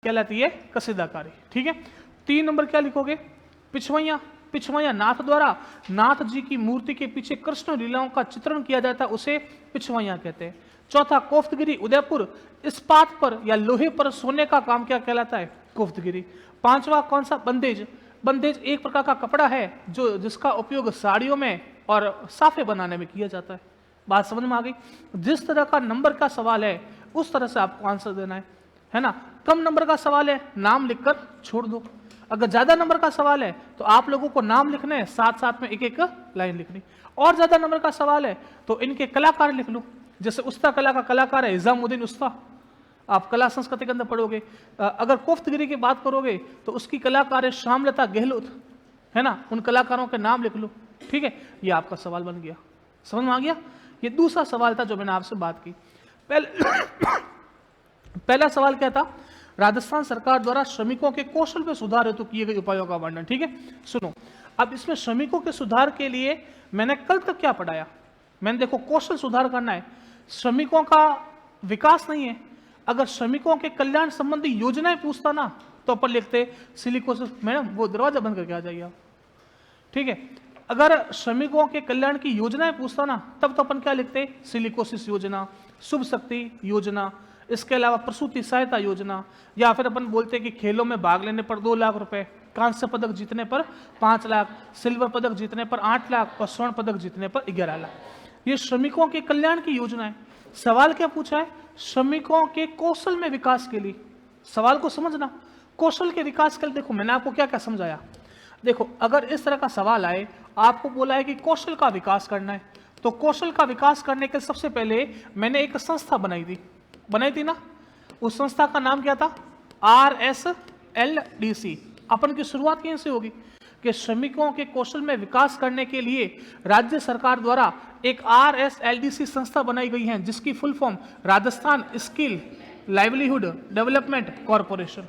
कहलाती है कसीदाकारी। ठीक है, 3 नंबर क्या लिखोगे? पिछवैया। पिछवैया नाथ द्वारा नाथ जी की मूर्ति के पीछे कृष्ण लीलाओं का चित्रण किया जाता है, उसे पिछवैया कहते हैं। चौथा, कोफ्तगिरी उदयपुर इस्पात पर या लोहे पर सोने का काम क्या कहलाता है? कोफ्तगिरी। 5वां कौन सा? बंदेज। बंदेज एक प्रकार का कपड़ा है जो जिसका उपयोग साड़ियों में और साफे बनाने में किया जाता है। बात समझ में आ गई? जिस तरह का नंबर का सवाल है उस तरह से आपको आंसर देना है ना। कम नंबर का सवाल है, नाम लिखकर छोड़ दो। अगर ज्यादा नंबर का सवाल है तो आप लोगों को नाम लिखने हैं, साथ साथ में एक एक लाइन लिखनी। और ज्यादा नंबर का सवाल है तो इनके कलाकार लिख लो। जैसे उस्ता कला का कलाकार है इजामुद्दीन उस्ता, आप कला संस्कृति के अंदर पढ़ोगे। अगर कोफ्तगिरी की बात करोगे तो उसकी कलाकार है श्यामलता गहलोत, है ना। उन कलाकारों के नाम लिख लो। ठीक है, ये आपका सवाल बन गया। समझ में आ गया? ये दूसरा सवाल था जो मैंने आपसे बात की। पहला सवाल क्या था? राजस्थान सरकार द्वारा श्रमिकों के कौशल में सुधार हेतु किए गए उपायों का वर्णन। ठीक है, सुनो। अब इसमें श्रमिकों के सुधार के लिए मैंने कल तक क्या पढ़ाया? मैंने देखो कौशल सुधार करना है, श्रमिकों का विकास नहीं है। अगर श्रमिकों के कल्याण संबंधी योजनाएं पूछता ना तो अपन लिखते सिलिकोसिस। मैडम वो दरवाजा बंद करके आ जाइए आप। ठीक है, अगर श्रमिकों के कल्याण की योजनाएं पूछता ना तब तो अपन क्या लिखते? सिलिकोसिस योजना, शुभ शक्ति योजना, इसके अलावा प्रसूति सहायता योजना, या फिर अपन बोलते हैं कि खेलों में भाग लेने पर 2 लाख रुपए, कांस्य पदक जीतने पर 5 लाख, सिल्वर पदक जीतने पर 8 लाख और स्वर्ण पदक जीतने पर 11 लाख। ये श्रमिकों के कल्याण की योजना है। सवाल क्या पूछा है? श्रमिकों के कौशल में विकास के लिए। सवाल को समझना, कौशल के विकास के लिए। देखो मैंने आपको क्या क्या समझाया। देखो अगर इस तरह का सवाल आए, आपको बोला है कि कौशल का विकास करना है, तो कौशल का विकास करने के सबसे पहले मैंने एक संस्था बनाई थी ना। उस संस्था का नाम क्या था? RSLDC। अपन की शुरुआत कहीं से होगी कि श्रमिकों के कौशल में विकास करने के लिए राज्य सरकार द्वारा एक RSLDC संस्था बनाई गई है, जिसकी full form Rajasthan skill livelihood development corporation.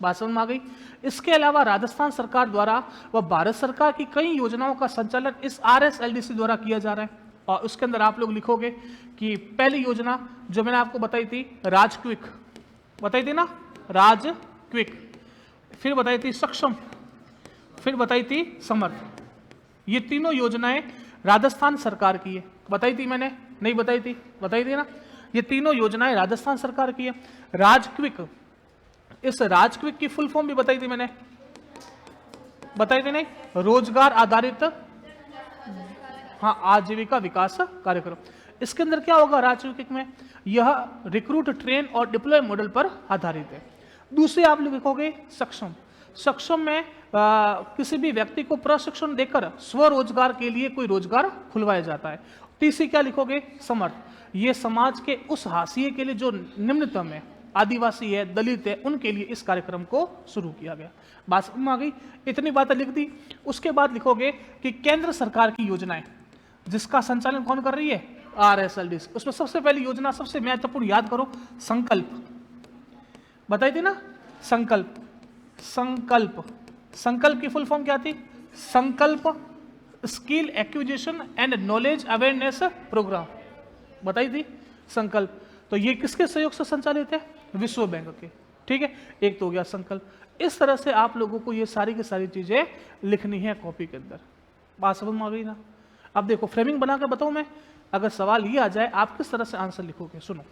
बात समझ में आ गई? इसके अलावा राजस्थान सरकार द्वारा व भारत सरकार की कई योजनाओं का संचालन इस RSLDC द्वारा किया जा रहा है। और उसके अंदर आप लोग लिखोगे कि पहली योजना जो मैंने आपको बताई थी राजक्विक, बताई थी ना, राजक्विक। फिर बताई थी सक्षम, फिर बताई थी समर्थ। ये तीनों योजनाएं राजस्थान सरकार की है। बताई थी मैंने? नहीं बताई थी? बताई थी ना। ये तीनों योजनाएं राजस्थान सरकार की है। राजक्विक, इस राजक्विक की फुल फॉर्म भी बताई थी मैंने? बताई थी नहीं? रोजगार आधारित, हाँ, आजीविका विकास कार्यक्रम। इसके अंदर क्या होगा राजक्विक में? यह रिक्रूट, ट्रेन और डिप्लॉय मॉडल पर आधारित है। दूसरे आप लिखोगे सक्षम। सक्षम में किसी भी व्यक्ति को प्रशिक्षण देकर स्वरोजगार के लिए कोई रोजगार खुलवाया जाता है। तीसरी क्या लिखोगे? समर्थ। ये समाज के उस हाशिए के लिए जो निम्नतम है, आदिवासी है, दलित है, उनके लिए इस कार्यक्रम को शुरू किया गया। बात समझ में आ गई? इतनी बातें लिख दी। उसके बाद लिखोगे कि केंद्र सरकार की योजनाएं, जिसका संचालन कौन कर रही है? RSLDC। उसमें सबसे पहली योजना, सबसे महत्वपूर्ण, याद करो, संकल्प। बताई थी ना? संकल्प। संकल्प, संकल्प की फुल फॉर्म क्या थी? Sankalp skill acquisition and knowledge awareness programme. बताई थी संकल्प। तो ये किसके सहयोग से संचालित है? विश्व बैंक के। ठीक है, एक तो हो गया संकल्प। इस तरह से आप लोगों को ये सारी की सारी चीजें लिखनी है कॉपी के अंदर। बात समझ में आ गई ना? अब देखो फ्रेमिंग बना कर बताऊं मैं, अगर सवाल ये आ जाए आप किस तरह से आंसर लिखोगे? सुनो।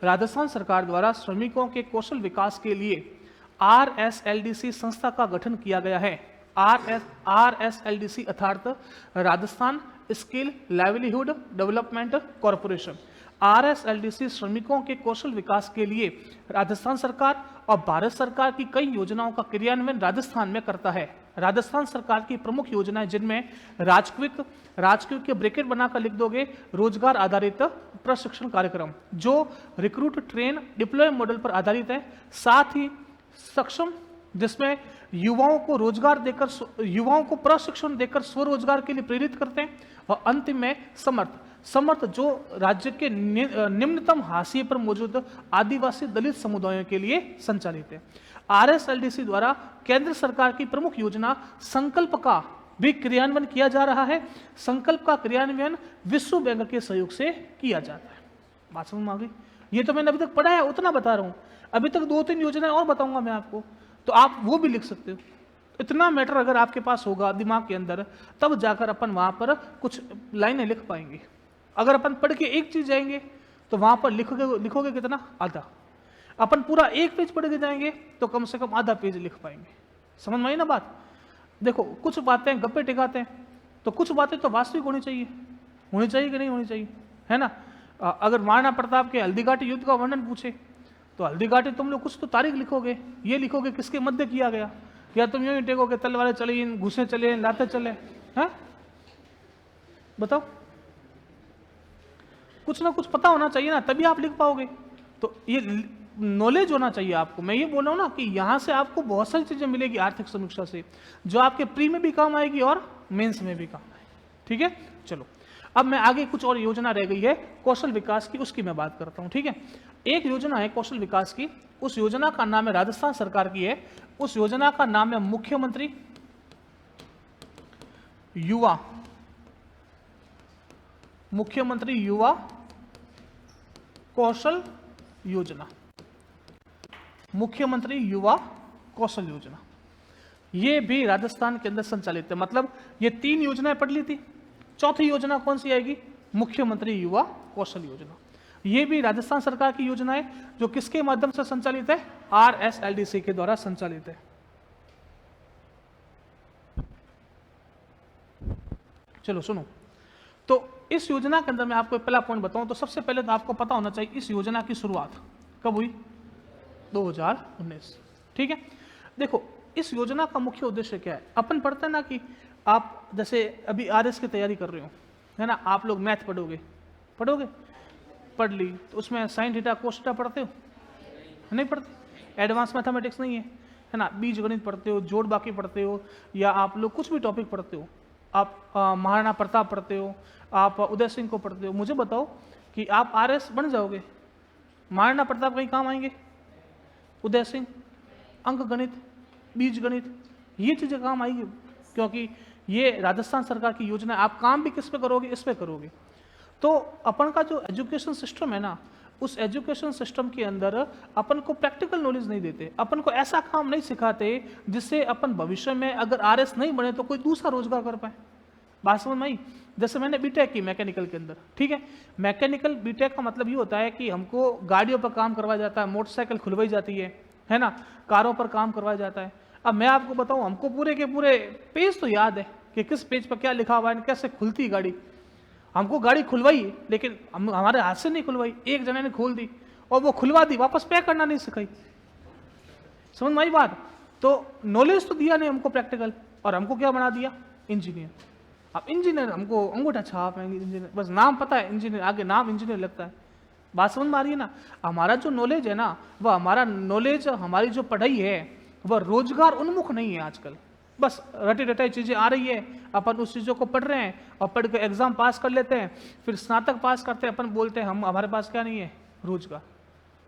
राजस्थान सरकार द्वारा श्रमिकों के कौशल विकास के लिए RSLDC संस्था का गठन किया गया है। RSLDC अर्थात Rajasthan skill livelihood development corporation. RSLDC श्रमिकों के कौशल विकास के लिए राजस्थान सरकार और भारत सरकार की कई योजनाओं का क्रियान्वयन राजस्थान में करता है। राजस्थान सरकार की प्रमुख योजनाएं जिनमें राजक्विक के ब्रैकेट बनाकर लिख दोगे रोजगार आधारित प्रशिक्षण कार्यक्रम, जो रिक्रूट, ट्रेन, डिप्लॉय मॉडल पर आधारित है। साथ ही सक्षम, जिसमें युवाओं को रोजगार देकर, युवाओं को प्रशिक्षण देकर स्वरोजगार के लिए प्रेरित करते हैं। और अंतिम में समर्थ, जो राज्य के निम्नतम हाशिए पर मौजूद आदिवासी दलित समुदायों के लिए संचालित है। RSLDC द्वारा केंद्र सरकार की प्रमुख योजना संकल्प का भी क्रियान्वयन किया जा रहा है। संकल्प का क्रियान्वयन विश्व बैंक के सहयोग से किया जाता है। बात समझ में आ गई? ये तो मैंने अभी तक पढ़ा है, उतना बता रहा हूँ। अभी तक 2-3 योजनाएं और बताऊंगा मैं आपको, तो आप वो भी लिख सकते हो। इतना मैटर अगर आपके पास होगा दिमाग के अंदर, तब जाकर अपन वहां पर कुछ लाइनें लिख पाएंगे। अगर अपन पढ़ के एक चीज जाएंगे तो वहां पर लिखोगे कितना, आधा। अपन पूरा एक पेज पढ़ के जाएंगे तो कम से कम आधा पेज लिख पाएंगे। समझ में आई ना बात? देखो, कुछ बातें गप्पे टिकाते हैं, तो कुछ बातें तो वास्तविक होनी चाहिए कि नहीं होनी चाहिए, है ना। अगर महाराणा प्रताप के हल्दीघाटी युद्ध का वर्णन पूछे तो हल्दीघाटी तुम लोग कुछ तो तारीख लिखोगे, ये लिखोगे किसके मध्य किया गया, या तुम यूं ही टेकोगे तलवारें चली, घुसे चले, लाते चले, हैं? बताओ, कुछ ना कुछ पता होना चाहिए ना, तभी आप लिख पाओगे। तो ये नॉलेज होना चाहिए आपको। मैं ये बोल रहा हूं ना कि यहां से आपको बहुत सारी चीजें मिलेगी आर्थिक समीक्षा से, जो आपके प्री में भी काम आएगी और मेंस में भी काम आएगी। ठीक है, चलो अब मैं आगे, कुछ और योजना रह गई है कौशल विकास की, उसकी मैं बात करता हूं। ठीक है, एक योजना है कौशल विकास की, उस योजना का नाम है, राजस्थान सरकार की है, उस योजना का नाम है मुख्यमंत्री युवा कौशल योजना। मुख्यमंत्री युवा कौशल योजना, ये भी राजस्थान के अंदर संचालित है। मतलब ये 3 योजनाएं पढ़ ली थी, चौथी योजना कौन सी आएगी, मुख्यमंत्री युवा कौशल योजना। ये भी राजस्थान सरकार की योजना है, जो किसके माध्यम से संचालित है, RSLDC के द्वारा संचालित है। चलो सुनो, तो इस योजना के अंदर मैं आपको पहला पॉइंट बताऊं तो सबसे पहले तो आपको पता होना चाहिए इस योजना की शुरुआत कब हुई, 2019। ठीक है, देखो इस योजना का मुख्य उद्देश्य क्या है। अपन पढ़ते हैं ना कि आप जैसे अभी RS की तैयारी कर रहे हो, है ना, आप लोग मैथ पढ़ ली, तो उसमें साइन थीटा कोस थीटा पढ़ते हो, नहीं पढ़ते? एडवांस मैथमेटिक्स नहीं है ना, बीज गणित पढ़ते हो, जोड़ बाकी पढ़ते हो, या आप लोग कुछ भी टॉपिक पढ़ते हो, आप महाराणा प्रताप पढ़ते हो, आप उदय सिंह को पढ़ते हो। मुझे बताओ कि आप RS बन जाओगे, महाराणा प्रताप कहीं काम आएंगे, उदय सिंह, अंक गणित, बीज गणित, ये चीजें काम आएगी, क्योंकि ये राजस्थान सरकार की योजना है। आप काम भी किस पे करोगे, इस पे करोगे। तो अपन का जो एजुकेशन सिस्टम है ना, उस एजुकेशन सिस्टम के अंदर अपन को प्रैक्टिकल नॉलेज नहीं देते, अपन को ऐसा काम नहीं सिखाते जिससे अपन भविष्य में अगर RS नहीं बने तो कोई दूसरा रोजगार कर पाए। बात समझ में आई? जैसे मैंने बीटेक की मैकेनिकल के अंदर, ठीक है, मैकेनिकल बीटेक का मतलब ये होता है कि हमको गाड़ियों पर काम करवाया जाता है, मोटरसाइकिल खुलवाई जाती है ना, कारों पर काम करवाया जाता है। अब मैं आपको बताऊं, हमको पूरे के पूरे पेज तो याद है कि किस पेज पर क्या लिखा हुआ है, कैसे खुलती गाड़ी। हमको गाड़ी खुलवाई, लेकिन हमारे हाथ से नहीं खुलवाई, एक जने ने खोल दी और वो खुलवा दी, वापस पैक करना नहीं सिखाई। समझ में आई बात? तो नॉलेज तो दिया नहीं हमको प्रैक्टिकल, और हमको क्या बना दिया, इंजीनियर। अब इंजीनियर हमको अंगूठा छाप है इंजीनियर, बस नाम पता है इंजीनियर, आगे नाम इंजीनियर लगता है। बात समझ में आ रही है ना? हमारा जो नॉलेज है ना, वह हमारा नॉलेज, हमारी जो पढ़ाई है वह रोजगार उन्मुख नहीं है आजकल। बस रटी रटाई चीजें आ रही है, अपन उस चीजों को पढ़ रहे हैं और पढ़ के एग्जाम पास कर लेते हैं, फिर स्नातक पास करते हैं, अपन बोलते हैं हम, हमारे पास क्या नहीं है, रोजगार,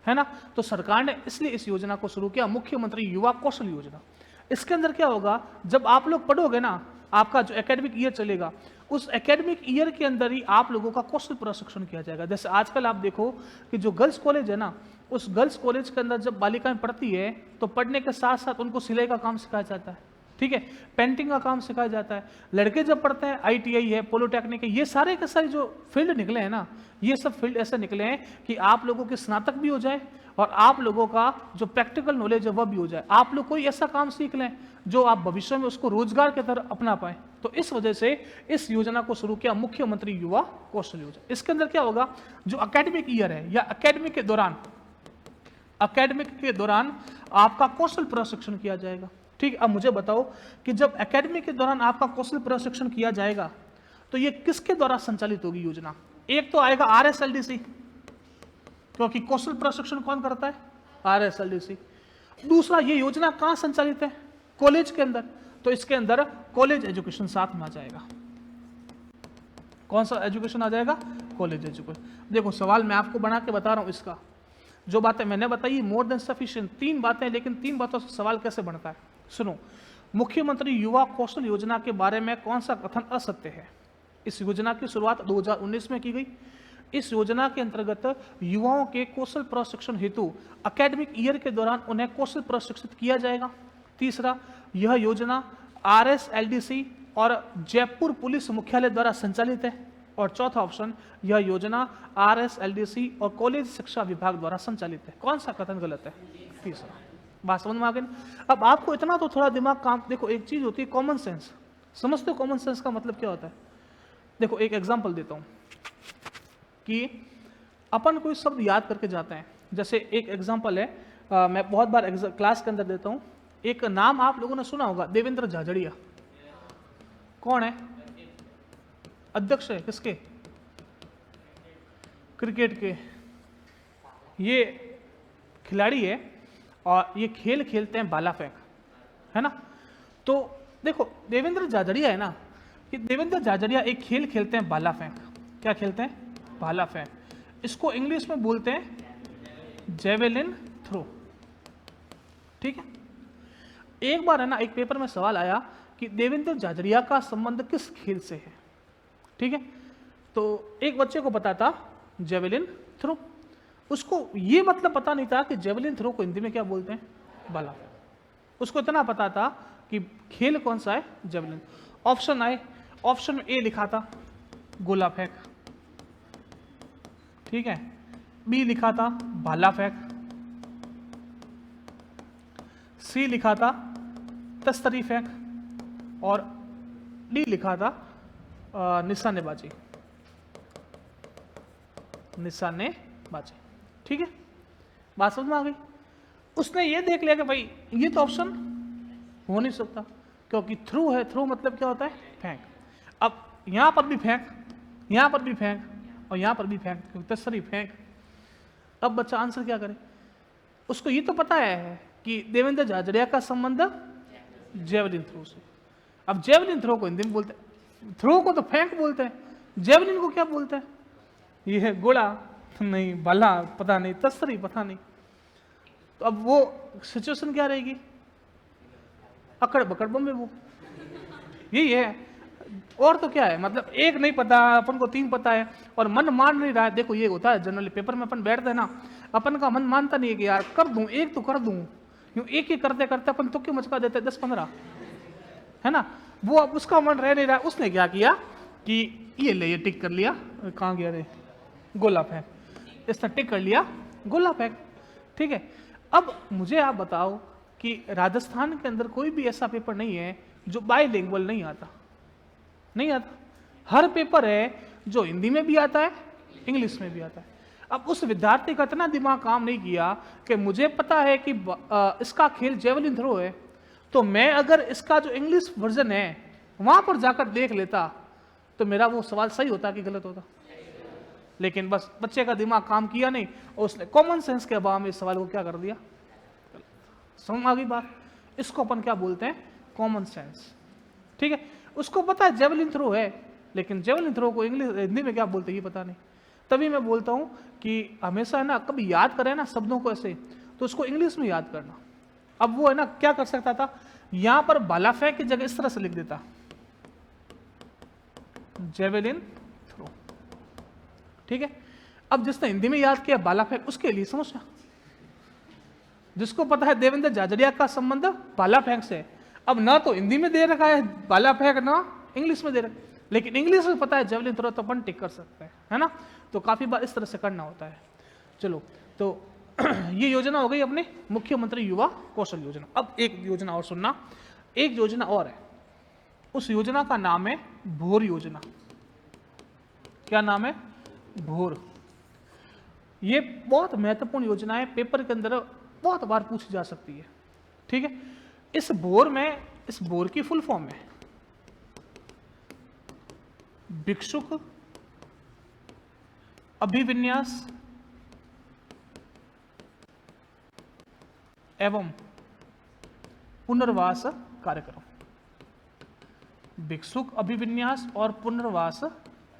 है ना। तो सरकार ने इसलिए इस योजना को शुरू किया, मुख्यमंत्री युवा कौशल योजना। इसके अंदर क्या होगा, जब आप लोग पढ़ोगे ना, आपका जो एकेडमिक ईयर चलेगा, उस एकेडमिक ईयर के अंदर ही आप लोगों का कौशल प्रशिक्षण किया जाएगा। जैसे आजकल आप देखो कि जो गर्ल्स कॉलेज है ना, उस गर्ल्स कॉलेज के अंदर जब बालिकाएं पढ़ती है तो पढ़ने के साथ साथ उनको सिलाई का काम सिखाया जाता है, ठीक है, पेंटिंग का काम सिखाया जाता है। लड़के जब पढ़ते हैं, ITI है, पॉलिटेक्निक है, ये सारे के सारे जो फील्ड निकले हैं ना, ये सब फील्ड ऐसे निकले हैं कि आप लोगों के स्नातक भी हो जाए और आप लोगों का जो प्रैक्टिकल नॉलेज है वह भी हो जाए। आप लोग कोई ऐसा काम सीख लें जो आप भविष्य में उसको रोजगार की तरह अपना पाए। तो इस वजह से इस योजना को शुरू किया, मुख्यमंत्री युवा कौशल योजना। इसके अंदर क्या होगा, जो एकेडमिक ईयर है या एकेडमिक के दौरान आपका कौशल प्रशिक्षण किया जाएगा। ठीक, अब मुझे बताओ कि जब एकेडमिक के दौरान आपका कौशल प्रशिक्षण किया जाएगा तो ये किसके द्वारा संचालित होगी योजना? एक तो आएगा RSLDC, क्योंकि कौशल प्रशिक्षण कौन करता है, RSLDC। दूसरा, ये योजना कहां संचालित है, कॉलेज के अंदर, तो इसके अंदर कॉलेज एजुकेशन साथ में आ जाएगा। कौन सा एजुकेशन आ जाएगा, कॉलेज एजुकेशन। देखो सवाल मैं आपको बना के बता रहा हूं, इसका जो बातें मैंने बताई मोर देन सफिशिएंट, 3 बातें, लेकिन 3 बातों से सवाल कैसे बनता है, सुनो। मुख्यमंत्री युवा कौशल योजना के बारे में कौन सा कथन असत्य है? इस योजना की शुरुआत 2019 में की गई। इस योजना के अंतर्गत युवाओं के कौशल प्रशिक्षण हेतु एकेडमिक ईयर के दौरान उन्हें कौशल प्रशिक्षित किया जाएगा। तीसरा, यह योजना RSLDC और जयपुर पुलिस मुख्यालय द्वारा संचालित है। और चौथा ऑप्शन, यह योजना RSLDC और कॉलेज शिक्षा विभाग द्वारा संचालित है। कौन सा कथन गलत है? तीसरा। बात समझ में आ गई? अब आपको इतना तो थोड़ा दिमाग काम, देखो एक चीज होती है कॉमन सेंस, समझते हो कॉमन सेंस का मतलब क्या होता है? देखो एक एग्जांपल देता हूं कि अपन कोई शब्द याद करके जाते हैं। जैसे एक एग्जांपल है, मैं बहुत बार क्लास के अंदर देता हूं। एक नाम आप लोगों ने सुना होगा, देवेंद्र झाझड़िया। कौन है? अध्यक्ष है किसके? क्रिकेट के। ये खिलाड़ी है और ये खेल खेलते हैं भाला फेंक, है ना? तो देखो देवेंद्र झाझड़िया है ना, कि देवेंद्र झाझड़िया एक खेल खेलते हैं भाला फेंक। क्या खेलते हैं? भाला फेंक। इसको इंग्लिश में बोलते हैं जेवेलिन थ्रो। ठीक है। एक बार है ना, एक पेपर में सवाल आया कि देवेंद्र झाझड़िया का संबंध किस खेल से है। ठीक है। तो एक बच्चे को पता था जेवेलिन थ्रो, उसको ये मतलब पता नहीं था कि जेवेलिन थ्रो को हिंदी में क्या बोलते हैं, भाला फेंक। उसको इतना पता था कि खेल कौन सा है, जेवेलिन। ऑप्शन आए, ऑप्शन में ए लिखा था गोला फेंक, ठीक है, बी लिखा था भाला फेंक, सी लिखा था तस्तरी फेंक और डी लिखा था निशानेबाजी। निशानेबाजी। ठीक है, बात समझ में आ गई? उसने ये देख लिया कि भाई ये तो ऑप्शन हो नहीं सकता, क्योंकि थ्रू है, थ्रू मतलब क्या होता है, फेंक। अब यहां पर भी फेंक, यहां पर भी फेंक और यहां पर भी फेंक, क्योंकि तस्तरी फेंक। अब बच्चा आंसर क्या करे? उसको ये तो पता है कि देवेंद्र झाझड़िया का संबंध जेवलिन थ्रो से। अब जेवलिन थ्रो को हिंदी में बोलते हैं, थ्रो को तो फेंक बोलते हैं, जेवलिन को क्या बोलते हैं? ये है गोला नहीं, भाला पता नहीं, तस्तरी पता नहीं। तो अब वो सिचुएशन क्या रहेगी? अकड़ बकड़ बम में वो, यही है। और तो क्या है, मतलब एक नहीं पता, अपन को तीन पता है और मन मान नहीं रहा है। देखो ये होता है जनरली पेपर में, अपन बैठते हैं ना, अपन का मन मानता नहीं है कि यार कर दूं, एक तो कर दूं, यूं एक ही करते करते अपन तुक्के मचका देते 10-15, है ना? वो अब उसका मन रह नहीं रहा। उसने क्या किया कि ये ले, ये टिक कर लिया, कहाँ गया रे, गोला फेंक, इसने टिक कर लिया गोला फेंक। ठीक है। अब मुझे आप बताओ कि राजस्थान के अंदर कोई भी ऐसा पेपर नहीं है जो बाइलिंगुअल नहीं आता, नहीं आता। हर पेपर है जो हिंदी में भी आता है, इंग्लिश में भी आता है। अब उस विद्यार्थी का इतना दिमाग काम नहीं किया कि मुझे पता है कि इसका खेल जेवलिन थ्रो है, तो मैं अगर इसका जो इंग्लिश वर्जन है वहां पर जाकर देख लेता तो मेरा वो सवाल सही होता कि गलत होता। लेकिन बस बच्चे का दिमाग काम किया नहीं और उसने कॉमन सेंस के अभाव में इस सवाल को क्या कर दिया। समझ आ गई बात? इसको अपन क्या बोलते हैं, कॉमन सेंस। ठीक है। उसको पता है जेवलिन थ्रो है, लेकिन जेवलिन थ्रो को इंग्लिश हिंदी में क्या बोलते हैं ये पता नहीं। तभी मैं बोलता हूं कि हमेशा है ना, कभी याद करें ना शब्दों को ऐसे, तो उसको इंग्लिश में याद करना। अब वो है ना क्या कर सकता था, यहां पर भाला फेंक की जगह इस तरह से लिख देता जेवलिन थ्रो। ठीक है। अब जिसने हिंदी में याद किया भाला फेंक, उसके लिए समस्या। जिसको पता है देवेंद्र झाझड़िया का संबंध भाला फेंक से, अब ना तो हिंदी में दे रखा है भाला फेंक, ना इंग्लिश में दे रखा है, लेकिन इंग्लिश में पता है जेवलिन थ्रो, तो अपन टिक कर सकते हैं, है ना? तो काफी बार इस तरह से करना होता है। चलो, तो ये योजना हो गई अपने मुख्यमंत्री युवा कौशल योजना। अब एक योजना और सुनना, एक योजना और है, उस योजना का नाम है भोर योजना। क्या नाम है? भोर। ये बहुत महत्वपूर्ण योजना है, पेपर के अंदर बहुत बार पूछी जा सकती है। ठीक है। इस भोर में, इस भोर की फुल फॉर्म है भिक्षुक अभिविन्यास एवं पुनर्वास कार्यक्रम। भिक्षुक अभिविन्यास और पुनर्वास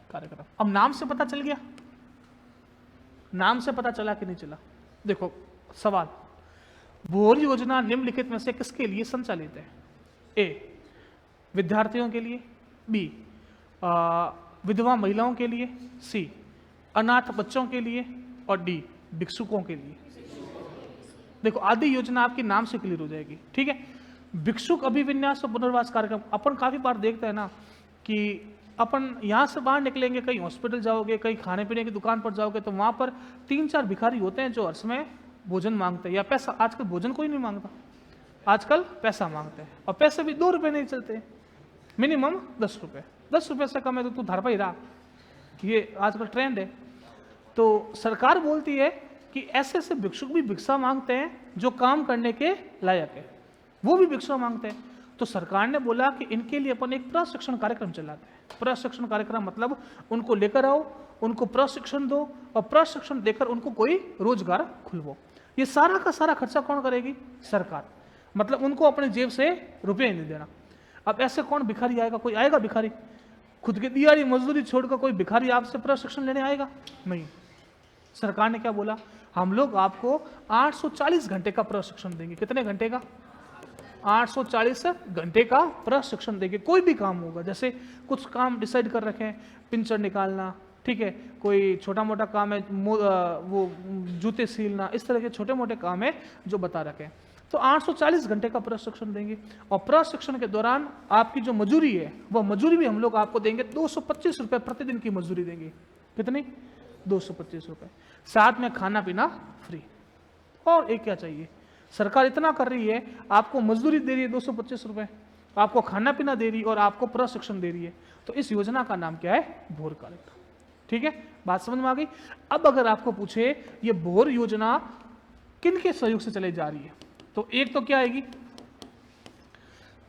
कार्यक्रम। अब नाम से पता चल गया, नाम से पता चला कि नहीं चला? देखो सवाल, भोर योजना निम्नलिखित में से किसके लिए संचालित है? ए, विद्यार्थियों के लिए, बी, विधवा महिलाओं के लिए, सी, अनाथ बच्चों के लिए, और डी भिक्षुकों के लिए। देखो आदि योजना आपकी नाम से क्लियर हो जाएगी, ठीक है। भिक्षुक अभिविन्यास और पुनर्वास कार्यक्रम, अपन काफी बार देखते हैं ना कि अपन यहाँ से बाहर निकलेंगे, कहीं हॉस्पिटल जाओगे, कहीं खाने पीने की दुकान पर जाओगे, तो वहां पर 3-4 भिखारी होते हैं जो हर समय भोजन मांगते हैं या पैसा। आजकल भोजन कोई नहीं मांगता, आजकल पैसा मांगते हैं, और पैसे भी 2 रुपए नहीं चलते, मिनिमम 10 रुपए। 10 रुपए से कम है तो तू धर पे रहा, ये आजकल ट्रेंड है। तो सरकार बोलती है कि ऐसे ऐसे भिक्षुक भी भिक्षा मांगते हैं जो काम करने के लायक है, वो भी भिक्षा मांगते हैं। तो सरकार ने बोला कि इनके लिए अपन एक प्रशिक्षण कार्यक्रम चलाते हैं। प्रशिक्षण कार्यक्रम मतलब उनको लेकर आओ, उनको प्रशिक्षण दो, और प्रशिक्षण देकर उनको कोई रोजगार खुलवाओ। ये सारा का सारा खर्चा कौन करेगी? सरकार। मतलब उनको अपने जेब से रुपये नहीं देना। अब ऐसे कौन भिखारी आएगा? कोई आएगा भिखारी? खुद की दिहाड़ी मजदूरी छोड़कर कोई भिखारी आपसे प्रशिक्षण लेने आएगा? नहीं। सरकार ने क्या बोला? हम लोग आपको 840 घंटे का प्रशिक्षण देंगे। कितने घंटे का? 840 घंटे का प्रशिक्षण देंगे। कोई भी काम होगा, जैसे कुछ काम डिसाइड कर रखे हैं, पिंचर निकालना, ठीक है, कोई छोटा मोटा काम है, वो जूते सीलना, इस तरह के छोटे मोटे काम है जो बता रखे हैं। तो 840 घंटे का प्रशिक्षण देंगे, और प्रशिक्षण के दौरान आपकी जो मजूरी है वो मजूरी भी हम लोग आपको देंगे। 225 रुपये प्रतिदिन की मजदूरी देंगे। कितनी? 225 रुपये। साथ में खाना पीना फ्री। और एक क्या चाहिए? सरकार इतना कर रही है, आपको मजदूरी दे रही है 225 रुपये, आपको खाना पीना दे रही है और आपको प्रशिक्षण दे रही है। तो इस योजना का नाम क्या है? भोर कार्यक्रम। ठीक है, बात समझ में आ गई? अब अगर आपको पूछे ये भोर योजना किन के सहयोग से चलाई जा रही है, तो एक तो क्या आएगी?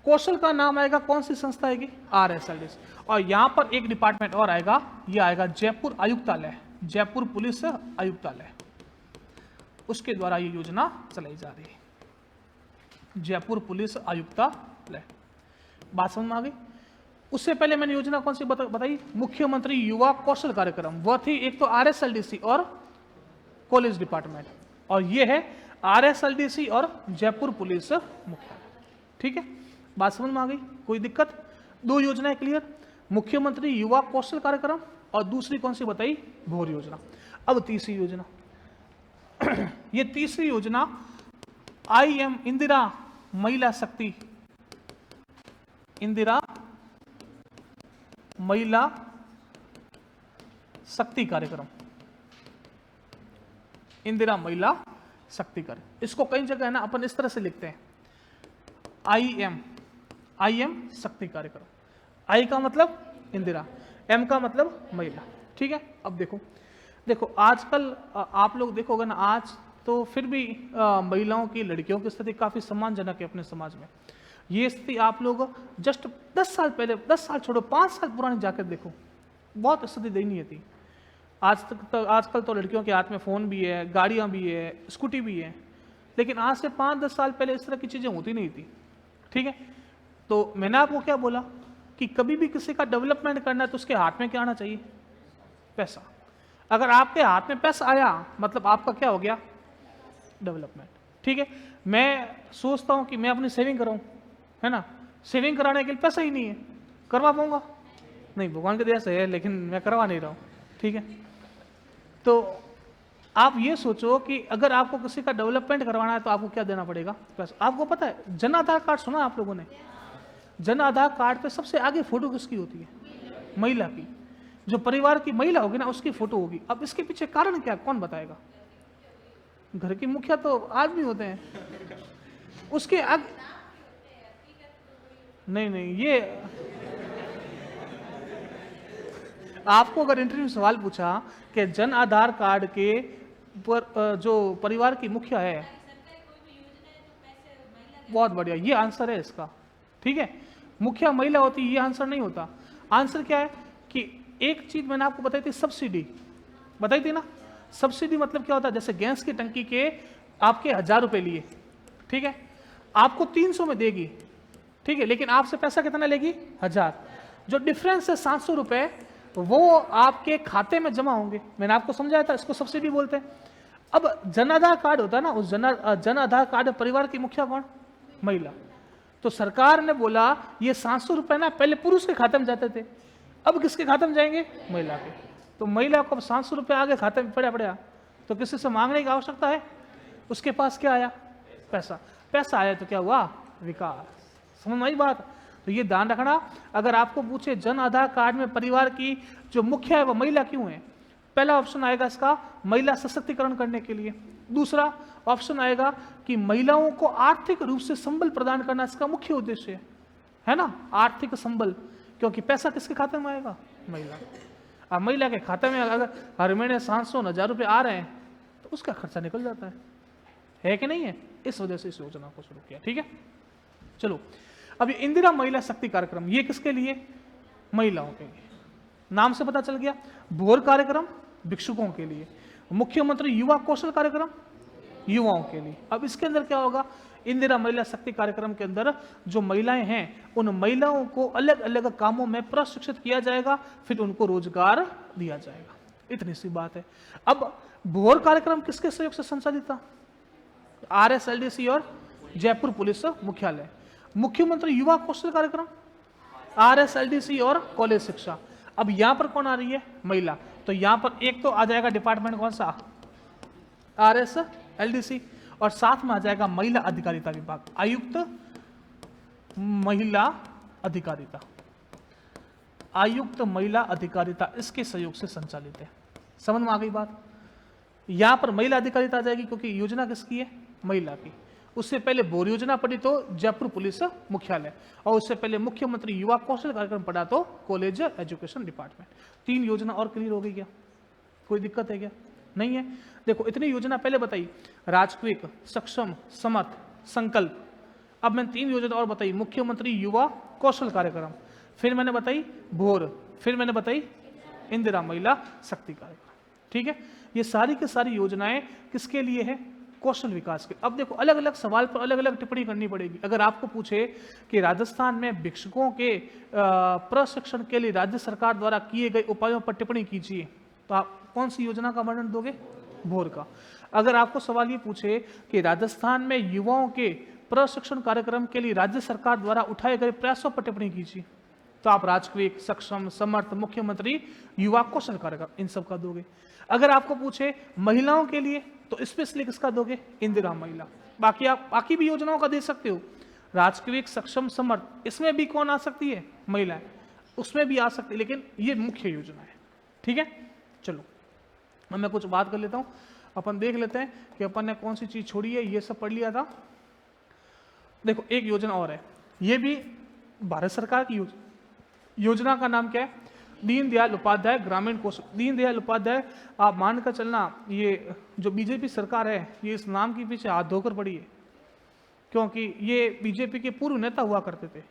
कौशल का नाम आएगा। कौन सी संस्था आएगी? RSLDC। और यहां पर एक डिपार्टमेंट और आएगा, ये आएगा जयपुर आयुक्तालय, जयपुर पुलिस आयुक्तालय, उसके द्वारा ये योजना चलाई जा रही है। जयपुर पुलिस आयुक्तालय। बात समझ में आ गई? उससे पहले मैंने योजना कौन सी बताई? मुख्यमंत्री युवा कौशल कार्यक्रम। वह थी एक तो RSLDC और कॉलेज डिपार्टमेंट, और ये है RSLDC और जयपुर पुलिस मुख्यालय। ठीक है, बात समझ में आ गई? कोई दिक्कत? 2 योजनाएं क्लियर। मुख्यमंत्री युवा कौशल कार्यक्रम और दूसरी कौन सी बताई? भोर योजना। अब तीसरी योजना ये तीसरी योजना IM इंदिरा महिला शक्ति, इंदिरा महिला शक्ति कार्यक्रम, इंदिरा महिला शक्ति कार्यक्रम। इसको कई जगह है ना अपन इस तरह से लिखते हैं, IM शक्ति कार्यक्रम। I का मतलब इंदिरा, M का मतलब महिला। ठीक है, अब देखो आजकल आप लोग देखोगे ना, आज तो फिर भी महिलाओं की, लड़कियों की स्थिति काफी सम्मानजनक है अपने समाज में। ये स्थिति आप लोग जस्ट 10 साल पहले, 10 साल छोड़ो 5 साल पुरानी जाकर देखो, बहुत स्थिति दयनीय थी। आजकल तो लड़कियों के हाथ में फोन भी है, गाड़ियां भी है, स्कूटी भी है, लेकिन आज से 5-10 साल पहले इस तरह की चीजें होती नहीं थी। ठीक है, तो मैंने आपको क्या बोला कि कभी भी किसी का डेवलपमेंट करना है तो उसके हाथ में क्या आना चाहिए? पैसा। अगर आपके हाथ में पैसा आया मतलब आपका क्या हो गया? डेवलपमेंट। ठीक है, मैं सोचता हूं कि मैं अपनी सेविंग कराऊं, है ना, सेविंग कराने के लिए पैसा ही नहीं है, करवा पाऊंगा? नहीं, भगवान की दया से है, लेकिन मैं करवा नहीं रहा हूं। ठीक है, तो आप ये सोचो कि अगर आपको किसी का डेवलपमेंट करवाना है तो आपको क्या देना पड़ेगा? पैसा। आपको पता है जन आधार कार्ड सुना आप लोगों ने? जन आधार कार्ड पे सबसे आगे फोटो किसकी होती है? महिला की। जो परिवार की महिला होगी ना, उसकी फोटो होगी। अब इसके पीछे कारण क्या, कौन बताएगा? घर की मुखिया तो आदमी होते हैं, उसके आगे नहीं, ये आपको अगर इंटरव्यू सवाल पूछा कि जन आधार कार्ड के पर जो परिवार की मुखिया है, बहुत बढ़िया, ये आंसर है इसका। ठीक है, मुखिया महिला होती, ये आंसर नहीं होता। आंसर क्या है कि एक चीज मैंने आपको बताई थी, सब्सिडी बताई थी ना। सब्सिडी मतलब क्या होता है? जैसे गैस की टंकी के आपके 1000 रुपए लिए, ठीक है, आपको 300 में देगी, ठीक है, लेकिन आपसे पैसा कितना लेगी? 1000। जो डिफरेंस है 700 रुपए, वो आपके खाते में जमा होंगे। मैंने आपको समझाया था, इसको सब्सिडी बोलते हैं। अब जन आधार कार्ड होता है ना, उस जन आधार कार्ड परिवार की मुखिया कौन? महिला। तो सरकार ने बोला ये 700 रुपए ना पहले पुरुष के खाते में जाते थे, अब किसके खाते में जाएंगे? महिला के। तो महिला को 700 रुपये आगे खाते में पड़ा तो किसी से मांगने की आवश्यकता है? उसके पास क्या आया? पैसा। पैसा आया तो क्या हुआ? विकास। समझ में आई बात? तो ये ध्यान रखना, अगर आपको पूछे जन आधार कार्ड में परिवार की जो मुख्य है वो महिला क्यों है, पहला ऑप्शन आएगा इसका महिला सशक्तिकरण करने के लिए। दूसरा ऑप्शन आएगा कि महिलाओं को आर्थिक रूप से संबल प्रदान करना इसका मुख्य उद्देश्य है ना, आर्थिक संबल, क्योंकि पैसा किसके खाते में आएगा? महिला। अब महिला के खाते में अगर हर महीने 700-1000 रुपये आ रहे हैं तो उसका खर्चा निकल जाता है कि नहीं है? इस वजह से इस योजना को शुरू किया। ठीक है, चलो अब ये इंदिरा महिला शक्ति कार्यक्रम, ये किसके लिए? महिलाओं के लिए। नाम से पता चल गया। भोर कार्यक्रम भिक्षुकों के लिए, मुख्यमंत्री युवा कौशल कार्यक्रम युवाओं के लिए। अब इसके अंदर क्या होगा? इंदिरा महिला शक्ति कार्यक्रम के अंदर जो महिलाएं हैं उन महिलाओं को अलग अलग कामों में प्रशिक्षित किया जाएगा, फिर उनको रोजगार दिया जाएगा। इतनी सी बात है। अब भोर कार्यक्रम किसके सहयोग से संचालित था? RSLDC और जयपुर पुलिस मुख्यालय। मुख्यमंत्री युवा कौशल कार्यक्रम RSLDC और कॉलेज शिक्षा। अब यहां पर कौन आ रही है? महिला। तो यहां पर एक तो आ जाएगा डिपार्टमेंट कौन सा? RSLDC, और साथ में आ जाएगा महिला अधिकारिता विभाग, आयुक्त महिला अधिकारिता, आयुक्त महिला अधिकारिता, इसके सहयोग से संचालित है। समझ में आ गई बात? यहां पर महिला अधिकारिता आ जाएगी क्योंकि योजना किसकी है? महिला की। उससे पहले बोर योजना पढ़ी तो जयपुर पुलिस मुख्यालय, और उससे पहले मुख्यमंत्री युवा कौशल कार्यक्रम पढ़ा तो कॉलेज एजुकेशन डिपार्टमेंट। 3 योजना और क्लियर हो गई क्या? कोई दिक्कत है क्या? नहीं है। देखो इतनी योजना पहले बताई, राजक्विक, सक्षम, समर्थ, संकल्प। अब मैंने 3 योजना और बताई, मुख्यमंत्री युवा कौशल कार्यक्रम, फिर मैंने बताई भोर, फिर मैंने बताई इंदिरा महिला शक्ति कार्यक्रम। ठीक है, ये सारी की सारी योजनाएं किसके लिए है? कौशल विकास के। अब देखो अलग अलग सवाल पर अलग अलग टिप्पणी करनी पड़ेगी। अगर आपको पूछे कि राजस्थान में भिक्षुकों के प्रशिक्षण के लिए राज्य सरकार द्वारा किए गए उपायों पर टिप्पणी कीजिए, तो आप कौन सी योजना का वर्णन दोगे? भोर का। अगर आपको सवाल ये पूछे कि राजस्थान में युवाओं के प्रशिक्षण कार्यक्रम के लिए राज्य सरकार द्वारा उठाए गए प्रयासों पर टिप्पणी कीजिए, तो आप राजक्विक, सक्षम, समर्थ, मुख्यमंत्री युवा कौशल कार्यक्रम, इन सब का दोगे। अगर आपको पूछे महिलाओं के लिए तो स्पेशली किसका दोगे? इंदिरा महिला। बाकी आप बाकी भी योजनाओं का दे सकते हो, राजक्विक, सक्षम, समर्थ, इसमें भी कौन आ सकती है? महिलाएं, उसमें भी आ सकती है, लेकिन ये मुख्य योजना है। ठीक है, चलो अब मैं कुछ बात कर लेता हूं। अपन देख लेते हैं कि अपन ने कौन सी चीज छोड़ी है। ये सब पढ़ लिया था। देखो एक योजना और है, ये भी भारत सरकार की योजना का नाम क्या है? दीनदयाल उपाध्याय ग्रामीण कौशल। दीनदयाल उपाध्याय, आप मानकर चलना ये जो बीजेपी सरकार है ये इस नाम के पीछे हाथ धोकर पड़ी है, क्योंकि ये बीजेपी के पूर्व नेता हुआ करते थे,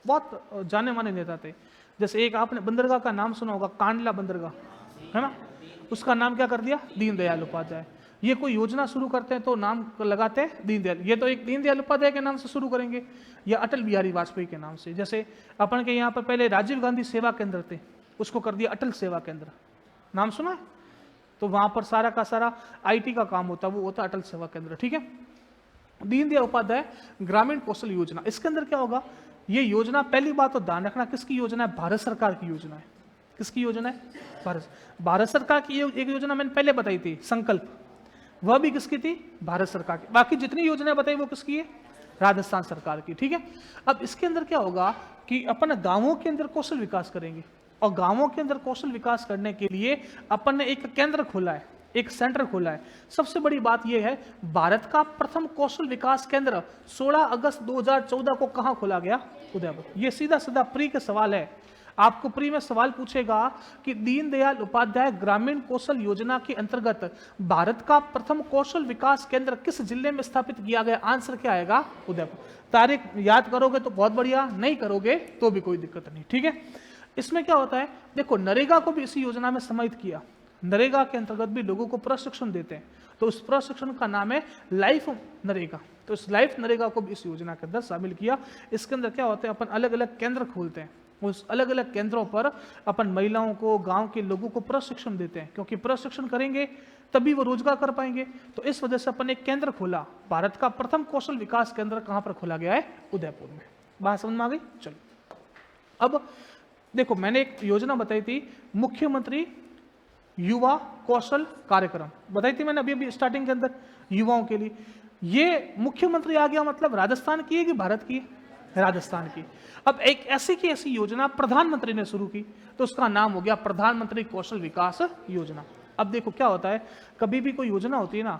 बहुत जाने माने नेता थे। जैसे एक आपने बंदरगाह का नाम सुना होगा, कांडला बंदरगाह, है ना, उसका नाम क्या कर दिया? दीनदयाल उपाध्याय। ये कोई योजना शुरू करते हैं तो नाम लगाते हैं दीनदयाल। ये तो एक दीनदयाल उपाध्याय के नाम से शुरू करेंगे या अटल बिहारी वाजपेयी के नाम से। जैसे अपन के यहाँ पर पहले राजीव गांधी सेवा केंद्र थे, उसको कर दिया अटल सेवा केंद्र। नाम सुना है? तो वहां पर सारा का सारा IT का काम होता है, वो होता है अटल सेवा केंद्र। ठीक है, दीनदयाल उपाध्याय ग्रामीण कौशल योजना, इसके अंदर क्या होगा? ये योजना, पहली बात तो ध्यान रखना, किसकी योजना है? भारत सरकार की योजना है। किसकी योजना है? भारत सरकार की। एक योजना मैंने पहले बताई थी, संकल्प, वह भी किसकी थी? भारत सरकार की। बाकी जितनी योजनाएं बताई वो किसकी है? राजस्थान सरकार की। ठीक है, अब इसके अंदर क्या होगा कि अपन गांवों के अंदर कौशल विकास करेंगे, और गांवों के अंदर कौशल विकास करने के लिए अपन ने एक केंद्र खोला है, एक सेंटर खोला है। सबसे बड़ी बात यह है, भारत का प्रथम कौशल विकास केंद्र 16 अगस्त 2014 को कहां खोला गया? उदयपुर। ये सीधा सीधा प्री का सवाल है। आपको प्री में सवाल पूछेगा कि दीनदयाल उपाध्याय ग्रामीण कौशल योजना के अंतर्गत भारत का प्रथम कौशल विकास केंद्र किस जिले में स्थापित किया गया? आंसर क्या आएगा? उदयपुर। तारीख याद करोगे तो बहुत बढ़िया, नहीं करोगे तो भी कोई दिक्कत नहीं। ठीक है, इसमें क्या होता है? देखो नरेगा को भी इसी योजना में समाहित किया। नरेगा के अंतर्गत भी लोगों को प्रशिक्षण देते हैं, तो उस प्रशिक्षण का नाम है लाइफ नरेगा। तो इस लाइफ नरेगा को भी इस योजना के अंदर शामिल किया। इसके अंदर क्या होता है? अपन अलग अलग केंद्र खोलते हैं, उस अलग अलग केंद्रों पर अपन महिलाओं को, गांव के लोगों को प्रशिक्षण देते हैं, क्योंकि प्रशिक्षण करेंगे तभी वो रोजगार कर पाएंगे। तो इस वजह से अपन एक केंद्र खोला। भारत का प्रथम कौशल विकास केंद्र कहां पर खोला गया है? उदयपुर में। बात समझ में आ गई? चलो अब देखो मैंने एक योजना बताई थी, मुख्यमंत्री युवा कौशल कार्यक्रम बताई थी मैंने अभी स्टार्टिंग के अंदर, युवाओं के लिए। ये मुख्यमंत्री आ गया, मतलब राजस्थान की है कि भारत की है? राजस्थान की। अब एक ऐसी की ऐसी योजना प्रधानमंत्री ने शुरू की, तो उसका नाम हो गया प्रधानमंत्री कौशल विकास योजना। अब देखो क्या होता है, कभी भी कोई योजना होती है ना,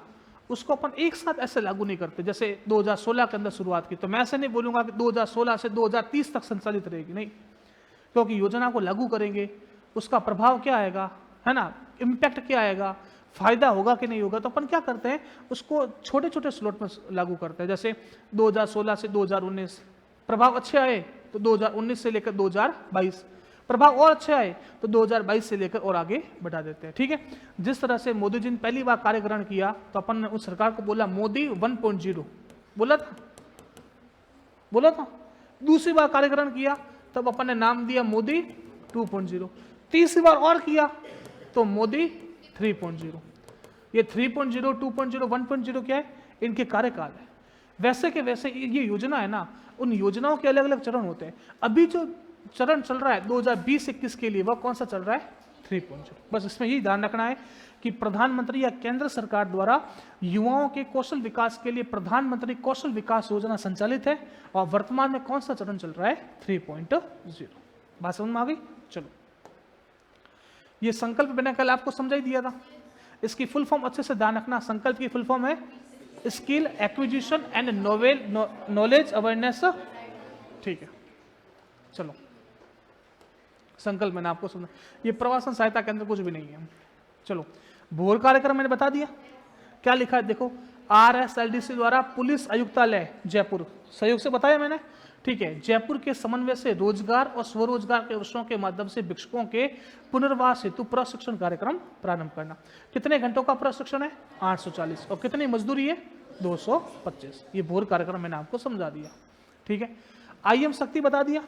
उसको अपन एक साथ ऐसे लागू नहीं करते। जैसे 2016 के अंदर शुरुआत की, तो मैं ऐसे नहीं बोलूंगा कि 2016 से 2030 तक संचालित रहेगी, नहीं, क्योंकि योजना को लागू करेंगे, उसका प्रभाव क्या आएगा, है ना, इम्पैक्ट क्या आएगा, फायदा होगा कि नहीं होगा, तो अपन क्या करते हैं, उसको छोटे छोटे स्लॉट में लागू करते हैं। जैसे 2016 से 2019 प्रभाव अच्छे आए तो 2019 से लेकर 2022, प्रभाव और अच्छे आए तो 2022 से लेकर और आगे बढ़ा देते हैं। ठीक है, जिस तरह से मोदी जी ने पहली बार कार्य ग्रहण किया, तो अपन ने उस सरकार को बोला मोदी 1.0, बोला था। दूसरी बार कार्य ग्रहण किया तब अपन ने नाम दिया मोदी 2.0, तीसरी बार और किया तो मोदी 3.0। ये 3.0, 2.0, 1.0 क्या है, इनके कार्यकाल है। वैसे के वैसे ये योजना है ना, उन योजनाओं के अलग अलग चरण होते हैं। अभी जो चरण चल रहा है 2020-21 के लिए, वह कौन सा चल रहा है, 3.0। बस इसमें यही ध्यान रखना है कि प्रधानमंत्री या केंद्र सरकार द्वारा युवाओं के कौशल विकास के लिए प्रधानमंत्री कौशल विकास योजना संचालित है, और वर्तमान में कौन सा चरण चल रहा है, 3.0। बात समझ में आ गई? चलो, ये संकल्प मैंने कल आपको समझा ही दिया था। इसकी फुल फॉर्म अच्छे से ध्यान रखना। संकल्प की फुल फॉर्म है skill acquisition and knowledge awareness. ठीक है, चलो, संकल्प मैंने आपको समझा। ये प्रवासन सहायता केंद्र कुछ भी नहीं है। चलो, भोर कार्यक्रम मैंने बता दिया, क्या लिखा है देखो, RSLDC द्वारा पुलिस आयुक्तालय जयपुर, सहयोग से बताया मैंने, ठीक है, जयपुर के समन्वय से रोजगार और स्वरोजगार के अवसरों के माध्यम से भिक्षुकों के पुनर्वास हेतु प्रशिक्षण कार्यक्रम प्रारंभ करना। कितने घंटों का प्रशिक्षण है, 840, और कितनी मजदूरी है, 225। ये भोर कार्यक्रम मैंने आपको समझा दिया। ठीक है, IM शक्ति बता दिया,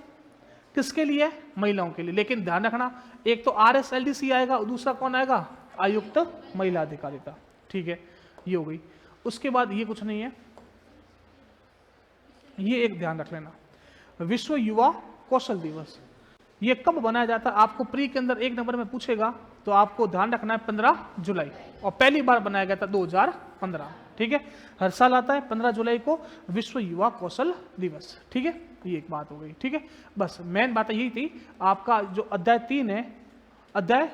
किसके लिए, महिलाओं के लिए। लेकिन ध्यान रखना, एक तो RSLDC आएगा और दूसरा कौन आएगा, आयुक्त महिला अधिकारिता। ठीक है, ये हो गई। उसके बाद ये कुछ नहीं है, ये एक ध्यान रख लेना, विश्व युवा कौशल दिवस ये कब बनाया जाता है, आपको प्री के अंदर 1 नंबर में पूछेगा, तो आपको ध्यान रखना है 15 जुलाई, और पहली बार बनाया गया था 2015। ठीक है, हर साल आता है 15 जुलाई को विश्व युवा कौशल दिवस। ठीक है, ये एक बात हो गई। ठीक है, बस मेन बात यही थी। आपका जो अध्याय 3 है, अध्याय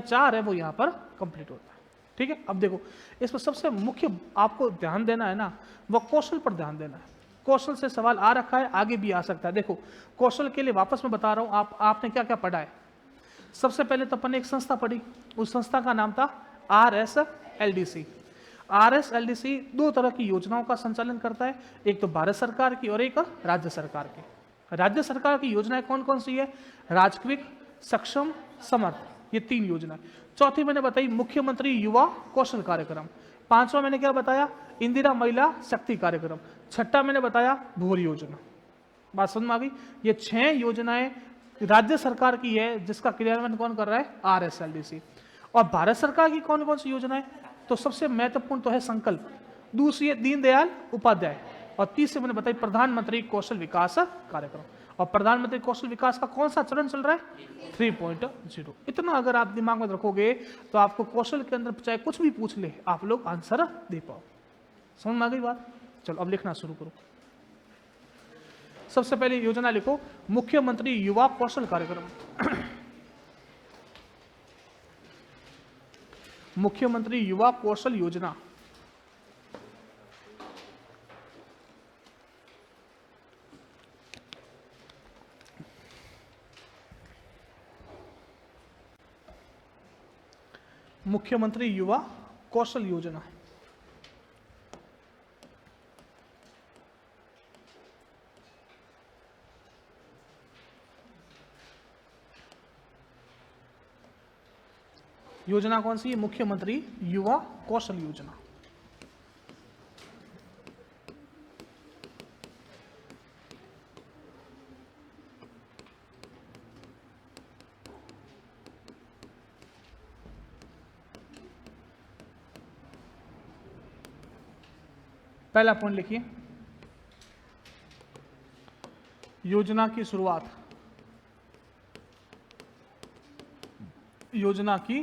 4 है, वो यहाँ पर कंप्लीट होता है। ठीक है, अब देखो, इसमें सबसे मुख्य आपको ध्यान देना है ना, वो कौशल पर ध्यान देना है। कौशल से सवाल आ रखा है, आगे भी आ सकता है। देखो, कौशल के लिए वापस मैं बता रहा हूं, आपने क्या क्या पढ़ा है। सबसे पहले तो अपन ने एक संस्था पढ़ी, उस संस्था का नाम था RSLDC। RSLDC 2 तरह की योजनाओं का संचालन करता है, एक तो भारत सरकार की और एक राज्य सरकार की। राज्य सरकार की योजनाएं कौन कौन सी है, राजक्विक, सक्षम, समर्थ, ये 3 योजना। चौथी मैंने बताई मुख्यमंत्री युवा कौशल कार्यक्रम। 5वां मैंने क्या बताया, इंदिरा महिला शक्ति कार्यक्रम। 6ठा मैंने बताया भूर योजना। बात समझ में आ गई? ये 6 योजनाएं राज्य सरकार की है, जिसका क्रियान्वयन कौन कर रहा है, RSLDC। और भारत सरकार की कौन कौन सी योजनाएं, तो सबसे महत्वपूर्ण तो है संकल्प, दूसरी है दीनदयाल उपाध्याय, और तीसरी मैंने बताई प्रधानमंत्री कौशल विकास कार्यक्रम। और प्रधानमंत्री कौशल विकास का कौन सा चरण चल रहा है, 3.0। इतना अगर आप दिमाग में रखोगे तो आपको कौशल के अंदर चाहे कुछ भी पूछ ले, आप लोग आंसर दे पाओ। समझ में आ गई बात? चलो अब लिखना शुरू करो। सबसे पहले योजना लिखो, मुख्यमंत्री युवा कौशल कार्यक्रम। मुख्यमंत्री युवा कौशल योजना। मुख्यमंत्री युवा कौशल योजना। योजना कौन सी है, मुख्यमंत्री युवा कौशल योजना। पहला पॉइंट लिखिए, योजना की शुरुआत। योजना की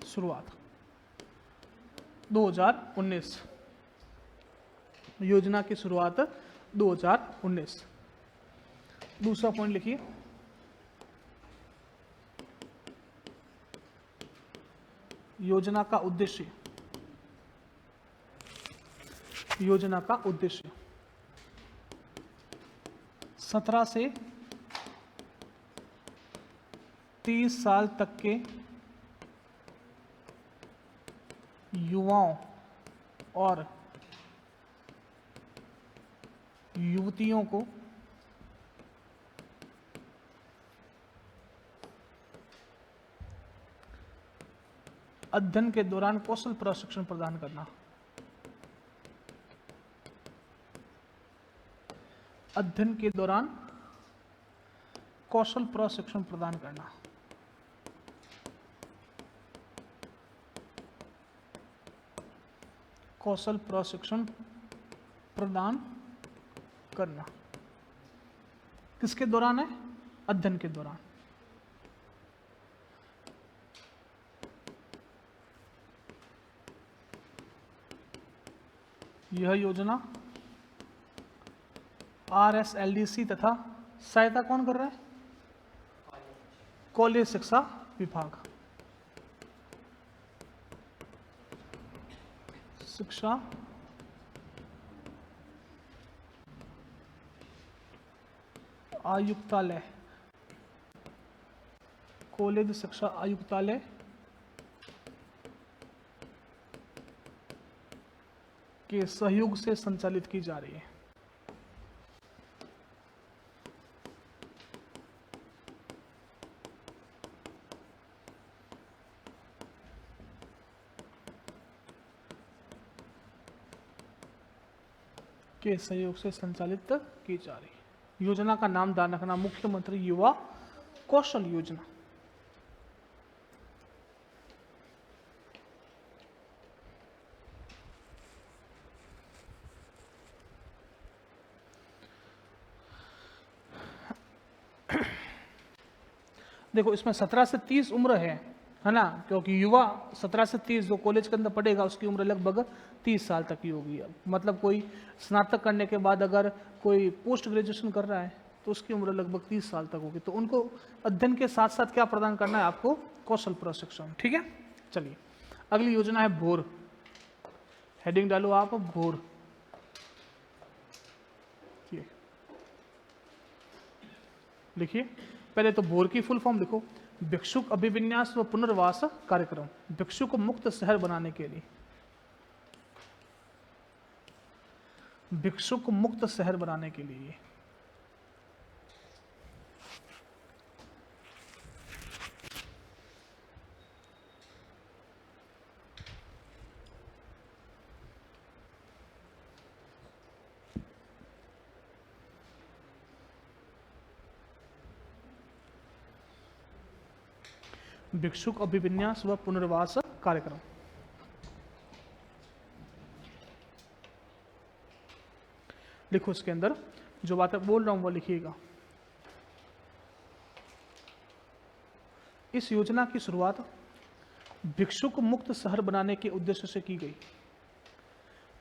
शुरुआत 2019, योजना की शुरुआत 2019। दूसरा पॉइंट लिखिए, योजना का उद्देश्य, योजना का उद्देश्य 17 से 30 साल तक के युवाओं और युवतियों को अध्ययन के दौरान कौशल प्रशिक्षण प्रदान करना, अध्ययन के दौरान कौशल प्रशिक्षण प्रदान करना, कौशल प्रशिक्षण प्रदान करना किसके दौरान है? अध्ययन के दौरान। यह योजना RSLDC तथा सहायता कौन कर रहा है? कॉलेज शिक्षा विभाग, शिक्षा आयुक्तालय, कॉलेज शिक्षा आयुक्तालय के सहयोग से संचालित की जा रही है। के सहयोग से संचालित की जा रही है। योजना का नाम ध्यान रखना, मुख्यमंत्री युवा कौशल योजना। देखो इसमें 17 से 30 उम्र है ना, क्योंकि युवा 17 से 30 जो कॉलेज के अंदर पढ़ेगा उसकी उम्र लगभग 30 साल तक की होगी। अब मतलब कोई स्नातक करने के बाद अगर कोई पोस्ट ग्रेजुएशन कर रहा है तो उसकी उम्र लगभग 30 साल तक होगी। तो उनको अध्ययन के साथ साथ क्या प्रदान करना है? आपको कौशल प्रशिक्षण। ठीक है, चलिए अगली योजना है भोर। हेडिंग डालो आप, भोर। लिखिए पहले तो भोर की फुल फॉर्म लिखो, भिक्षुक अभिविन्यास व पुनर्वास कार्यक्रम। भिक्षुक मुक्त शहर बनाने के लिए, भिक्षुक मुक्त शहर बनाने के लिए भिक्षुक अभिविन्यास व पुनर्वास कार्यक्रम। लिखो इसके अंदर जो बातें बोल रहा हूं वो लिखिएगा। इस योजना की शुरुआत भिक्षुक मुक्त शहर बनाने के उद्देश्य से की गई।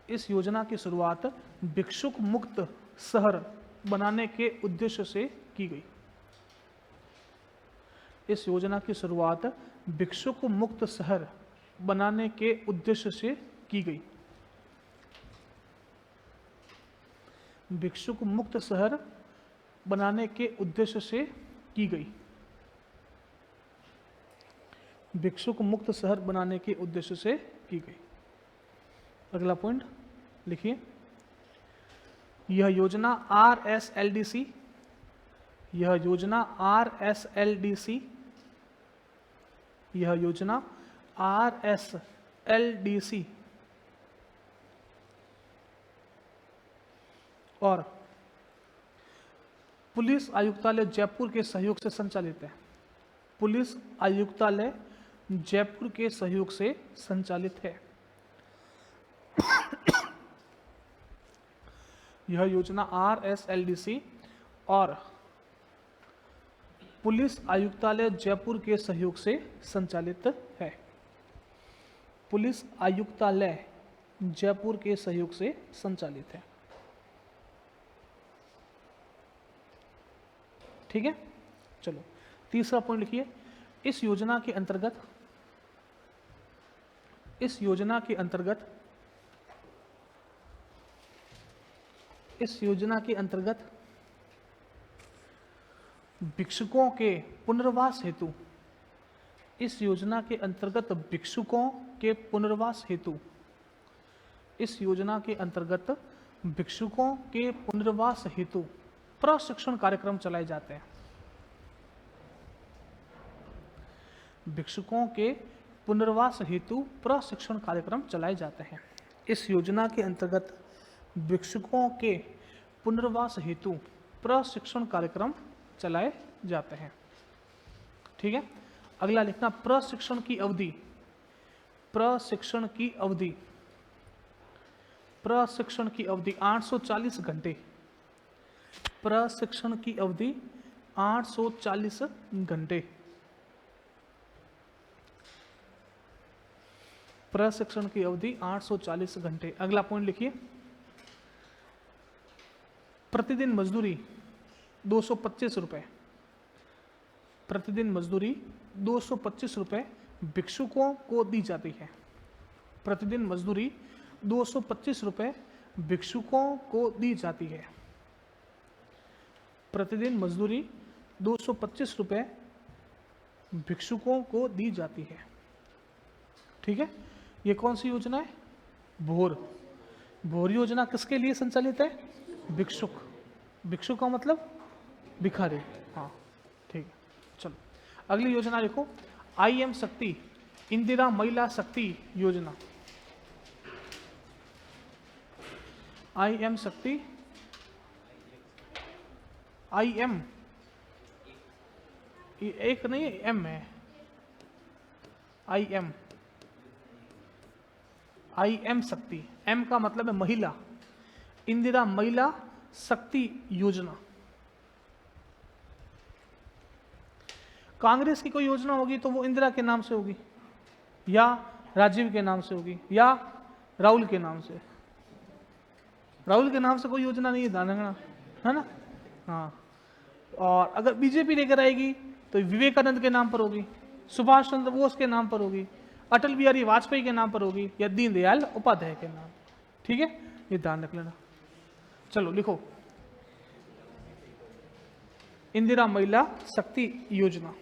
इस योजना की शुरुआत भिक्षुक मुक्त शहर बनाने के उद्देश्य से की गई। इस योजना की शुरुआत भिक्षुक मुक्त शहर बनाने के उद्देश्य से की गई। भिक्षुक मुक्त शहर बनाने के उद्देश्य से की गई। भिक्षुक मुक्त शहर बनाने के उद्देश्य से की गई। अगला पॉइंट लिखिए, यह योजना RSLDC, यह योजना RSLDC, यह योजना RSLDC और पुलिस आयुक्तालय जयपुर के सहयोग से संचालित है। पुलिस आयुक्तालय जयपुर के सहयोग से संचालित है। यह योजना RSLDC और पुलिस आयुक्तालय जयपुर के सहयोग से संचालित है। पुलिस आयुक्तालय जयपुर के सहयोग से संचालित है। ठीक है, चलो तीसरा पॉइंट लिखिए। इस योजना के अंतर्गत भिक्षुकों के पुनर्वास हेतु प्रशिक्षण कार्यक्रम चलाए जाते हैं। भिक्षुकों के पुनर्वास हेतु प्रशिक्षण कार्यक्रम चलाए जाते हैं। इस योजना के अंतर्गत भिक्षुकों के पुनर्वास हेतु प्रशिक्षण कार्यक्रम चलाए जाते हैं। ठीक है, अगला लिखना प्रशिक्षण की अवधि 840 घंटे। प्रशिक्षण की अवधि 840 घंटे। प्रशिक्षण की अवधि 840 घंटे। अगला पॉइंट लिखिए। प्रतिदिन मजदूरी 225 रुपए। प्रतिदिन मजदूरी 225 रुपए भिक्षुकों को दी जाती है। प्रतिदिन मजदूरी 225 रुपए भिक्षुकों को दी जाती है। प्रतिदिन मजदूरी 225 रुपए भिक्षुकों को दी जाती है। ठीक है, ये कौन सी योजना है? भोर योजना किसके लिए संचालित है? भिक्षुक। भिक्षुक का मतलब भिखारी। हाँ, ठीक है, चलो अगली योजना लिखो। IM शक्ति, इंदिरा महिला शक्ति योजना। IM शक्ति, IM एक नहीं M है। IM शक्ति, M का मतलब है महिला। इंदिरा महिला शक्ति योजना। कांग्रेस की कोई योजना होगी तो वो इंदिरा के नाम से होगी, या राजीव के नाम से होगी, या राहुल के नाम से। राहुल के नाम से कोई योजना नहीं है, ध्यान रखना, है ना। हाँ, और अगर बीजेपी लेकर आएगी तो विवेकानंद के नाम पर होगी, सुभाष चंद्र बोस के नाम पर होगी, अटल बिहारी वाजपेयी के नाम पर होगी, या दीनदयाल उपाध्याय के नाम। ठीक है, ये ध्यान रख लेना। चलो लिखो, इंदिरा महिला शक्ति योजना।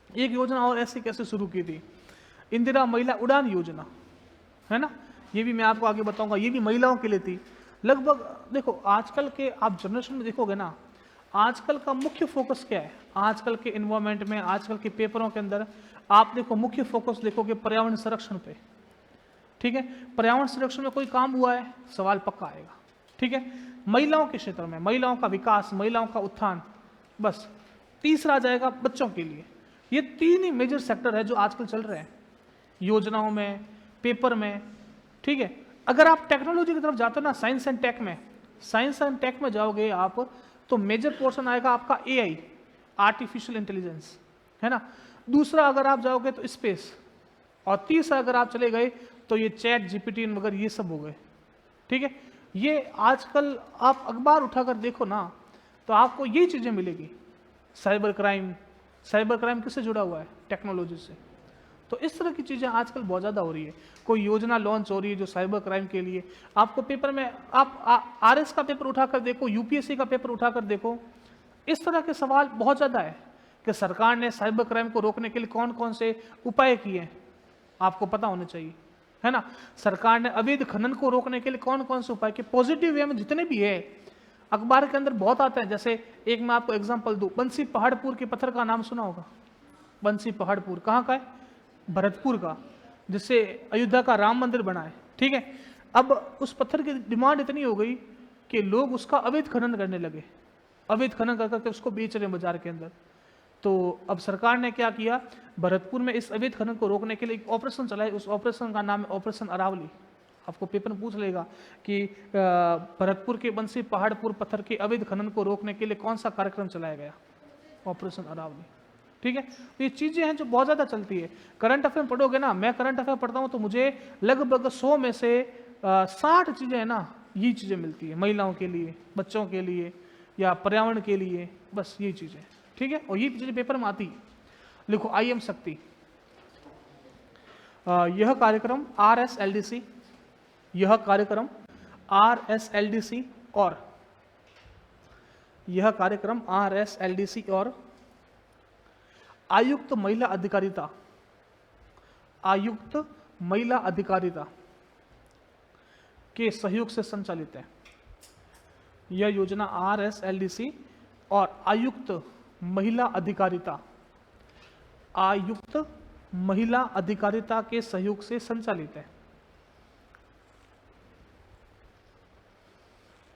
एक योजना और ऐसे कैसे शुरू की थी, इंदिरा महिला उड़ान योजना, है ना। ये भी मैं आपको आगे बताऊंगा, ये भी महिलाओं के लिए थी। लगभग देखो आजकल के आप जनरेशन में देखोगे ना, आजकल का मुख्य फोकस क्या है? आजकल के एनवायरमेंट में, आजकल के पेपरों के अंदर आप देखो मुख्य फोकस देखोगे पर्यावरण संरक्षण पे। ठीक है, पर्यावरण संरक्षण में कोई काम हुआ है, सवाल पक्का आएगा। ठीक है, महिलाओं के क्षेत्र में महिलाओं का विकास, महिलाओं का उत्थान, बस। तीसरा आ जाएगा बच्चों के लिए। ये तीन ही मेजर सेक्टर है जो आजकल चल रहे हैं योजनाओं में, पेपर में। ठीक है, अगर आप टेक्नोलॉजी की तरफ जाते हो ना, साइंस एंड टेक में जाओगे आप, तो मेजर पोर्शन आएगा आपका AI, आर्टिफिशियल इंटेलिजेंस, है ना। दूसरा अगर आप जाओगे तो स्पेस, और तीसरा अगर आप चले गए तो ये चैट GPT वगैरह ये सब हो गए। ठीक है, ये आजकल आप अखबार उठाकर देखो ना तो आपको यही चीजें मिलेगी। साइबर क्राइम किससे जुड़ा हुआ है? टेक्नोलॉजी से। तो इस तरह की चीजें आजकल बहुत ज्यादा हो रही है। कोई योजना लॉन्च हो रही है जो साइबर क्राइम के लिए, आपको पेपर में आप RS का पेपर उठाकर देखो, UPSC का पेपर उठाकर देखो, इस तरह के सवाल बहुत ज्यादा है कि सरकार ने साइबर क्राइम को रोकने के लिए कौन कौन से उपाय किए हैं, आपको पता होने चाहिए, है ना। सरकार ने अवैध खनन को रोकने के लिए कौन कौन से उपाय किए, पॉजिटिव वे में जितने भी है, अखबार के अंदर बहुत आते हैं। जैसे एक मैं आपको एग्जांपल दूं, बंसी पहाड़पुर के पत्थर का नाम सुना होगा। बंसी पहाड़पुर कहाँ का है? भरतपुर का, जिससे अयोध्या का राम मंदिर बना है। ठीक है, अब उस पत्थर की डिमांड इतनी हो गई कि लोग उसका अवैध खनन करने लगे, अवैध खनन करके उसको बेच रहे हैं बाजार के अंदर। तो अब सरकार ने क्या किया, भरतपुर में इस अवैध खनन को रोकने के लिए एक ऑपरेशन चलाए। उस ऑपरेशन का नाम है ऑपरेशन अरावली। आपको पेपर में पूछ लेगा कि भरतपुर के बंसी पहाड़पुर पत्थर के अवैध खनन को रोकने के लिए कौन सा कार्यक्रम चलाया गया। ऑपरेशन अरावली। ठीक है, तो ये चीजें हैं जो बहुत ज्यादा चलती है। करंट अफेयर पढ़ोगे ना, मैं करंट अफेयर पढ़ता हूँ तो मुझे लगभग 100 में से 60 चीजें है ना, ये चीजें मिलती है महिलाओं के लिए, बच्चों के लिए या पर्यावरण के लिए, बस ये चीजें। ठीक है, और ये चीजें पेपर में आती है। लिखो IM शक्ति, यह कार्यक्रम RSLDC, यह कार्यक्रम RSLDC और यह कार्यक्रम RSLDC और आयुक्त महिला अधिकारिता, आयुक्त महिला अधिकारिता के सहयोग से संचालित है। यह योजना RSLDC और आयुक्त महिला अधिकारिता, आयुक्त महिला अधिकारिता के सहयोग से संचालित है।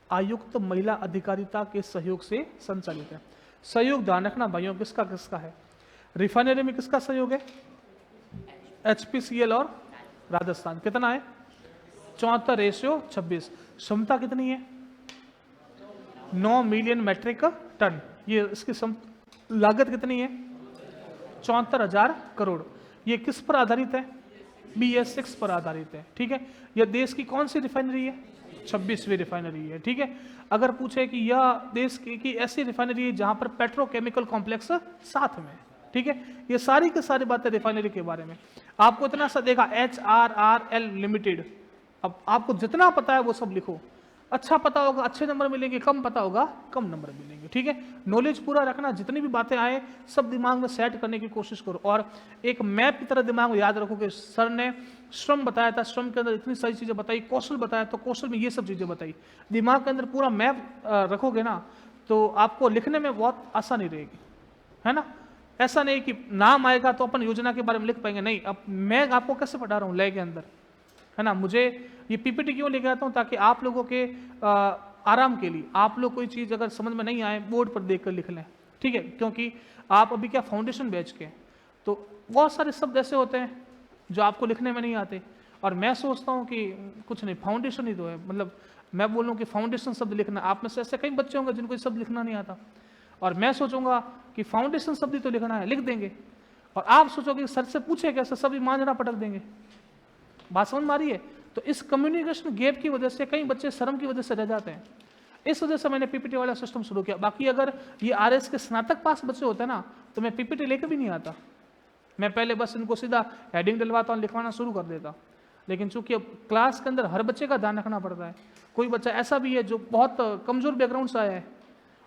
आयुक्त महिला अधिकारिता के सहयोग से संचालित है। सहयोग ध्यान रखना भाइयों, किसका किसका है। रिफाइनरी में किसका सहयोग है? HPCL और राजस्थान। कितना है? 74:26। क्षमता कितनी है? 9 मिलियन मेट्रिक टन। ये इसकी लागत कितनी है? 74,000 करोड़। ये किस पर आधारित है? BS6 पर आधारित है। ठीक है, यह देश की कौन सी रिफाइनरी है? 26वीं रिफाइनरी है। ठीक है, अगर पूछे कि यह देश की ऐसी रिफाइनरी है जहां पर पेट्रोकेमिकल कॉम्प्लेक्स साथ में है। ठीक है, ये सारी की सारी बातें रिफाइनरी के बारे में। आपको इतना सा देखा HRRL लिमिटेड, अब आपको जितना पता है वो सब लिखो। अच्छा पता होगा अच्छे नंबर मिलेंगे, कम पता होगा कम नंबर मिलेंगे। ठीक है, नॉलेज पूरा रखना, जितनी भी बातें आए सब दिमाग में सेट करने की कोशिश करो। और एक मैप की तरह दिमाग में याद रखो कि सर ने श्रम बताया था, श्रम के अंदर इतनी सारी चीजें बताई, कौशल बताया तो कौशल में ये सब चीजें बताई। दिमाग के अंदर पूरा मैप रखोगे ना तो आपको लिखने में बहुत आसानी रहेगी, है ना। ऐसा नहीं कि नाम आएगा तो अपन योजना के बारे में लिख पाएंगे, नहीं। अब मैं आपको कैसे पढ़ा रहा हूँ लय के अंदर, है ना। मुझे ये PPT क्यों लेके आता हूँ? ताकि आप लोगों के आराम के लिए, आप लोग कोई चीज़ अगर समझ में नहीं आए बोर्ड पर देखकर लिख लें। ठीक है, क्योंकि आप अभी क्या फाउंडेशन बैच के, तो बहुत सारे शब्द ऐसे होते हैं जो आपको लिखने में नहीं आते। और मैं सोचता हूँ कि कुछ नहीं, फाउंडेशन ही तो है। मतलब मैं बोलूँ कि फाउंडेशन शब्द लिखना, आप में से ऐसे कई बच्चे होंगे जिनको शब्द लिखना नहीं आता, और मैं सोचूंगा कि फाउंडेशन शब्द ही तो लिखना है, लिख देंगे। और आप सोचोगे सर से पूछे कैसे, सभी मांझना पटक देंगे। बात समझ में आ रही है? तो इस कम्युनिकेशन गैप की वजह से कई बच्चे शर्म की वजह से रह जाते हैं। इस वजह से मैंने PPT वाला सिस्टम शुरू किया। बाकी अगर ये RS के स्नातक पास बच्चे होते ना तो मैं PPT लेकर भी नहीं आता, मैं पहले बस इनको सीधा हेडिंग डलवाता हूँ, लिखवाना शुरू कर देता। लेकिन चूंकि अब क्लास के अंदर हर बच्चे का ध्यान रखना पड़ता है। कोई बच्चा ऐसा भी है जो बहुत कमजोर बैकग्राउंड से आया है,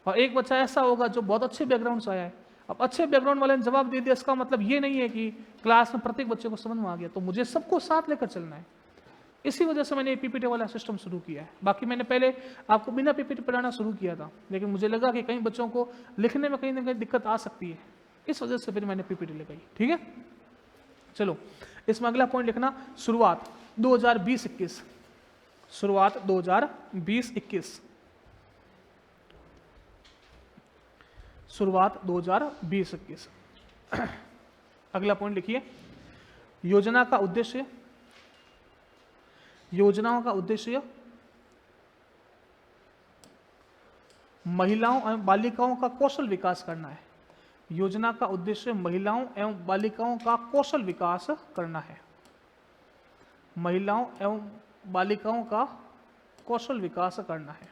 और एक बच्चा ऐसा होगा जो बहुत अच्छे बैकग्राउंड से आया है। अब अच्छे बैकग्राउंड वाले ने जवाब दे दिया, इसका मतलब ये नहीं है कि क्लास में प्रत्येक बच्चे को समझ में आ गया। तो मुझे सबको साथ लेकर चलना है, इसी वजह से मैंने PPT वाला सिस्टम शुरू किया है। बाकी मैंने पहले आपको बिना PPT पढ़ाना शुरू किया था, लेकिन मुझे लगा कि कई बच्चों को लिखने में कहीं ना कहीं दिक्कत आ सकती है, इस वजह से फिर मैंने PPT लगाई। ठीक है, चलो इसमें अगला पॉइंट लिखना, शुरुआत 2020-21। शुरुआत 2020-21, शुरुआत 2020-21। अगला पॉइंट लिखिए, योजना का उद्देश्य, योजनाओं का उद्देश्य महिलाओं एवं बालिकाओं का कौशल विकास करना है। योजना का उद्देश्य महिलाओं एवं बालिकाओं का कौशल विकास करना है। महिलाओं एवं बालिकाओं का कौशल विकास करना है।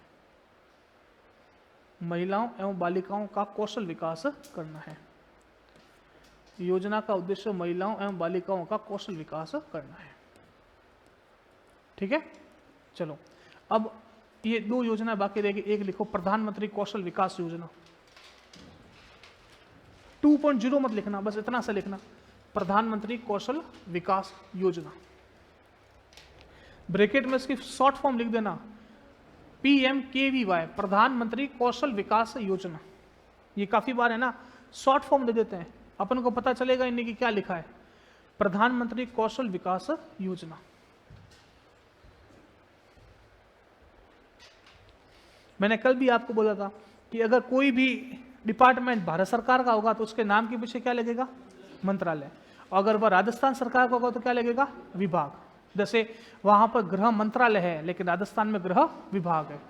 महिलाओं एवं बालिकाओं का कौशल विकास करना है। योजना का उद्देश्य महिलाओं एवं बालिकाओं का कौशल विकास करना है। ठीक है, चलो अब ये 2 योजना बाकी रहेगी। एक लिखो प्रधानमंत्री कौशल विकास योजना, 2.0 मत लिखना, बस इतना सा लिखना, प्रधानमंत्री कौशल विकास योजना। ब्रैकेट में इसकी शॉर्ट फॉर्म लिख देना, PMKVY, प्रधानमंत्री कौशल विकास योजना। ये काफी बार है ना शॉर्ट फॉर्म दे देते हैं, अपन को पता चलेगा इन्हें कि क्या लिखा है, प्रधानमंत्री कौशल विकास योजना। मैंने कल भी आपको बोला था कि अगर कोई भी डिपार्टमेंट भारत सरकार का होगा तो उसके नाम के पीछे क्या लगेगा? मंत्रालय। अगर वह राजस्थान सरकार का होगा तो क्या लगेगा? विभाग। जैसे वहां पर गृह मंत्रालय है लेकिन राजस्थान में गृह विभाग है।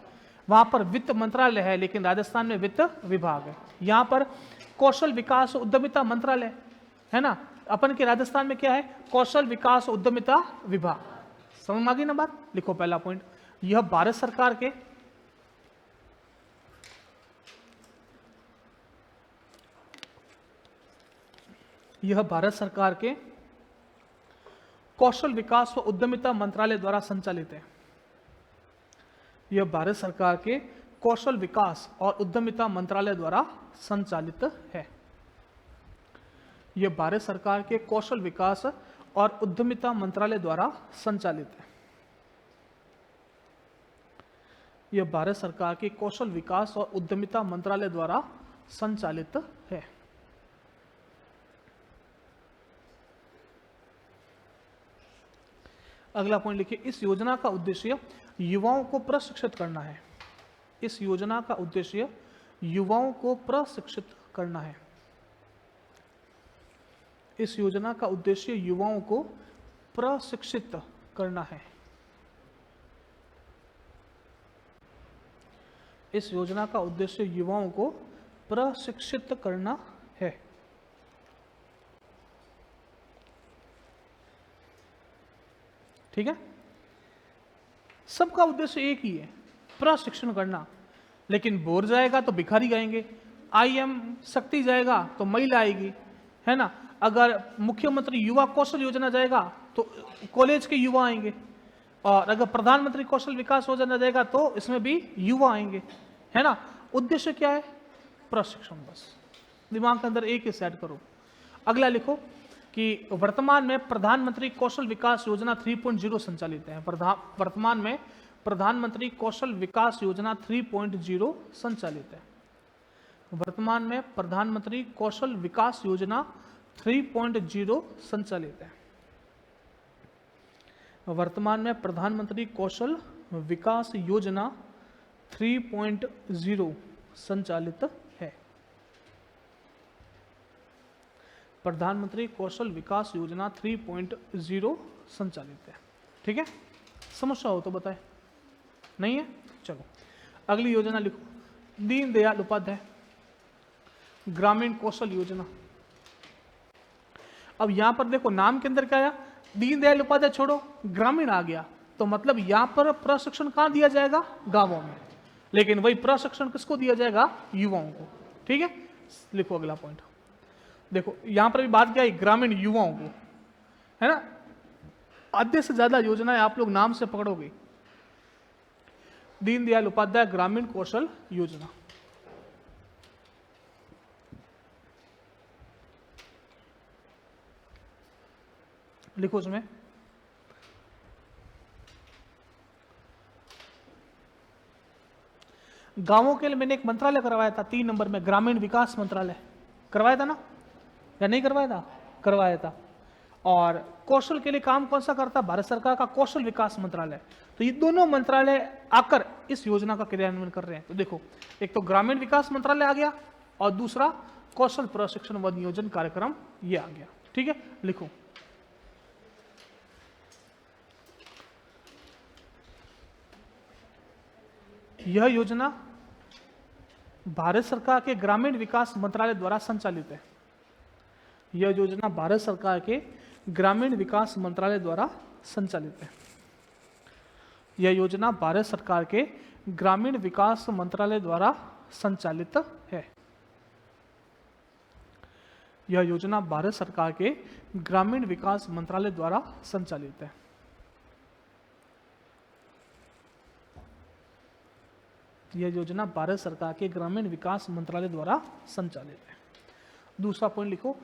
वहां पर वित्त मंत्रालय है, लेकिन राजस्थान में वित्त विभाग है। यहां पर कौशल विकास उद्यमिता मंत्रालय है ना, अपन के राजस्थान में क्या है, कौशल विकास उद्यमिता विभाग। समझ में आ गई ना बात? लिखो पहला पॉइंट, यह भारत सरकार के कौशल विकास व उद्यमिता मंत्रालय द्वारा संचालित है। यह भारत सरकार के कौशल विकास और उद्यमिता मंत्रालय द्वारा संचालित है। यह भारत सरकार के कौशल विकास और उद्यमिता मंत्रालय द्वारा संचालित है। यह भारत सरकार के कौशल विकास और उद्यमिता मंत्रालय द्वारा संचालित है। अगला पॉइंट लिखिए, इस योजना का उद्देश्य युवाओं को प्रशिक्षित करना है। इस योजना का उद्देश्य युवाओं को प्रशिक्षित करना है। इस योजना का उद्देश्य युवाओं को प्रशिक्षित करना है। इस योजना का उद्देश्य युवाओं को प्रशिक्षित करना है। ठीक है, सबका उद्देश्य एक ही है, प्रशिक्षण करना। लेकिन बोर जाएगा तो भिखारी गाएंगे, IM शक्ति जाएगा तो महिला आएगी, है ना। अगर मुख्यमंत्री युवा कौशल योजना जाएगा तो कॉलेज के युवा आएंगे, और अगर प्रधानमंत्री कौशल विकास योजना जाएगा तो इसमें भी युवा आएंगे, है ना। उद्देश्य क्या है? प्रशिक्षण। बस दिमाग के अंदर एक ही सेट करो। अगला लिखो कि वर्तमान में प्रधानमंत्री कौशल विकास योजना 3.0 संचालित है। वर्तमान में प्रधानमंत्री कौशल विकास योजना 3.0 संचालित है। वर्तमान में प्रधानमंत्री कौशल विकास योजना 3.0 संचालित है। वर्तमान में प्रधानमंत्री कौशल विकास योजना 3.0 संचालित है। प्रधानमंत्री कौशल विकास योजना 3.0 संचालित है। ठीक है, समस्या हो तो बताएं, नहीं है? चलो अगली योजना लिखो, दीनदयाल उपाध्याय ग्रामीण कौशल योजना। अब यहां पर देखो नाम के अंदर क्या आया, दीनदयाल उपाध्याय छोड़ो ग्रामीण आ गया, तो मतलब यहां पर प्रशिक्षण कहां दिया जाएगा? गांवों में। लेकिन वही प्रशिक्षण किसको दिया जाएगा? युवाओं को। ठीक है, लिखो अगला पॉइंट। देखो यहां पर भी बात क्या है? ग्रामीण युवाओं को, है ना। आधे से ज्यादा योजनाएं आप लोग नाम से पकड़ोगे। दीनदयाल उपाध्याय ग्रामीण कौशल योजना। लिखो उसमें गांवों के लिए मैंने एक मंत्रालय करवाया था 3 नंबर में, ग्रामीण विकास मंत्रालय करवाया था ना, या नहीं करवाया था? करवाया था। और कौशल के लिए काम कौन सा करता? भारत सरकार का कौशल विकास मंत्रालय। तो ये दोनों मंत्रालय आकर इस योजना का क्रियान्वयन कर रहे हैं। तो देखो, एक तो ग्रामीण विकास मंत्रालय आ गया और दूसरा कौशल प्रशिक्षण व नियोजन कार्यक्रम ये आ गया। ठीक है, लिखो यह योजना भारत सरकार के ग्रामीण विकास मंत्रालय द्वारा संचालित है। यह योजना भारत सरकार के ग्रामीण विकास मंत्रालय द्वारा संचालित है। यह योजना भारत सरकार के ग्रामीण विकास मंत्रालय द्वारा संचालित है। यह योजना भारत सरकार के ग्रामीण विकास मंत्रालय द्वारा संचालित है। यह योजना भारत सरकार के ग्रामीण विकास मंत्रालय द्वारा संचालित है। दूसरा पॉइंट लिखो,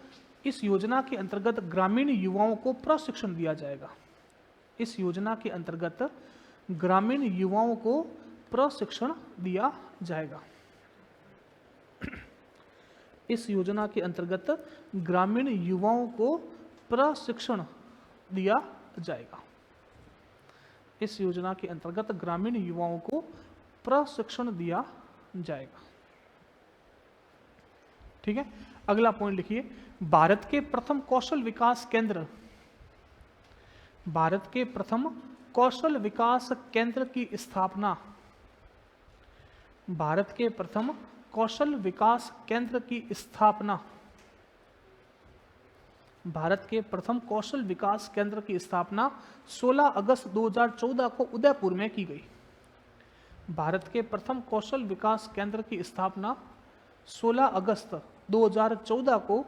इस योजना के अंतर्गत ग्रामीण युवाओं को प्रशिक्षण दिया जाएगा। इस योजना के अंतर्गत ग्रामीण युवाओं को प्रशिक्षण दिया जाएगा। इस योजना के अंतर्गत ग्रामीण युवाओं को प्रशिक्षण दिया जाएगा। इस योजना के अंतर्गत ग्रामीण युवाओं को प्रशिक्षण दिया जाएगा। ठीक है, अगला पॉइंट लिखिए, भारत के प्रथम कौशल विकास केंद्र, भारत के प्रथम कौशल विकास केंद्र की स्थापना भारत के प्रथम कौशल विकास केंद्र की स्थापना, भारत के प्रथम कौशल विकास केंद्र की स्थापना 16 अगस्त 2014 को उदयपुर में की गई। भारत के प्रथम कौशल विकास केंद्र की स्थापना 16 अगस्त 2014 को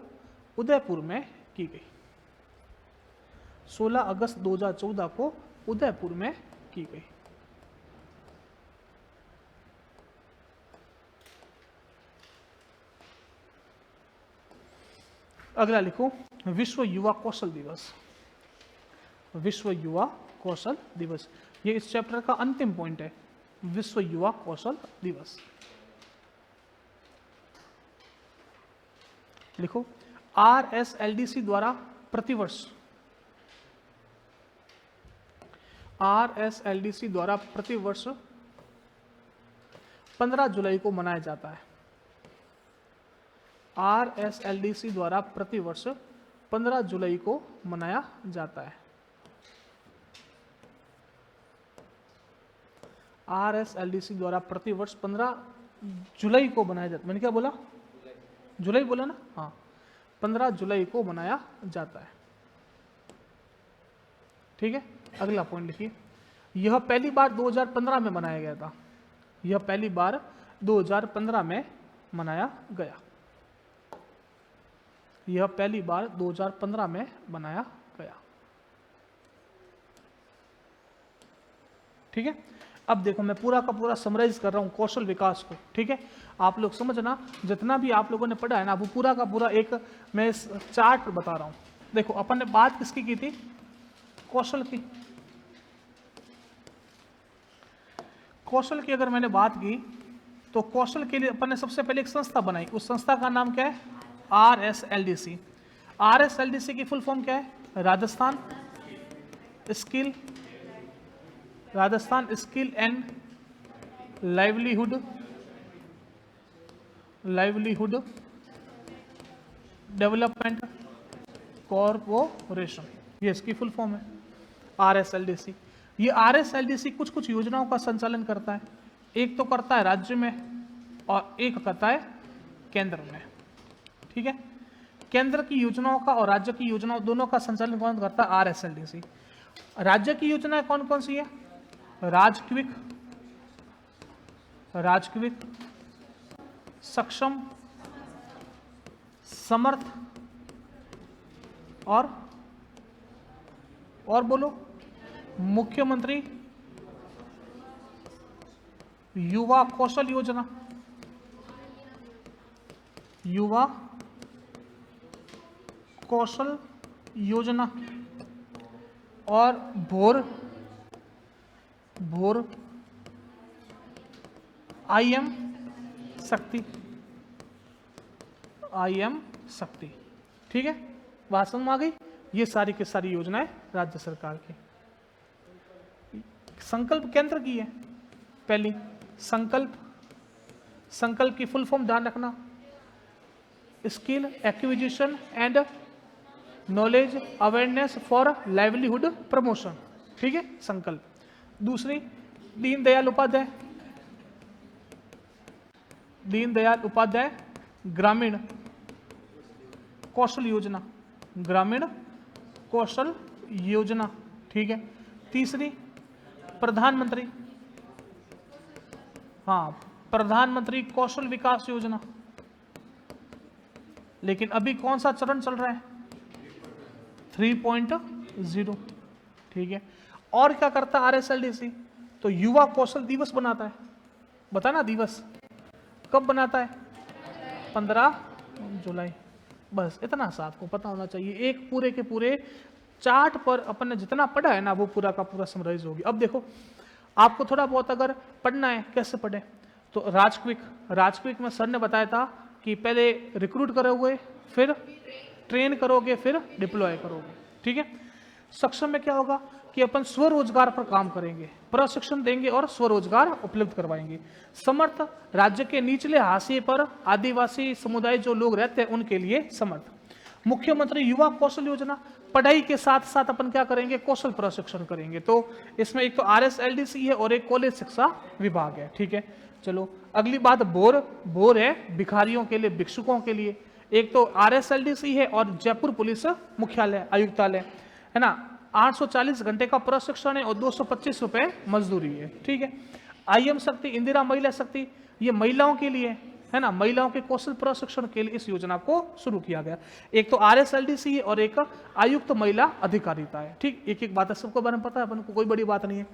उदयपुर में की गई। 16 अगस्त 2014 को उदयपुर में की गई। अगला लिखो, विश्व युवा कौशल दिवस। विश्व युवा कौशल दिवस, ये इस चैप्टर का अंतिम पॉइंट है। विश्व युवा कौशल दिवस लिखो, RSLDC द्वारा प्रतिवर्ष, RSLDC द्वारा प्रतिवर्ष 15 जुलाई को मनाया जाता है। RSLDC द्वारा प्रतिवर्ष 15 जुलाई को मनाया जाता है। RSLDC द्वारा प्रतिवर्ष 15 जुलाई को मनाया जाता है। मैंने क्या बोला? जुलाई बोला ना? हाँ, 15 जुलाई को मनाया जाता है। ठीक है, अगला पॉइंट लिखिए, यह पहली बार 2015 में मनाया गया था। यह पहली बार 2015 में मनाया गया। यह पहली बार 2015 में बनाया गया। ठीक है, अब देखो मैं पूरा का पूरा समराइज कर रहा हूं कौशल विकास को। ठीक है, आप लोग समझना, जितना भी आप लोगों ने पढ़ा है ना, वो पूरा का पूरा एक मैं चार्ट बता रहा हूं। देखो अपन ने बात किसकी की थी? कौशल की। कौशल की अगर मैंने बात की तो कौशल के लिए अपन ने सबसे पहले एक संस्था बनाई। उस संस्था का नाम क्या है? RSLDC। RSLDC की फुल फॉर्म क्या है? Rajasthan skill and livelihood development corporation, ये इसकी फुल फॉर्म है RSLDC। ये RSLDC कुछ कुछ योजनाओं का संचालन करता है। एक तो करता है राज्य में और एक करता है केंद्र में। ठीक है, केंद्र की योजनाओं का और राज्य की योजनाओं दोनों का संचालन कौन करता है? RSLDC। राज्य की योजनाएं कौन कौन सी है? राजक्विक, सक्षम, समर्थ और बोलो, मुख्यमंत्री युवा कौशल योजना, युवा कौशल योजना और भोर IM शक्ति। ठीक है, बात समझ में आ गई? ये सारी की सारी योजनाएं राज्य सरकार की। संकल्प केंद्र की है। पहली संकल्प की फुल फॉर्म ध्यान रखना, skill acquisition and knowledge awareness for livelihood promotion. ठीक है, संकल्प। दूसरी दीनदयाल उपाध्याय ग्रामीण कौशल योजना। ठीक है, तीसरी प्रधानमंत्री कौशल विकास योजना। लेकिन अभी कौन सा चरण चल रहा है? 3.0। ठीक है, और क्या करता है RSLDC? तो युवा कौशल दिवस बनाता है। बताना दिवस कब बनाता है? 15 जुलाई। बस इतना सा आपको पता होना चाहिए। एक पूरे के पूरे चार्ट पर अपन ने जितना पढ़ा है ना, वो पूरा का पूरा समराइज होगी। अब देखो, आपको थोड़ा बहुत अगर पढ़ना है, कैसे पढ़े? तो राजक्विक में सर ने बताया था कि पहले रिक्रूट करोगे, फिर ट्रेन करोगे, फिर डिप्लॉय करोगे। ठीक है, सक्षम में क्या होगा कि अपन स्वरोजगार पर काम करेंगे, प्रशिक्षण देंगे और स्वरोजगार उपलब्ध करवाएंगे। समर्थ, राज्य के निचले हाशिए पर आदिवासी समुदाय जो लोग रहते हैं उनके लिए समर्थ। मुख्यमंत्री युवा कौशल योजना, पढ़ाई के साथ साथ अपन क्या करेंगे, कौशल प्रशिक्षण करेंगे। तो इसमें एक तो RSLDC है और एक कॉलेज शिक्षा विभाग है, ठीक है। चलो अगली बात, बोर है भिखारियों के लिए, भिक्षुकों के लिए। एक तो RSLDC है और जयपुर पुलिस मुख्यालय आयुक्तालय है ना। 840 घंटे का प्रशिक्षण है और 225 रुपए मजदूरी है, ठीक है। IM शक्ति, इंदिरा महिला शक्ति, ये महिलाओं के लिए है ना, महिलाओं के कौशल प्रशिक्षण के लिए इस योजना को शुरू किया गया। एक तो RSLDC है और एक आयुक्त महिला अधिकारिता है, ठीक। एक एक बात है, सबको बारे में पता है अपन को, कोई बड़ी बात नहीं है।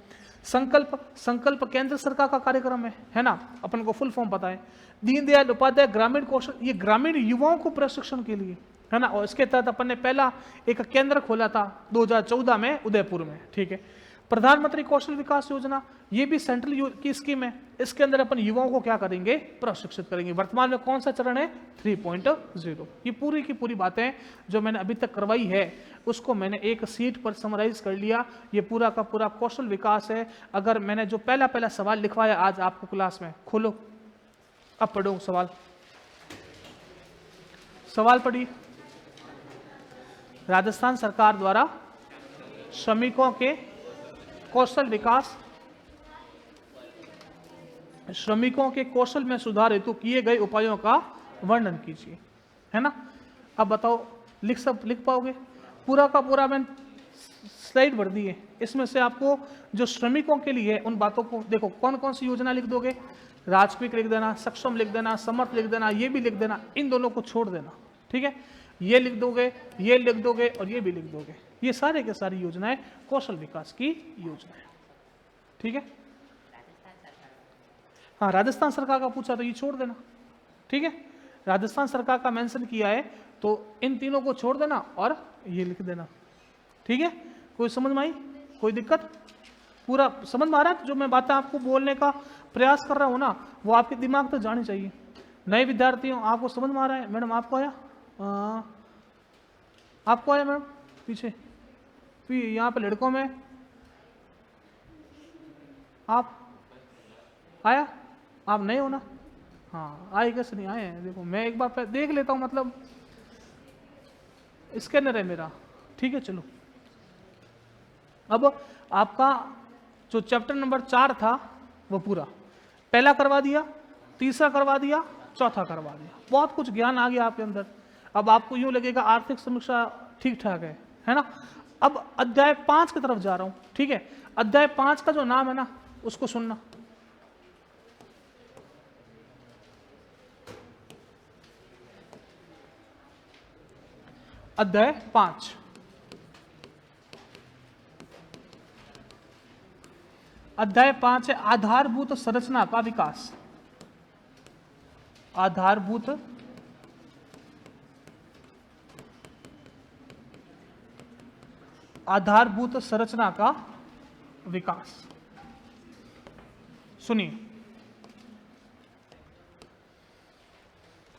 संकल्प केंद्र सरकार का कार्यक्रम है ना, अपन को फुल फॉर्म पता है। दीनदयाल उपाध्याय ग्रामीण कौशल, ये ग्रामीण युवाओं को प्रशिक्षण के लिए है ना, और इसके तहत अपन ने पहला एक केंद्र खोला था 2014 में उदयपुर में, ठीक है। प्रधानमंत्री कौशल विकास योजना, ये भी सेंट्रल की स्कीम है। इसके अंदर अपन युवाओं को क्या करेंगे, प्रशिक्षित करेंगे। वर्तमान में कौन सा चरण है, 3.0। ये पूरी की पूरी बातें जो मैंने अभी तक करवाई है उसको मैंने एक सीट पर समराइज कर लिया। ये पूरा का पूरा कौशल विकास है। अगर मैंने जो पहला सवाल लिखवाया आज आपको क्लास में, खोलो अब पढ़ो सवाल पढ़िए। राजस्थान सरकार द्वारा श्रमिकों के कौशल विकास, श्रमिकों के कौशल में सुधार हेतु किए गए उपायों का वर्णन कीजिए, है ना। अब बताओ लिख पाओगे? पूरा का पूरा मैंने स्लाइड भर दी है। इसमें से आपको जो श्रमिकों के लिए उन बातों को देखो, कौन कौन सी योजना लिख दोगे, राजपीक लिख देना, सक्षम लिख देना, समर्थ लिख देना, ये भी लिख देना, इन दोनों को छोड़ देना, ठीक है। ये लिख दोगे, ये लिख दोगे और ये भी लिख दोगे। ये सारे के सारी योजनाएं कौशल विकास की योजना है, ठीक है। हाँ, राजस्थान सरकार का पूछा तो ये छोड़ देना, ठीक है। राजस्थान सरकार का मेंशन किया है तो इन तीनों को छोड़ देना और ये लिख देना, ठीक है। कोई समझ में आई, कोई दिक्कत? पूरा समझ में आ रहा है? जो मैं बातें आपको बोलने का प्रयास कर रहा हूँ ना, वो आपके दिमाग तक जानी चाहिए। नए विद्यार्थियों, आपको समझ में आ रहा है? मैडम आपको आया? आपको आया मैडम? पीछे यहाँ पे लड़कों में आप आया? आप नए हो ना? हाँ, आए कैसे नहीं आए हैं? देखो मैं एक बार देख लेता हूँ, मतलब स्कैनर है मेरा, ठीक है। चलो अब आपका जो चैप्टर नंबर 4 था वो पूरा पहला करवा दिया, तीसरा करवा दिया, चौथा करवा दिया। बहुत कुछ ज्ञान आ गया आपके अंदर। अब आपको यूं लगेगा आर्थिक समीक्षा ठीक ठाक है ना। अब अध्याय 5 की तरफ जा रहा हूं, ठीक है। अध्याय 5 का जो नाम है ना, उसको सुनना। अध्याय 5, अध्याय 5 है आधारभूत संरचना का विकास। आधारभूत संरचना का विकास। सुनिए,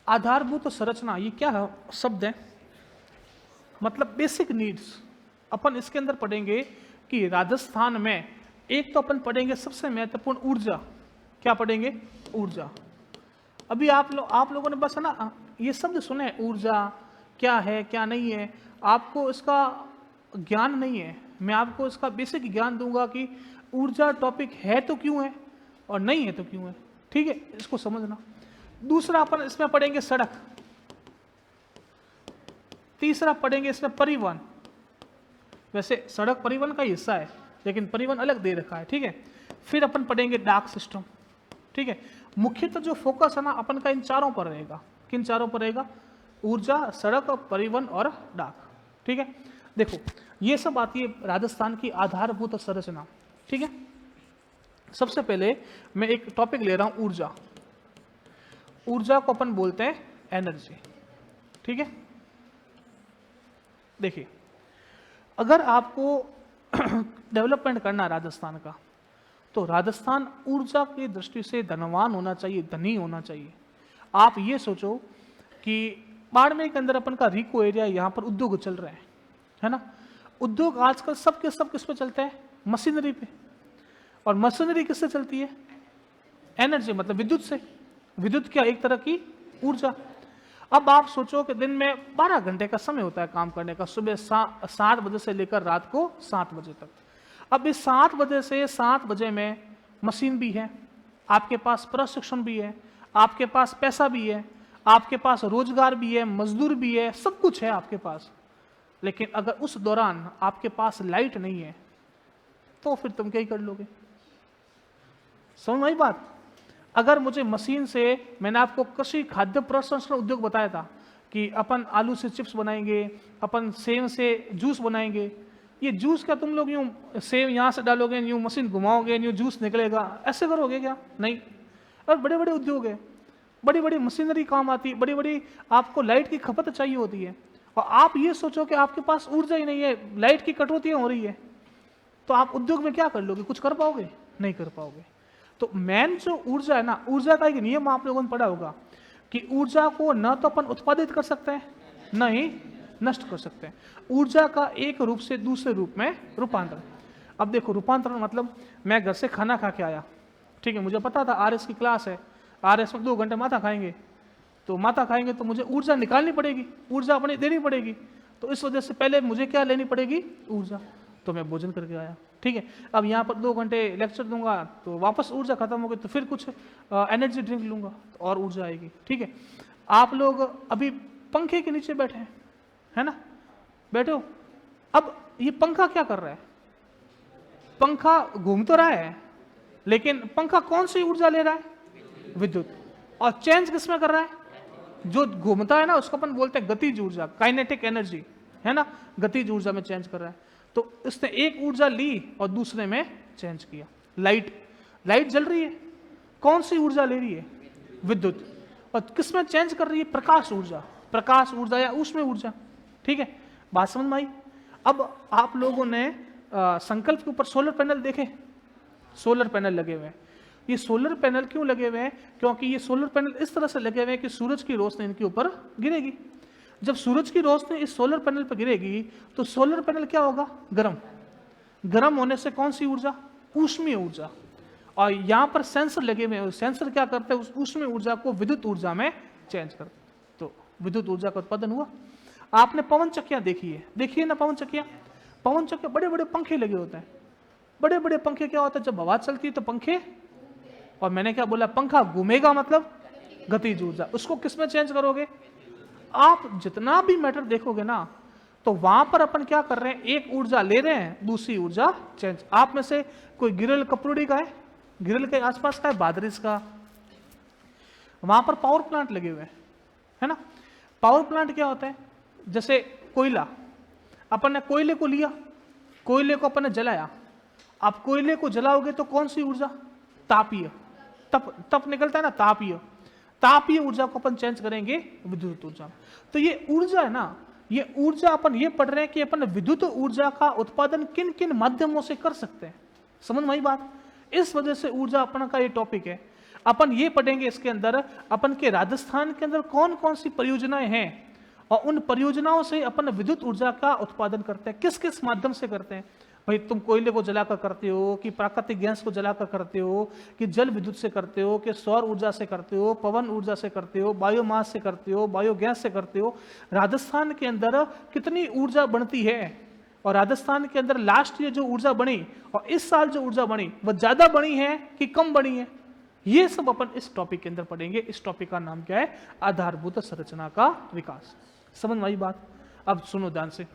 आधारभूत संरचना ये क्या शब्द है? मतलब बेसिक नीड्स। अपन इसके अंदर पढ़ेंगे कि राजस्थान में एक तो अपन पढ़ेंगे सबसे महत्वपूर्ण ऊर्जा। क्या पढ़ेंगे? ऊर्जा। अभी आप लोगों ने बस है ना ये शब्द सुने, ऊर्जा क्या है क्या नहीं है, आपको इसका ज्ञान नहीं है। मैं आपको इसका बेसिक ज्ञान दूंगा कि ऊर्जा टॉपिक है तो क्यों है और नहीं है तो क्यों है, ठीक है। इसको समझना। दूसरा अपन इसमें पढ़ेंगे सड़क। तीसरा पढ़ेंगे इसमें परिवहन। वैसे सड़क परिवहन का हिस्सा है लेकिन परिवहन अलग दे रखा है, ठीक है। फिर अपन पढ़ेंगे डाक सिस्टम, ठीक है। मुख्यतः जो फोकस है ना अपन का इन चारों पर रहेगा। किन चारों पर रहेगा? ऊर्जा, सड़क, परिवहन और डाक, ठीक है। देखो ये सब आती है राजस्थान की आधारभूत संरचना, ठीक है। सबसे पहले मैं एक टॉपिक ले रहा हूं, ऊर्जा। ऊर्जा को अपन बोलते हैं एनर्जी, ठीक है। देखिए, अगर आपको डेवलपमेंट करना है राजस्थान का, तो राजस्थान ऊर्जा की दृष्टि से धनवान होना चाहिए, धनी होना चाहिए। आप ये सोचो कि बाड़मेर के अंदर अपन का रिको एरिया, यहाँ पर उद्योग चल रहे हैं, है ना। उद्योग आजकल सब किस पे चलते हैं? मशीनरी पे। और मशीनरी किससे चलती है? एनर्जी, मतलब विद्युत से। विद्युत क्या? एक तरह की ऊर्जा। अब आप सोचो कि दिन में 12 घंटे का समय होता है काम करने का, सुबह 7 बजे से लेकर रात को 7 बजे तक। अब इस 7 बजे से 7 बजे में मशीन भी है, आपके पास प्रशिक्षण भी है, आपके पास पैसा भी है, आपके पास रोजगार भी है, मजदूर भी है, सब कुछ है आपके पास। लेकिन अगर उस दौरान आपके पास लाइट नहीं है तो फिर तुम क्या ही कर लोगे? समझ में आई बात? अगर मुझे मशीन से, मैंने आपको कृषि खाद्य प्रसंस्करण उद्योग बताया था कि अपन आलू से चिप्स बनाएंगे, अपन सेव से जूस बनाएंगे। ये जूस क्या तुम लोग यूं सेव यहाँ से डालोगे, यूं मशीन घुमाओगे, यूं जूस निकलेगा, ऐसे करोगे क्या? नहीं। और बड़े बड़े उद्योग है, बड़ी बड़ी मशीनरी काम आती है, बड़ी बड़ी आपको लाइट की खपत चाहिए होती है। और आप ये सोचो कि आपके पास ऊर्जा ही नहीं है, लाइट की कटौतियां हो रही है, तो आप उद्योग में क्या कर लोगे? कुछ कर पाओगे? नहीं कर पाओगे। तो मेन जो ऊर्जा है ना, ऊर्जा का एक नियम आप लोगों ने पढ़ा होगा कि ऊर्जा को न तो अपन उत्पादित कर सकते हैं, न ही नष्ट कर सकते हैं। ऊर्जा का एक रूप से दूसरे रूप में रूपांतरण। अब देखो, रूपांतरण मतलब मैं घर से खाना खा के आया, ठीक है, मुझे पता था आरएस की क्लास है, आरएस में 2 घंटे माथा खाएंगे, तो माथा खाएंगे तो मुझे ऊर्जा निकालनी पड़ेगी, ऊर्जा अपनी देनी पड़ेगी। तो इस वजह से पहले मुझे क्या लेनी पड़ेगी? ऊर्जा। तो मैं भोजन करके आया, ठीक है। अब यहाँ पर 2 घंटे लेक्चर दूंगा तो वापस ऊर्जा खत्म हो गई, तो फिर कुछ एनर्जी ड्रिंक लूंगा तो और ऊर्जा आएगी, ठीक है। आप लोग अभी पंखे के नीचे बैठे हैं, है ना, बैठे हो। अब ये पंखा क्या कर रहा है? पंखा घूम तो रहा है, लेकिन पंखा कौन सी ऊर्जा ले रहा है? विद्युत। और चेंज किसमें कर रहा है? जो घूमता है ना उसको अपन बोलते हैं गतिज ऊर्जा, काइनेटिक एनर्जी, है ना, गतिज ऊर्जा में चेंज कर रहा है। तो इसने एक ऊर्जा ली और दूसरे में चेंज किया। लाइट जल रही है, कौन सी ऊर्जा ले रही है? विद्युत। और किसमें चेंज कर रही है? प्रकाश ऊर्जा या ऊष्मीय ऊर्जा, ठीक है। बात समझ में आई? अब आप लोगों ने संकल्प के ऊपर सोलर पैनल देखे, सोलर पैनल लगे हुए हैं। ये सोलर पैनल क्यों लगे हुए हैं? क्योंकि ये सोलर पैनल इस तरह से लगे हुए हैं कि सूरज की रोशनी इनके ऊपर गिरेगी। जब सूरज की रोशनी इस सोलर पैनल पर गिरेगी तो सोलर पैनल क्या होगा? गर्म होने से कौन सी ऊर्जा? ऊष्मीय ऊर्जा। और यहाँ पर सेंसर लगे हुए हैं, सेंसर क्या करते हैं? उस ऊष्मीय ऊर्जा को विद्युत ऊर्जा में चेंज करते, तो विद्युत ऊर्जा का उत्पादन हुआ। आपने पवन चक्कियां देखिए ना, पवन चक्कियां बड़े बड़े पंखे लगे होते हैं। बड़े बड़े पंखे क्या होता है? जब हवा चलती है तो पंखे, और मैंने क्या बोला? पंखा घूमेगा मतलब गतिज ऊर्जा। उसको किस में चेंज करोगे? आप जितना भी मैटर देखोगे ना, तो वहां पर अपन क्या कर रहे हैं? एक ऊर्जा ले रहे हैं, दूसरी ऊर्जा चेंज। आप में से कोई गिरिल कपड़ोड़ी का है? गिरिल के आसपास का है? बादरिस का? वहां पर पावर प्लांट लगे हुए हैं, है ना। पावर प्लांट क्या होता है? जैसे कोयला, अपन ने कोयले को लिया, कोयले को अपन ने जलाया। आप कोयले को जलाओगे तो कौन सी ऊर्जा? तापीय, तप निकलता है ना, तापीय ऊर्जा को अपन चेंज करेंगे विद्युत ऊर्जा। तो ये ऊर्जा है ना, ये ऊर्जा अपन ये पढ़ रहे हैं कि अपन विद्युत ऊर्जा का उत्पादन किन किन माध्यमों से कर सकते हैं। समझ में आई बात? इस वजह से ऊर्जा अपन का ये टॉपिक है। अपन ये पढ़ेंगे इसके अंदर अपन के राजस्थान के अंदर कौन कौन सी परियोजनाएं हैं और उन परियोजनाओं से अपन विद्युत ऊर्जा का उत्पादन करते हैं, किस किस माध्यम से करते हैं। भाई तुम कोयले को जलाकर करते हो, कि प्राकृतिक गैस को जलाकर करते हो, कि जल विद्युत से करते हो, कि सौर ऊर्जा से करते हो, पवन ऊर्जा से करते हो, बायोमास से करते हो, बायोगैस से करते हो। राजस्थान के अंदर कितनी ऊर्जा बनती है, और राजस्थान के अंदर लास्ट ईयर जो ऊर्जा बनी और इस साल जो ऊर्जा बनी वह ज्यादा बनी है कि कम बनी है, ये सब अपन इस टॉपिक के अंदर पढ़ेंगे। इस टॉपिक का नाम क्या है? आधारभूत संरचना का विकास। समझ में आई बात? अब सुनो ध्यान से।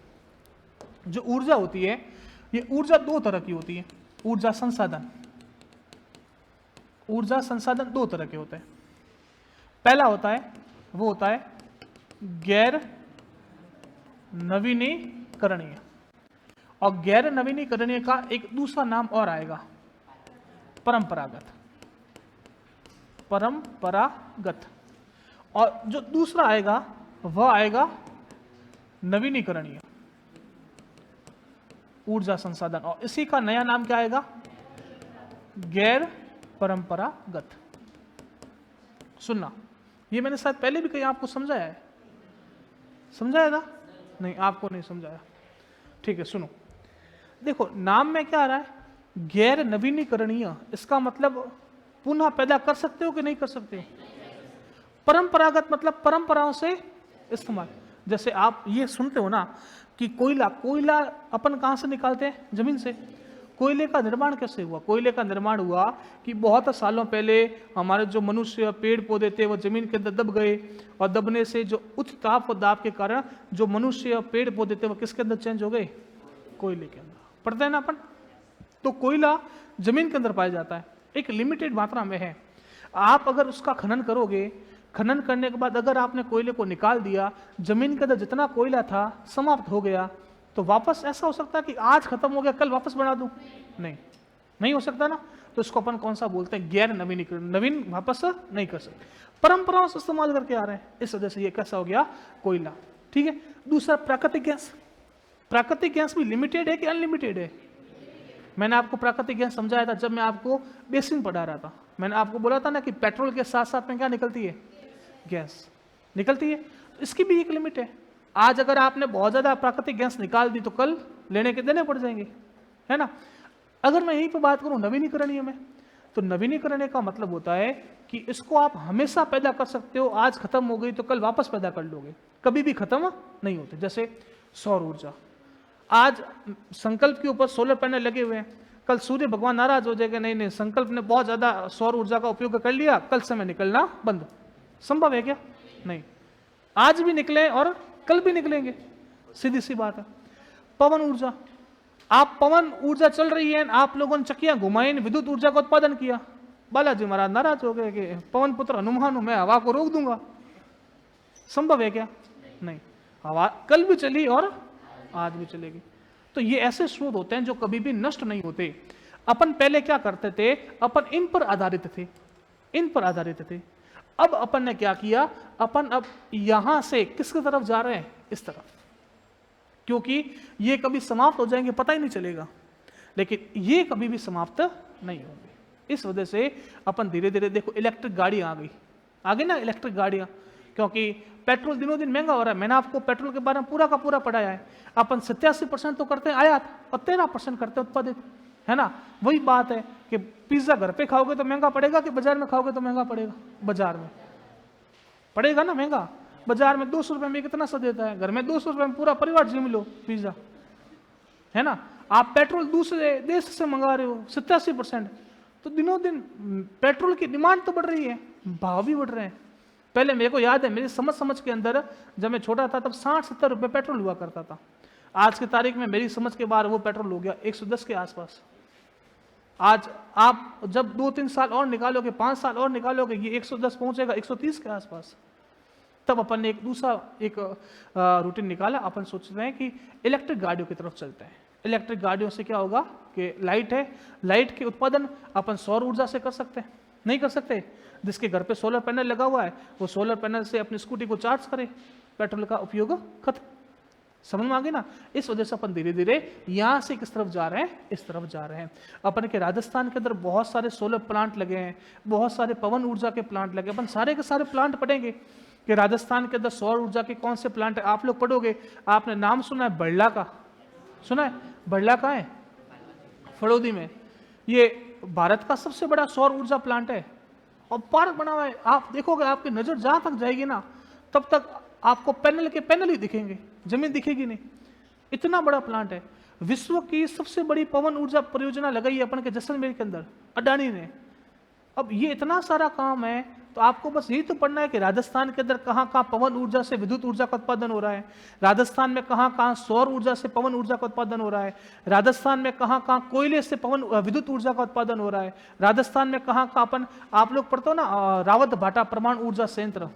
जो ऊर्जा होती है, ये ऊर्जा 2 तरह की होती है। ऊर्जा संसाधन 2 तरह के होते हैं। पहला होता है, वो होता है गैर नवीनीकरणीय, और गैर नवीनीकरणीय का एक दूसरा नाम और आएगा, परंपरागत। और जो दूसरा आएगा वह आएगा नवीनीकरणीय ऊर्जा संसाधन, और इसी का नया नाम क्या आएगा? गैर परंपरागत। सुनना, ये मैंने शायद पहले भी कहीं आपको समझाया है, समझाया था? नहीं, आपको नहीं समझाया, ठीक है। सुनो, देखो नाम में क्या आ रहा है? गैर नवीनीकरणीय। इसका मतलब पुनः पैदा कर सकते हो कि नहीं कर सकते हो? परंपरागत मतलब परंपराओं से इस्तेमाल। जैसे आप ये सुनते हो ना कि कोयला, कोयला अपन कहाँ से निकालते हैं? जमीन से। कोयले का निर्माण कैसे हुआ? कोयले का निर्माण हुआ कि बहुत सालों पहले हमारे जो मनुष्य पेड़ पौधे थे वो जमीन के अंदर दब गए, और दबने से जो उच्च ताप और दाब के कारण जो मनुष्य पेड़ पौधे थे वो किसके अंदर चेंज हो गए? कोयले के अंदर। पढ़ते हैं ना अपन। तो कोयला जमीन के अंदर पाया जाता है, एक लिमिटेड मात्रा में है। आप अगर उसका खनन करोगे, खनन करने के बाद अगर आपने कोयले को निकाल दिया, जमीन के अंदर जितना कोयला था समाप्त हो गया, तो वापस ऐसा हो सकता है कि आज खत्म हो गया कल वापस बना दूं? नहीं, नहीं हो सकता ना। तो इसको अपन कौन सा बोलते हैं? गैर नवीनीकरण। नवीन वापस नहीं कर सकते, परंपराओं से इस्तेमाल करके आ रहे हैं, इस वजह से ये कैसा हो गया? कोयला। ठीक है। दूसरा प्राकृतिक गैस। प्राकृतिक गैस भी लिमिटेड है कि अनलिमिटेड है? मैंने आपको प्राकृतिक गैस समझाया था जब मैं आपको बेसिक पढ़ा रहा था। मैंने आपको बोला था ना कि पेट्रोल के साथ साथ में क्या निकलती है? गैस निकलती है। तो इसकी भी एक लिमिट है। आज अगर आपने बहुत ज़्यादा प्राकृतिक गैस निकाल दी तो कल लेने के देने पड़ जाएंगे, है ना। अगर मैं यहीं पर बात करूं नवीनीकरणीय में, तो नवीनीकरणीय का मतलब होता है कि इसको आप हमेशा पैदा कर सकते हो। आज खत्म हो गई तो कल वापस पैदा कर लोगे, कभी भी खत्म नहीं होते। जैसे सौर ऊर्जा, आज संकल्प के ऊपर सोलर पैनल लगे हुए हैं, कल सूर्य भगवान नाराज हो जाएगा, नहीं नहीं संकल्प ने बहुत ज्यादा सौर ऊर्जा का उपयोग कर लिया, कल से मैं निकलना बंद। संभव है क्या? नहीं। आज भी निकले और कल भी निकलेंगे, सीधी सी बात है। पवन ऊर्जा, आप पवन ऊर्जा चल रही है, आप लोगों ने चक्कियां घुमाई, विद्युत ऊर्जा का उत्पादन किया, बालाजी महाराज नाराज हो गए कि पवन पुत्र हनुमान हूं, मैं हवा को रोक दूंगा। संभव है क्या? नहीं। हवा कल भी चली और आज भी चलेगी। तो ये ऐसे स्रोत होते हैं जो कभी भी नष्ट नहीं होते। अपन पहले क्या करते थे? अपन इन पर आधारित थे, इन पर आधारित थे। अब अपन ने क्या किया? अपन अब यहां से किसकी तरफ जा रहे हैं? इस तरफ, क्योंकि ये कभी समाप्त हो जाएंगे पता ही नहीं चलेगा, लेकिन ये कभी भी समाप्त नहीं होंगे। इस वजह से अपन धीरे धीरे, देखो इलेक्ट्रिक गाड़ी आ गई ना, इलेक्ट्रिक गाड़ियां, क्योंकि पेट्रोल दिनों दिन महंगा हो रहा है। मैंने आपको पेट्रोल के बारे में पूरा का पूरा पढ़ाया है। अपन 87% तो करते हैं आयात और 13% करते हैं उत्पादित, है ना। वही बात है कि पिज्जा घर पे खाओगे तो महंगा पड़ेगा कि बाजार में खाओगे तो महंगा पड़ेगा? बाजार में पड़ेगा ना महंगा। बाजार में 200 रुपए में कितना सा देता है, घर में 200 रुपए में पूरा परिवार जिम लो पिज्जा, है ना। आप पेट्रोल दूसरे देश से मंगा रहे हो 87%, तो दिनों दिन पेट्रोल की डिमांड तो बढ़ रही है, भाव भी बढ़ रहे हैं। पहले मेरे को याद है, मेरी समझ के अंदर जब मैं छोटा था तब 60-70 रुपए पेट्रोल हुआ करता था। आज की तारीख में मेरी समझ के बाहर वो पेट्रोल हो गया 110 के आसपास। आज आप जब 2-3 साल और निकालोगे, 5 साल और निकालोगे, ये 110 पहुंचेगा 130 के आसपास। तब अपन ने एक दूसरा रूटीन निकाला। अपन सोच रहे हैं कि इलेक्ट्रिक गाड़ियों की तरफ चलते हैं। इलेक्ट्रिक गाड़ियों से क्या होगा कि लाइट है, लाइट के उत्पादन अपन सौर ऊर्जा से कर सकते हैं? नहीं कर सकते। जिसके घर पे सोलर पैनल लगा हुआ है वो सोलर पैनल से अपनी स्कूटी को चार्ज करे, पेट्रोल का उपयोग खत्म। समझ में आ गई ना। इस वजह से अपन धीरे धीरे यहां से किस तरफ जा रहे हैं? इस तरफ जा रहे हैं। अपन के राजस्थान के अंदर बहुत सारे सोलर प्लांट लगे हैं, बहुत सारे पवन ऊर्जा के प्लांट लगे। अपन सारे के सारे प्लांट पढ़ेंगे कि राजस्थान के अंदर सौर ऊर्जा के कौन से प्लांट है। आप लोग पढ़ोगे, आपने नाम सुना है बड़ला का? सुना है? बड़ला का है फड़ौदी में। ये भारत का सबसे बड़ा सौर ऊर्जा प्लांट है और पार्क बना हुआ है। आप देखोगे, आपकी नजर जहां तक जाएगी ना तब तक आपको पैनल के पैनल ही दिखेंगे, जमीन दिखेगी नहीं। इतना बड़ा प्लांट है। विश्व की सबसे बड़ी पवन ऊर्जा परियोजना लगाई है अपन के जैसलमेर के अंदर, अडानी ने। अब ये इतना सारा काम है, तो आपको बस यही तो पढ़ना है कि राजस्थान के अंदर कहाँ कहाँ पवन ऊर्जा से विद्युत ऊर्जा का उत्पादन हो रहा है, राजस्थान में कहाँ कहाँ सौर ऊर्जा से पवन ऊर्जा का उत्पादन हो रहा है, राजस्थान में कहाँ कहाँ कोयले से पवन विद्युत ऊर्जा का उत्पादन हो रहा है, राजस्थान में कहाँ कहाँ अपन, आप लोग पढ़ते हो ना रावत भाटा परमाणु ऊर्जा संयंत्र,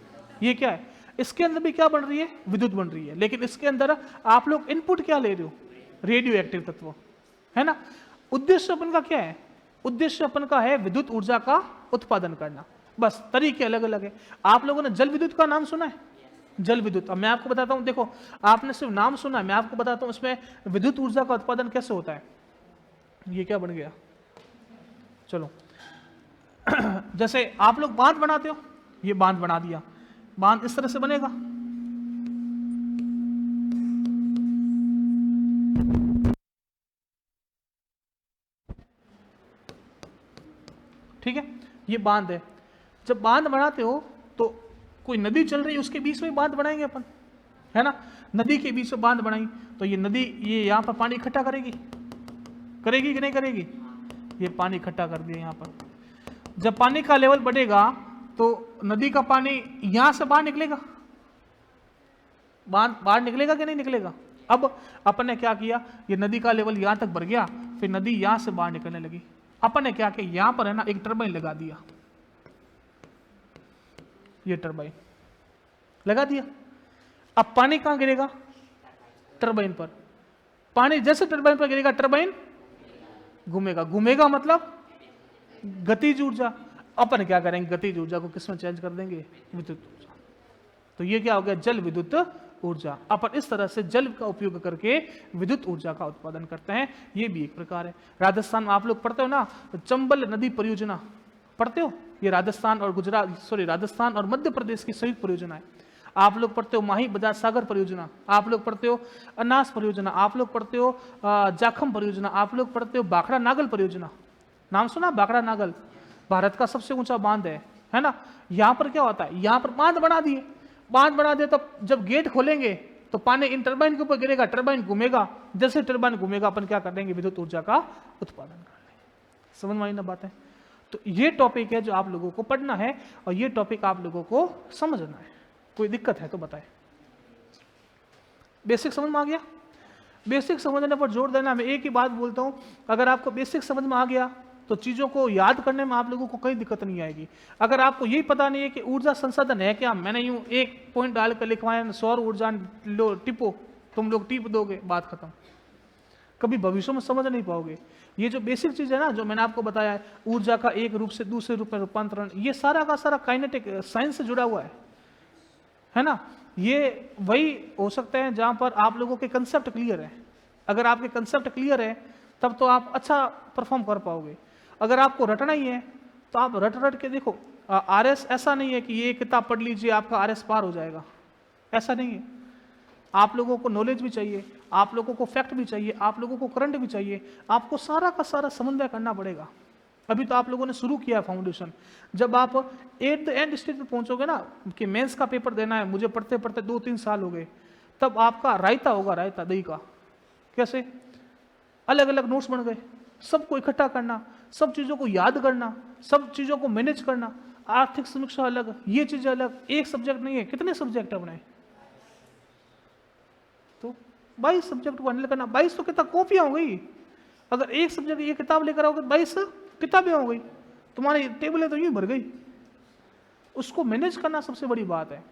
ये क्या है? इसके अंदर भी क्या बन रही है? विद्युत बन रही है। लेकिन इसके अंदर आप लोग इनपुट क्या ले रहे हो? रेडियो एक्टिव तत्व, है ना। उद्देश्य अपन का क्या है? उद्देश्य अपन का है विद्युत ऊर्जा का उत्पादन करना। बस तरीके अलग अलग है। आप लोगों ने जल विद्युत का नाम सुना है? जल विद्युत, अब मैं आपको बताता हूं। देखो, आपने सिर्फ नाम सुना है, मैं आपको बताता हूं इसमें विद्युत ऊर्जा का उत्पादन कैसे होता है। ये क्या बन गया? चलो जैसे आप लोग बांध बनाते हो, ये बांध बना दिया, बांध इस तरह से बनेगा। ठीक है, ये बांध है। जब बांध बनाते हो तो कोई नदी चल रही है उसके बीच में बांध बनाएंगे अपन, है ना, नदी के बीच में बांध बनाई तो ये नदी ये यहाँ पर पानी इकट्ठा करेगी, करेगी कि नहीं करेगी, ये पानी इकट्ठा कर दिया यहाँ पर। जब पानी का लेवल बढ़ेगा तो नदी का पानी यहां से बाहर निकलेगा, बाहर निकलेगा कि नहीं निकलेगा। अब अपन ने क्या किया, ये नदी का लेवल यहां तक बढ़ गया, फिर नदी यहां से बाहर निकलने लगी। अपन ने क्या किया, यहां पर है ना एक टरबाइन लगा दिया, ये टरबाइन लगा दिया। अब पानी कहां गिरेगा, टरबाइन पर। पानी जैसे टरबाइन पर गिरेगा टरबाइन घूमेगा, घूमेगा मतलब गतिज ऊर्जा। अपन क्या करेंगे, गतिज ऊर्जा को किसमें चेंज कर देंगे, विद्युत ऊर्जा। तो ये क्या हो गया, जल विद्युत ऊर्जा। अपन इस तरह से जल का उपयोग करके विद्युत ऊर्जा का उत्पादन करते हैं, ये भी एक प्रकार है। राजस्थान में आप लोग पढ़ते हो ना, चंबल नदी परियोजना पढ़ते हो, ये राजस्थान और राजस्थान और मध्य प्रदेश की संयुक्त परियोजना है। आप लोग पढ़ते हो माही बजाज सागर परियोजना, आप लोग पढ़ते हो अनास परियोजना, आप लोग पढ़ते हो जाखम परियोजना, आप लोग पढ़ते हो बाखड़ा नागल परियोजना। नाम सुना, बाखड़ा नागल भारत का सबसे ऊंचा बांध है ना। यहां पर क्या होता है, यहां पर बांध बना दिए, बांध बना दिए तो जब गेट खोलेंगे तो पानी इन टरबाइन के ऊपर गिरेगा, टरबाइन घूमेगा, जैसे टरबाइन घूमेगा अपन क्या कर देंगे, विद्युत ऊर्जा का उत्पादन कर लेंगे। समझ में आई ना बात है। तो ये टॉपिक है जो आप लोगों को पढ़ना है और ये टॉपिक आप लोगों को समझना है। कोई दिक्कत है तो बताए। बेसिक समझ में आ गया, बेसिक समझने पर जोर देना। मैं एक ही बात बोलता हूं, अगर आपको बेसिक समझ में आ गया तो चीजों को याद करने में आप लोगों को कोई दिक्कत नहीं आएगी। अगर आपको यही पता नहीं है कि ऊर्जा संसाधन है क्या, मैंने यूं एक पॉइंट डाल कर लिखवाया सौर ऊर्जा लो टिपो, तुम लोग टिप दोगे, बात खत्म, कभी भविष्य में समझ नहीं पाओगे। ये जो बेसिक चीज है ना, जो मैंने आपको बताया है, ऊर्जा का एक रूप से दूसरे रूप में रूपांतरण, ये सारा का सारा काइनेटिक साइंस से जुड़ा हुआ है ना। ये वही हो सकते हैं जहां पर आप लोगों के कंसेप्ट क्लियर है। अगर आपके कंसेप्ट क्लियर है तब तो आप अच्छा परफॉर्म कर पाओगे। अगर आपको रटना ही है तो आप रट के देखो। आरएस ऐसा नहीं है कि ये किताब पढ़ लीजिए आपका आरएस पार हो जाएगा, ऐसा नहीं है। आप लोगों को नॉलेज भी चाहिए, आप लोगों को फैक्ट भी चाहिए, आप लोगों को करंट भी चाहिए, आपको सारा का सारा समन्वय करना पड़ेगा। अभी तो आप लोगों ने शुरू किया फाउंडेशन, जब आप एट द एंड स्टेज पे पहुंचोगे ना कि मेंस का पेपर देना है, मुझे पढ़ते पढ़ते 2-3 साल हो गए, तब आपका रायता होगा, रायता दही का। कैसे, अलग अलग नोट्स बन गए, सबको इकट्ठा करना, सब चीजों को याद करना, सब चीजों को मैनेज करना, आर्थिक समीक्षा अलग, ये चीजें अलग। एक सब्जेक्ट नहीं है, कितने सब्जेक्ट अपने, तो 22 सब्जेक्ट को हैंडल करना। 22 तो किताब कॉपियां हो गई। अगर एक सब्जेक्ट ये किताब लेकर आओगे 22 किताबें हो गई, तुम्हारी टेबलें तो यूं भर गई। उसको मैनेज करना सबसे बड़ी बात है।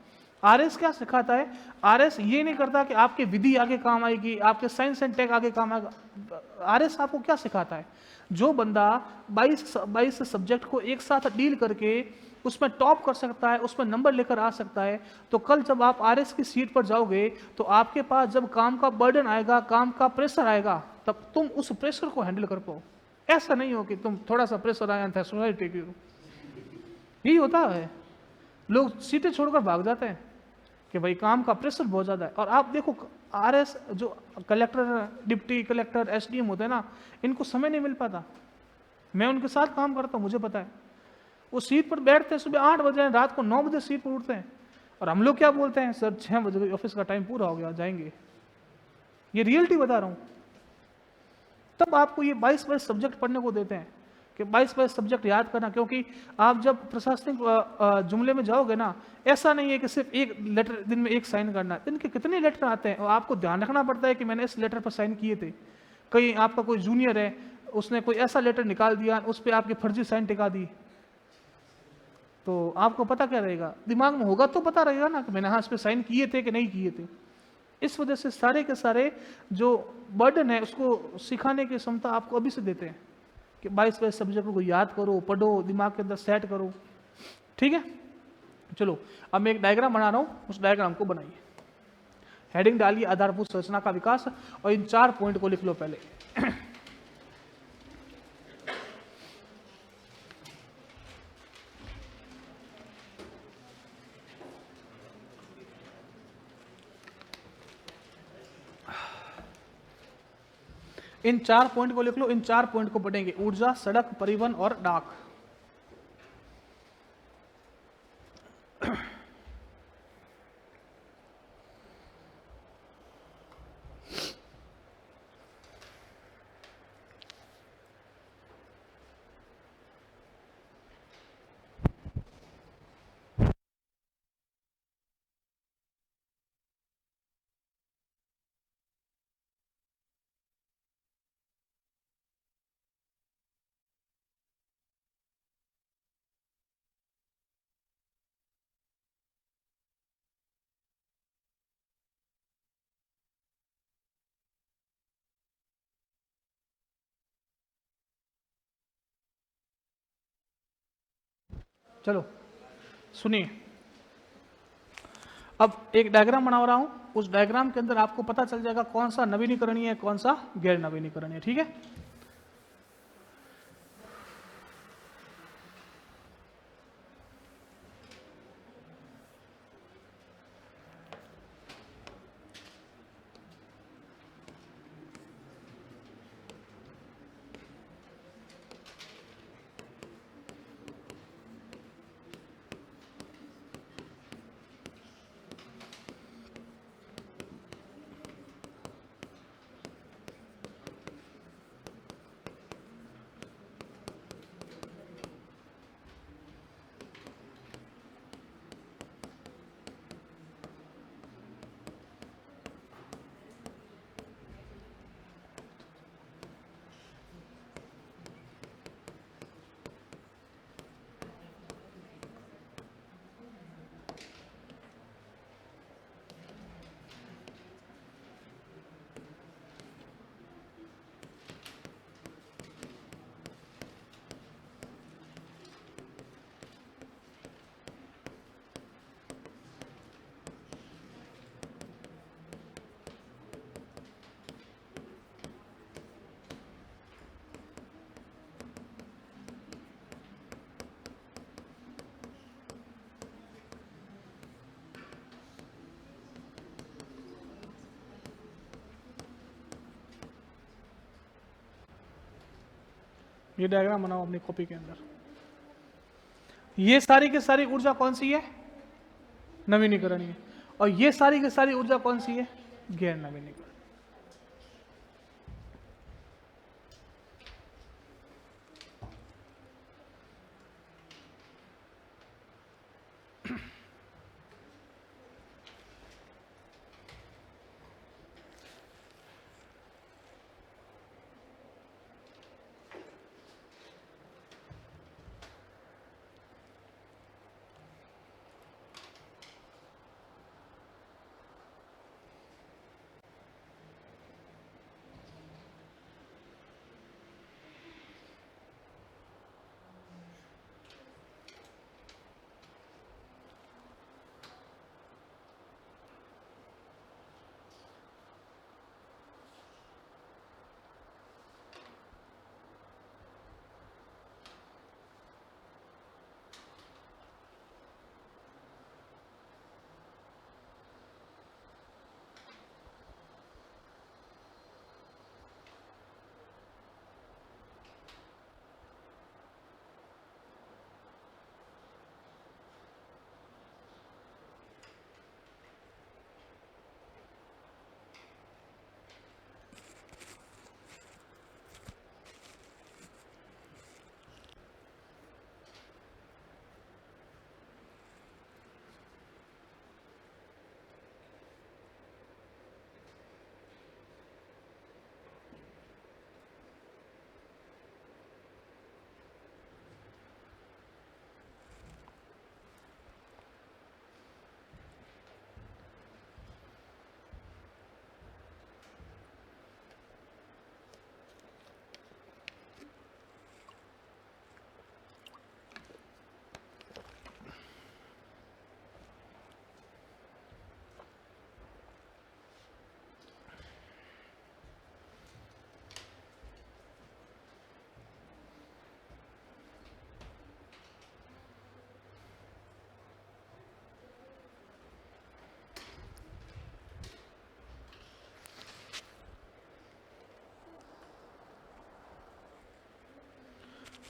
आरएस क्या सिखाता है, आरएस ये नहीं करता कि आपके विधि आगे काम आएगी, आपके साइंस एंड टेक आगे काम आएगा। आरएस आपको क्या सिखाता है, जो बंदा 22 सब्जेक्ट को एक साथ डील करके उसमें टॉप कर सकता है, उसमें नंबर लेकर आ सकता है, तो कल जब आप आरएस की सीट पर जाओगे तो आपके पास जब काम का बर्डन आएगा, काम का प्रेशर आएगा, तब तुम उस प्रेशर को हैंडल कर पाओ। ऐसा नहीं हो कि तुम थोड़ा सा प्रेशर आया था सोसाइटी की, यही होता है। लोग सीटें छोड़कर भाग जाते हैं कि भाई काम का प्रेशर बहुत ज्यादा है। और आप देखो आरएस जो कलेक्टर, डिप्टी कलेक्टर, एसडीएम होते हैं ना, इनको समय नहीं मिल पाता। मैं उनके साथ काम करता हूँ, मुझे पता है। वो सीट पर बैठते हैं, सुबह 8 बजे, रात को 9 बजे सीट पर उठते हैं, और हम लोग क्या बोलते हैं, सर 6 बजे ऑफिस का टाइम पूरा हो गया, जाएंगे। ये रियलिटी बता रहा हूँ। तब आपको ये 22 सब्जेक्ट पढ़ने को देते हैं कि 22 सब्जेक्ट याद करना, क्योंकि आप जब प्रशासनिक जुमले में जाओगे ना, ऐसा नहीं है कि सिर्फ एक लेटर दिन में एक साइन करना, दिन के कितने लेटर आते हैं और आपको ध्यान रखना पड़ता है कि मैंने इस लेटर पर साइन किए थे। कहीं आपका कोई जूनियर है, उसने कोई ऐसा लेटर निकाल दिया, उस पर आपकी फर्जी साइन टिका दी, तो आपको पता क्या रहेगा, दिमाग में होगा तो पता रहेगा ना कि मैंने हाँ इस पर साइन किए थे कि नहीं किए थे। इस वजह से सारे के सारे जो बर्डन है उसको सिखाने की क्षमता आपको अभी से देते हैं कि 22 सब्जेक्ट को याद करो, पढ़ो, दिमाग के अंदर सेट करो। ठीक है, चलो अब मैं एक डायग्राम बना रहा हूं, उस डायग्राम को बनाइए। हेडिंग डालिए आधारभूत संरचना का विकास, और इन 4 पॉइंट को लिख लो पहले। इन 4 पॉइंट को लिख लो, इन 4 पॉइंट को पढ़ेंगे। ऊर्जा, सड़क, परिवहन और डाक। चलो सुनिए, अब एक डायग्राम बना रहा हूं, उस डायग्राम के अंदर आपको पता चल जाएगा कौन सा नवीनीकरणीय है, कौन सा गैर नवीनीकरणीय, ठीक है। ये डायग्राम बनाओ अपनी कॉपी के अंदर। ये सारी की सारी ऊर्जा कौन सी है, नवीनीकरणीय, और ये सारी की सारी ऊर्जा कौन सी है, गैर नवीनीकरणीय।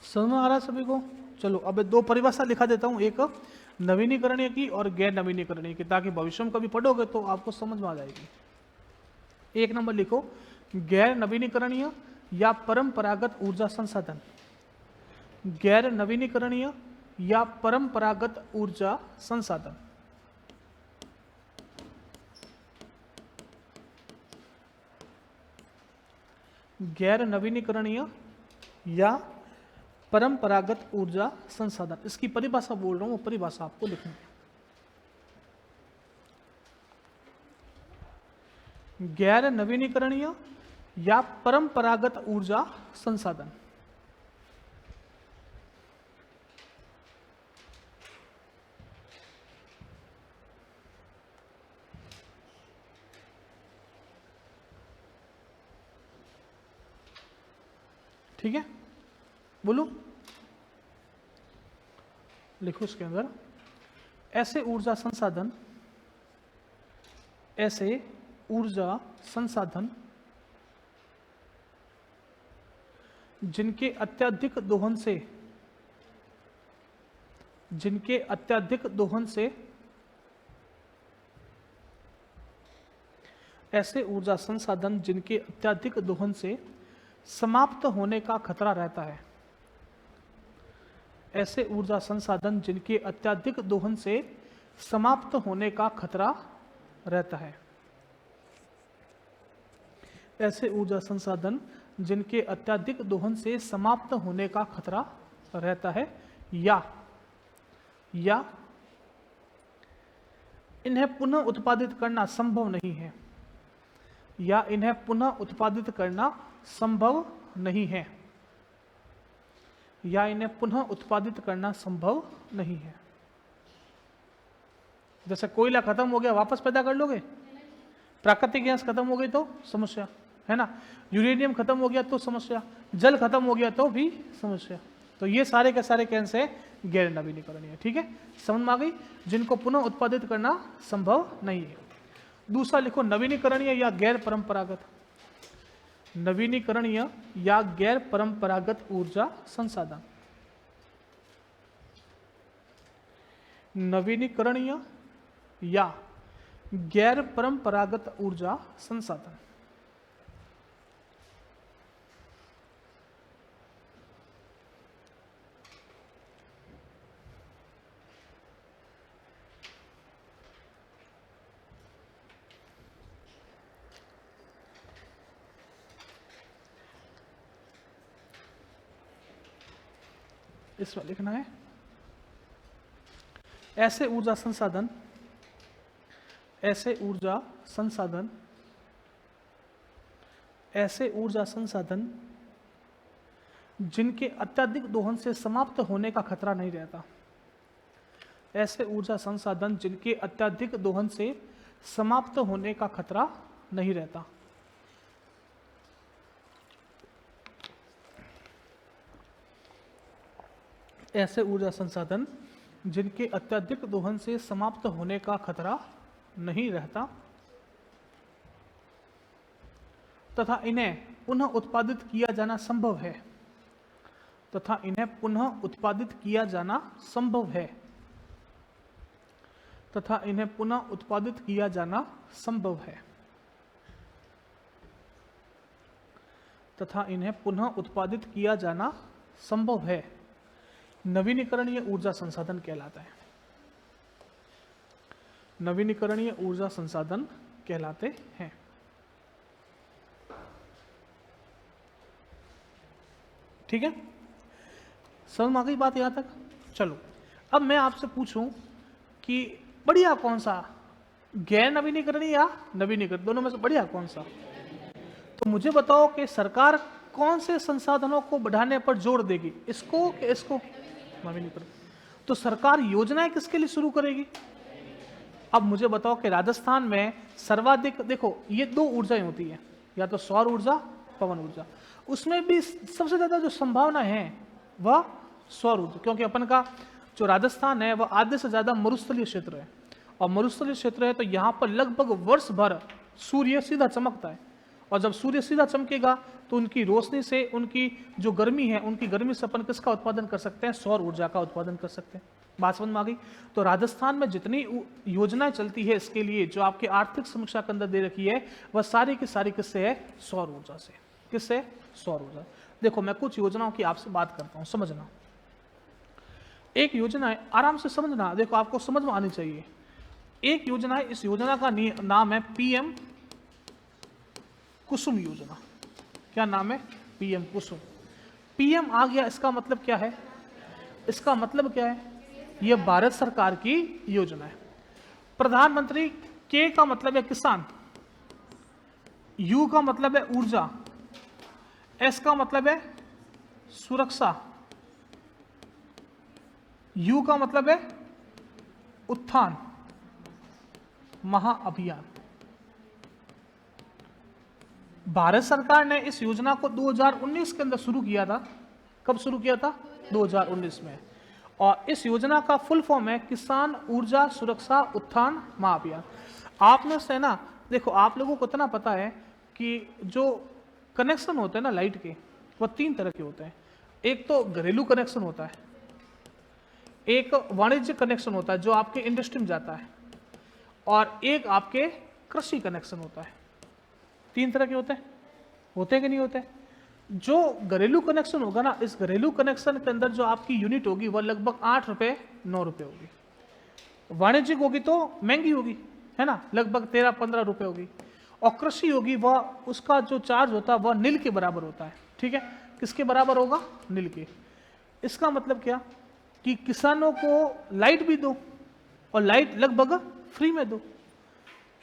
समझ में आ रहा है सभी को? चलो अब दो परिभाषा लिखा देता हूं, एक नवीनीकरणीय की और गैर नवीनीकरणीय की, ताकि भविष्य में कभी पढ़ोगे तो आपको समझ में आ जाएगी। एक नंबर लिखो, गैर नवीनीकरणीय या परंपरागत ऊर्जा संसाधन। गैर नवीनीकरणीय या परंपरागत ऊर्जा संसाधन। गैर नवीनीकरणीय या परंपरागत ऊर्जा संसाधन, इसकी परिभाषा बोल रहा हूं, वो परिभाषा आपको लिखनी है। गैर नवीनीकरणीय या परंपरागत ऊर्जा संसाधन। ठीक है, बोलो, लिखो इसके अंदर, ऐसे ऊर्जा संसाधन, ऐसे ऊर्जा संसाधन जिनके अत्यधिक दोहन से, जिनके अत्यधिक दोहन से, ऐसे ऊर्जा संसाधन जिनके अत्यधिक दोहन से समाप्त होने का खतरा रहता है, ऐसे ऊर्जा संसाधन जिनके अत्यधिक दोहन से समाप्त होने का खतरा रहता है, ऐसे ऊर्जा संसाधन जिनके अत्यधिक दोहन से समाप्त होने का खतरा रहता है, या इन्हें पुनः उत्पादित करना संभव नहीं है, या इन्हें पुनः उत्पादित करना संभव नहीं है, या इन्हें पुनः उत्पादित करना संभव नहीं है। जैसे कोयला खत्म हो गया वापस पैदा कर लोगे? प्राकृतिक गैस खत्म हो गई तो समस्या है ना, यूरेनियम खत्म हो गया तो समस्या, जल खत्म हो गया तो भी समस्या। तो ये सारे के सारे कैसे गैर नवीनीकरणीय। ठीक है, समझ में आ गई, जिनको पुनः उत्पादित करना संभव नहीं है। दूसरा लिखो, नवीनीकरणीय या गैर परंपरागत, नवीनीकरणीय या गैर परंपरागत ऊर्जा संसाधन, नवीनीकरणीय या गैर परंपरागत ऊर्जा संसाधन। इसमें लिखना है, ऐसे ऊर्जा संसाधन, ऐसे ऊर्जा संसाधन, ऐसे ऊर्जा संसाधन जिनके अत्यधिक दोहन से समाप्त होने का खतरा नहीं रहता, ऐसे ऊर्जा संसाधन जिनके अत्यधिक दोहन से समाप्त होने का खतरा नहीं रहता। ऐसे ऊर्जा संसाधन जिनके अत्यधिक दोहन से समाप्त होने का खतरा नहीं रहता तथा इन्हें पुनः उत्पादित किया जाना संभव है, तथा इन्हें पुनः उत्पादित किया जाना संभव है, तथा इन्हें पुनः उत्पादित किया जाना संभव है, तथा इन्हें पुनः उत्पादित किया जाना संभव है, नवीनीकरणीय ऊर्जा संसाधन कहलाता है, नवीनीकरणीय ऊर्जा संसाधन कहलाते हैं। ठीक है, समझ में आ गई बात यहां तक? चलो अब मैं आपसे पूछूं कि बढ़िया कौन सा, गैर नवीनीकरणीय या नवीनीकरण, दोनों में से बढ़िया कौन सा? तो मुझे बताओ कि सरकार कौन से संसाधनों को बढ़ाने पर जोर देगी, इसको कि इसको? नवीनीकरण। तो सरकार योजनाएं किसके लिए शुरू करेगी? अब मुझे बताओ कि राजस्थान में सर्वाधिक, देखो ये दो ऊर्जाएं होती है, या तो सौर ऊर्जा, पवन ऊर्जा, उसमें भी सबसे ज्यादा जो संभावना है वह सौर ऊर्जा, क्योंकि अपन का जो राजस्थान है वह आधे से ज्यादा मरुस्थलीय क्षेत्र है, और मरुस्थलीय क्षेत्र है तो यहाँ पर लगभग वर्ष भर सूर्य सीधा चमकता है, और जब सूर्य सीधा चमकेगा तो उनकी रोशनी से उनकी जो गर्मी है, उनकी गर्मी से अपन किसका उत्पादन कर सकते हैं? सौर ऊर्जा का उत्पादन कर सकते हैं। बात समझ में आ गई? तो राजस्थान में जितनी योजनाएं चलती है इसके लिए, जो आपके आर्थिक समीक्षा के अंदर दे रखी है, वह सारी की सारी किससे है? सौर ऊर्जा से। किससे? सौर ऊर्जा। देखो मैं कुछ योजनाओं की आपसे बात करता हूं, समझना। एक योजना है, आराम से समझना, देखो आपको समझ में आनी चाहिए। एक योजना है, इस योजना का नाम है पीएम कुसुम योजना। क्या नाम है? पीएम कुसुम। पीएम आ गया, इसका मतलब क्या है? इसका मतलब क्या है? यह भारत सरकार की योजना है। प्रधानमंत्री, के का मतलब है किसान, यू का मतलब है ऊर्जा, एस का मतलब है सुरक्षा, यू का मतलब है उत्थान महाअभियान। भारत सरकार ने इस योजना को 2019 के अंदर शुरू किया था। कब शुरू किया था? 2019 में। और इस योजना का फुल फॉर्म है किसान ऊर्जा सुरक्षा उत्थान महाअभियान। आप में से ना देखो, आप लोगों को इतना पता है कि जो कनेक्शन होते हैं ना लाइट के, वो 3 तरह के होते हैं। एक तो घरेलू कनेक्शन होता है, एक वाणिज्यिक कनेक्शन होता है जो आपके इंडस्ट्री में जाता है, और एक आपके कृषि कनेक्शन होता है। 3 तरह के होते हैं कि नहीं होते? जो घरेलू कनेक्शन होगा ना, इस घरेलू कनेक्शन के अंदर जो आपकी यूनिट होगी वह लगभग 8 रुपये 9 रुपये होगी। वाणिज्यिक होगी तो महंगी होगी, है ना, लगभग 13-15 रुपये होगी। और कृषि होगी वह, उसका जो चार्ज होता है वह नील के बराबर होता है। ठीक है, किसके बराबर होगा? नील के। इसका मतलब क्या कि किसानों को लाइट भी दो और लाइट लगभग फ्री में दो,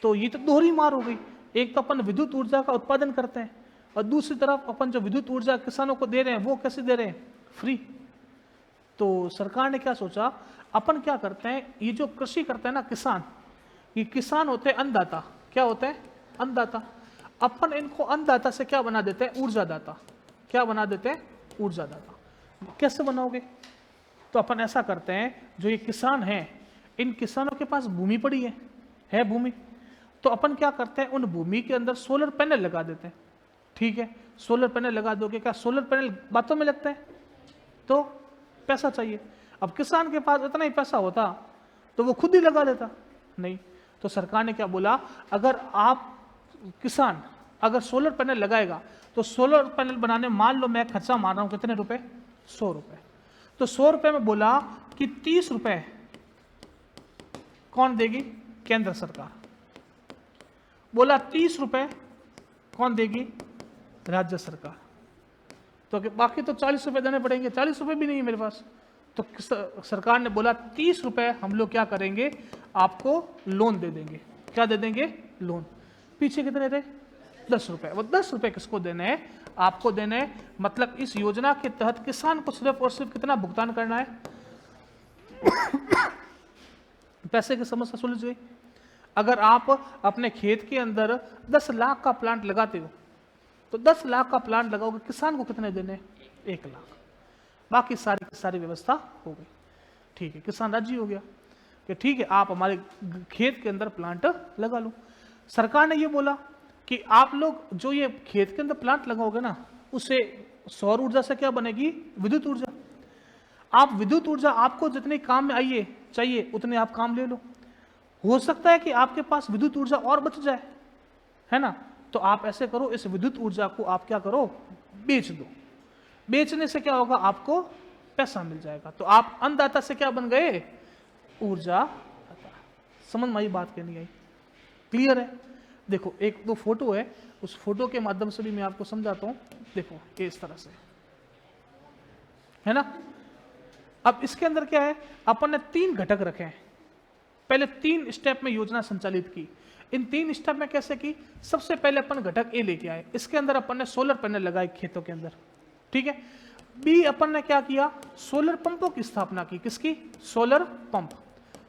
तो ये तो दोहरी मार हो गई। एक तो अपन विद्युत ऊर्जा का उत्पादन करते हैं और दूसरी तरफ अपन जो विद्युत ऊर्जा किसानों को दे रहे हैं वो कैसे दे रहे हैं? फ्री। तो सरकार ने क्या सोचा, अपन क्या करते हैं, ये जो कृषि करते हैं ना किसान, ये किसान होते हैं अन्नदाता। क्या होते हैं? अन्नदाता। अपन इनको अन्नदाता से क्या बना देते हैं? ऊर्जादाता। क्या बना देते हैं? ऊर्जादाता। कैसे बनाओगे? तो अपन ऐसा करते हैं, जो ये किसान हैं, इन किसानों के पास भूमि पड़ी है भूमि, तो अपन क्या करते हैं, उन भूमि के अंदर सोलर पैनल लगा देते हैं। ठीक है, सोलर पैनल लगा दोगे, क्या सोलर पैनल बातों में लगता है? तो पैसा चाहिए। अब किसान के पास इतना ही पैसा होता तो वो खुद ही लगा लेता, नहीं। तो सरकार ने क्या बोला, अगर आप किसान अगर सोलर पैनल लगाएगा तो सोलर पैनल बनाने, मान लो मैं खर्चा मार रहा हूं कितने रुपए? 100 रुपए। तो 100 रुपए में बोला कि 30 रुपए कौन देगी? केंद्र सरकार। बोला 30 रुपए कौन देगी? राज्य सरकार। तो बाकी तो 40 रुपए देने पड़ेंगे, 40 रुपए भी नहीं है मेरे पास। तो सरकार ने बोला 30 रुपए हम लोग क्या करेंगे, आपको लोन दे देंगे। क्या दे देंगे? लोन। पीछे कितने थे? 10 रुपए। वो 10 रुपए किसको देने हैं? आपको देने हैं। मतलब इस योजना के तहत किसान को सिर्फ और सिर्फ कितना भुगतान करना है? पैसे की समस्या सुलझ गई। अगर आप अपने खेत के अंदर 10 लाख का प्लांट लगाते हो तो 10 लाख का प्लांट लगाओगे, किसान को कितने देने? 1 लाख। बाकी सारी की सारी व्यवस्था हो गई। ठीक है, किसान राजी हो गया कि ठीक है आप हमारे खेत के अंदर प्लांट लगा लो। सरकार ने ये बोला कि आप लोग जो ये खेत के अंदर प्लांट लगाओगे ना, उससे सौर ऊर्जा से क्या बनेगी? विद्युत ऊर्जा। आप विद्युत ऊर्जा आपको जितने काम में आइए चाहिए उतने आप काम ले लो। हो सकता है कि आपके पास विद्युत ऊर्जा और बच जाए, है ना, तो आप ऐसे करो, इस विद्युत ऊर्जा को आप क्या करो? बेच दो। बेचने से क्या होगा? आपको पैसा मिल जाएगा। तो आप अन्नदाता से क्या बन गए? ऊर्जा। समझ में आई बात? कहनी आई? क्लियर है? देखो एक दो फोटो है, उस फोटो के माध्यम से भी मैं आपको समझाता हूं। देखो ये इस तरह से है ना। अब इसके अंदर क्या है, अपन ने 3 घटक रखे हैं। पहले 3 स्टेप में योजना संचालित की। इन 3 स्टेप में कैसे की? सबसे पहले अपन घटक ए लेके आए, इसके अंदर अपन ने सोलर पैनल लगाए खेतों के अंदर। ठीक है। बी अपन ने क्या किया? सोलर पंपों की स्थापना की। किसकी? Solar pump.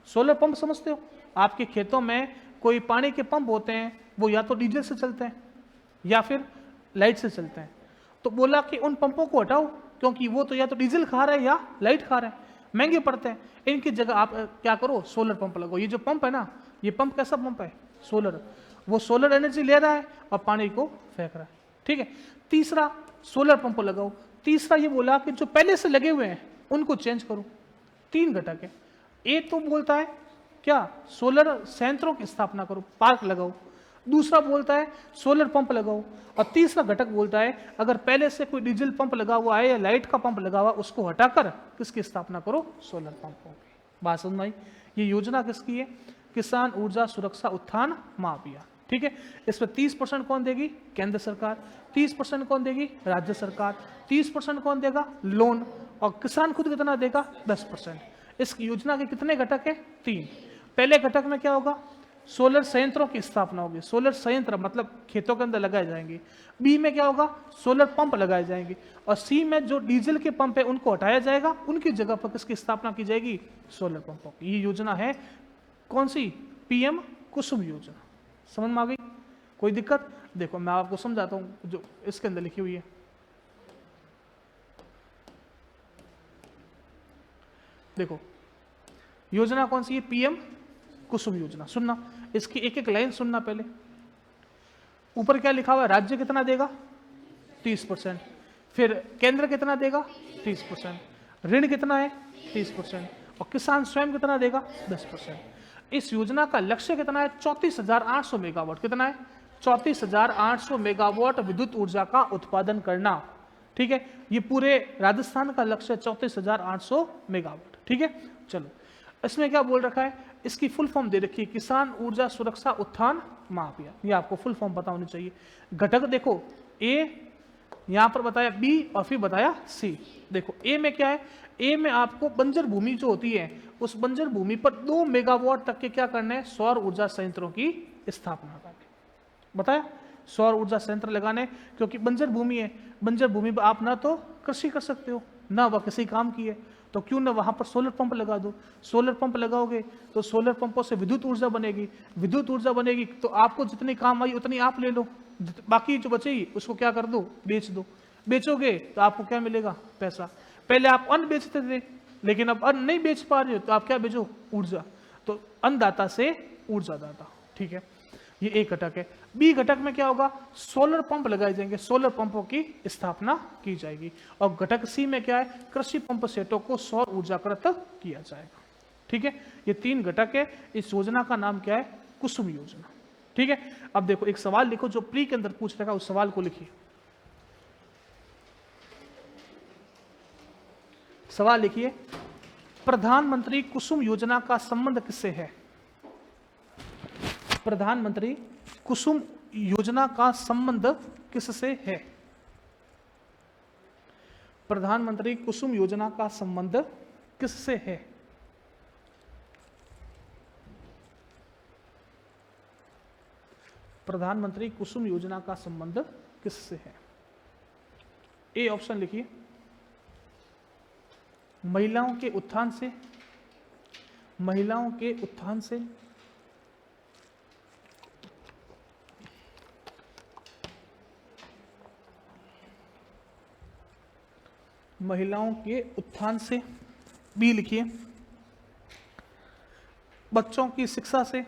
सोलर पंप समझते हो? आपके खेतों में कोई पानी के पंप होते हैं, वो या तो डीजल से चलते हैं या फिर लाइट से चलते हैं। तो बोला कि उन पंपों को हटाओ, क्योंकि वो तो या तो डीजल खा रहे हैं या लाइट खा रहे हैं, महंगे पड़ते हैं। इनकी जगह आप क्या करो? सोलर पंप लगाओ। ये जो पंप है ना, ये पंप कैसा पंप है? सोलर। वो सोलर एनर्जी ले रहा है और पानी को फेंक रहा है। ठीक है। तीसरा, सोलर पंप लगाओ। तीसरा ये बोला कि जो पहले से लगे हुए हैं उनको चेंज करो। 3 घटक है। ए तो बोलता है क्या? सोलर संयंत्रों की स्थापना करो, पार्क लगाओ। दूसरा बोलता है सोलर पंप लगाओ। और तीसरा घटक बोलता है अगर पहले से कोई डीजल पंप लगा हुआ है या लाइट का पंप लगा हुआ, उसको हटाकर किसकी स्थापना करो? सोलर पंपों की। बात समझ में आई? ये योजना किसकी है? किसान ऊर्जा सुरक्षा उत्थान महाअभियान। ठीक है। इसमें 30% कौन देगी? केंद्र सरकार। 30% कौन देगी? राज्य सरकार। 30% कौन देगा? लोन। और किसान खुद कितना देगा? 10%। इस योजना के कितने घटक है? 3। पहले घटक में क्या होगा? सोलर संयंत्रों की स्थापना होगी। सोलर संयंत्र मतलब खेतों के अंदर लगाए जाएंगे। बी में क्या होगा? सोलर पंप लगाए जाएंगे। और सी में जो डीजल के पंप है उनको हटाया जाएगा, उनकी जगह पर किसकी स्थापना की जाएगी? सोलर पंपों की। ये योजना है कौन सी? पीएम कुसुम योजना। समझ में आ गई? कोई दिक्कत? देखो मैं आपको समझाता हूं जो इसके अंदर लिखी हुई है। देखो योजना कौन सी है, पीएम कुसुम योजना। सुनना, इसकी एक एक लाइन सुनना पहले। ऊपर क्या लिखा हुआ है, राज्य कितना देगा 30%, फिर केंद्र कितना देगा 30%, ऋण कितना है 30%, और किसान स्वयं कितना देगा 10%। इस योजना का लक्ष्य कितना है 34,800 मेगावाट। कितना है 34,800 मेगावाट विद्युत ऊर्जा का उत्पादन करना। ठीक है, ये पूरे राजस्थान का लक्ष्य 34,800 मेगावाट। ठीक है, चलो इसमें क्या बोल रखा है, इसकी फुल फॉर्म दे रखी है किसान ऊर्जा सुरक्षा उत्थान महाभियान। ये आपको फुल फॉर्म पता होनी चाहिए। घटक देखो, ए यहां पर बताया, बी और फिर बताया सी। देखो ए में क्या है, ए में आपको बंजर भूमि जो होती है उस बंजर भूमि पर 2 मेगावाट तक के क्या करना है, सौर ऊर्जा संयंत्रों की स्थापना करनी। बताया सौर ऊर्जा संयंत्र लगाने, क्योंकि बंजर भूमि है, बंजर भूमि पर आप ना तो कृषि कर सकते हो ना वह किसी काम की है, तो क्यों ना वहां पर सोलर पंप लगा दो। सोलर पंप लगाओगे तो सोलर पंपों से विद्युत ऊर्जा बनेगी, विद्युत ऊर्जा बनेगी तो आपको जितनी काम आई उतनी आप ले लो, बाकी जो बचेगी उसको क्या कर दो, बेच दो। बेचोगे तो आपको क्या मिलेगा, पैसा। पहले आप अन्न बेचते थे, लेकिन अब अन्न नहीं बेच पा रहे हो तो आप क्या बेचो, ऊर्जा। तो अन्नदाता से ऊर्जा दाता। ठीक है, ये एक घटक है। बी घटक में क्या होगा, सोलर पंप लगाए जाएंगे, सोलर पंपों की स्थापना की जाएगी। और घटक सी में क्या है, कृषि पंप सेटों को सौर ऊर्जाकृत किया जाएगा। ठीक है, ये 3 घटक है। इस योजना का नाम क्या है, कुसुम योजना। ठीक है, अब देखो एक सवाल लिखो जो प्री के अंदर पूछ रखा, उस सवाल को लिखिए। सवाल लिखिए, प्रधानमंत्री कुसुम योजना का संबंध किससे है। प्रधानमंत्री कुसुम योजना का संबंध किससे है। प्रधानमंत्री कुसुम योजना का संबंध किससे है। प्रधानमंत्री कुसुम योजना का संबंध किससे है। ए ऑप्शन लिखिए, महिलाओं के उत्थान से, महिलाओं के उत्थान से, महिलाओं के उत्थान से। बी लिखिए, बच्चों की शिक्षा से,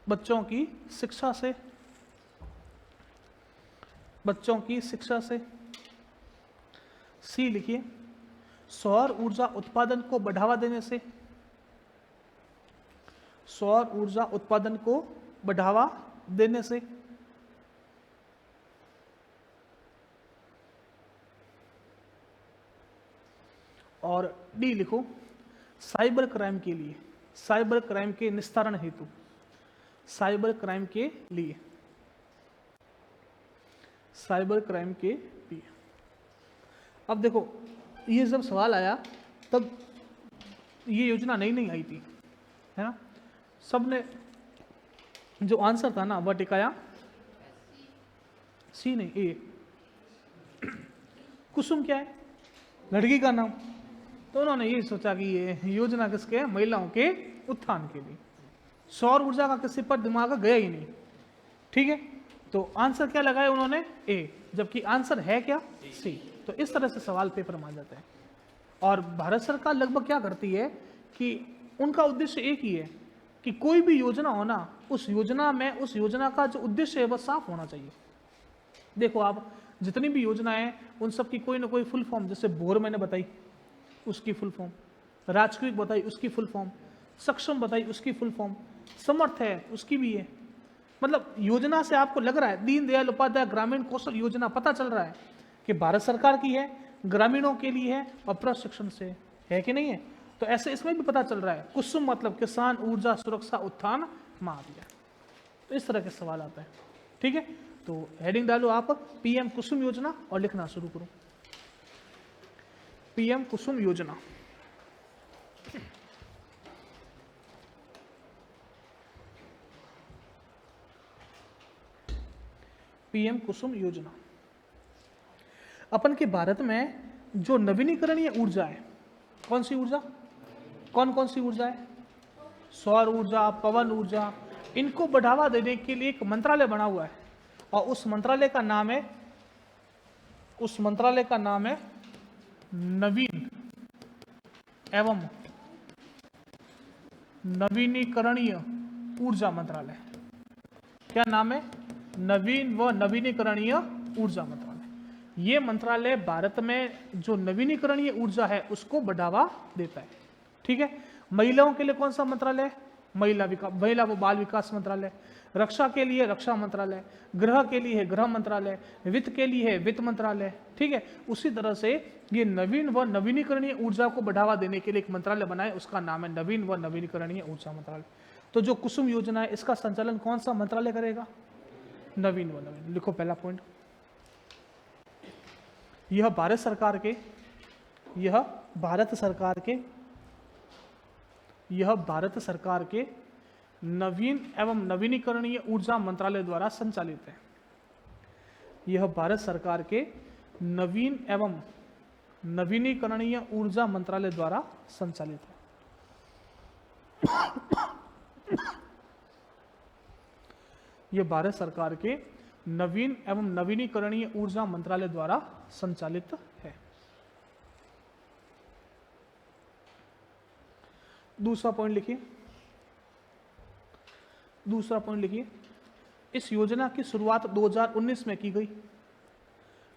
बच्चों की शिक्षा से, बच्चों की शिक्षा से। सी लिखिए, सौर ऊर्जा उत्पादन को बढ़ावा देने से, सौर ऊर्जा उत्पादन को बढ़ावा देने से। और डी लिखो, साइबर क्राइम के लिए, साइबर क्राइम के निस्तारण हेतु, साइबर क्राइम के लिए, साइबर क्राइम के लिए। अब देखो ये जब सवाल आया तब ये योजना नई नई आई थी, है ना। सबने जो आंसर था ना वह टिकाया सी नहीं, ए। कुसुम क्या है, लड़की का नाम, तो उन्होंने ये सोचा कि ये योजना किसके है, महिलाओं के उत्थान के लिए। सौर ऊर्जा का किसी पर दिमाग गया ही नहीं। ठीक है, तो आंसर क्या लगाया उन्होंने, ए, जबकि आंसर है क्या, सी। तो इस तरह से सवाल पेपर में आ जाते हैं। और भारत सरकार लगभग क्या करती है कि उनका उद्देश्य एक ही है कि कोई भी योजना हो ना, उस योजना में उस योजना का जो उद्देश्य है वह साफ होना चाहिए। देखो आप जितनी भी योजनाएं हैं उन सब की कोई ना कोई फुल फॉर्म, जैसे बोर मैंने बताई उसकी फुल फॉर्म, राजकीय बताई उसकी फुल फॉर्म, सक्षम बताई उसकी फुल फॉर्म, समर्थ है उसकी भी है। मतलब योजना से आपको लग रहा है दीनदयाल उपाध्याय ग्रामीण कौशल योजना, पता चल रहा है कि भारत सरकार की है, ग्रामीणों के लिए है और प्रशिक्षण से है कि नहीं है। तो ऐसे इसमें भी पता चल रहा है, कुसुम मतलब किसान ऊर्जा सुरक्षा उत्थान महाभियान। तो इस तरह के सवाल आता है। ठीक है, तो हेडिंग डालो आप, पीएम कुसुम योजना, और लिखना शुरू करो, पीएम कुसुम योजना। पीएम कुसुम योजना। अपन के भारत में जो नवीनीकरणीय ऊर्जा है, कौन सी ऊर्जा, कौन कौन सी ऊर्जा है, सौर ऊर्जा, पवन ऊर्जा, इनको बढ़ावा देने के लिए एक मंत्रालय बना हुआ है और उस मंत्रालय का नाम है नवीन एवं नवीनीकरणीय ऊर्जा मंत्रालय। क्या नाम है? नवीन व नवीनीकरणीय ऊर्जा मंत्रालय। ये मंत्रालय भारत में जो नवीनीकरणीय ऊर्जा है उसको बढ़ावा देता है। ठीक है। महिलाओं के लिए कौन सा मंत्रालय है? महिला व बाल विकास मंत्रालय। रक्षा के लिए रक्षा मंत्रालय। गृह के लिए है गृह मंत्रालय। वित्त के लिए है वित्त मंत्रालय। ठीक है। उसी तरह से ये नवीन व नवीनीकरणीय ऊर्जा को बढ़ावा देने के लिए एक मंत्रालय बना है, उसका नाम है नवीन व नवीनीकरणीय ऊर्जा मंत्रालय। तो जो कुसुम योजना है इसका संचालन कौन सा मंत्रालय करेगा? नवीन व नवीन। लिखो पहला पॉइंट। यह भारत सरकार के नवीन एवं नवीनीकरणीय ऊर्जा मंत्रालय द्वारा संचालित है। यह भारत सरकार के नवीन एवं नवीनीकरणीय ऊर्जा मंत्रालय द्वारा संचालित है। यह भारत सरकार के नवीन एवं नवीनीकरणीय ऊर्जा मंत्रालय द्वारा संचालित है। दूसरा पॉइंट लिखिए। इस योजना की शुरुआत 2019 में की गई।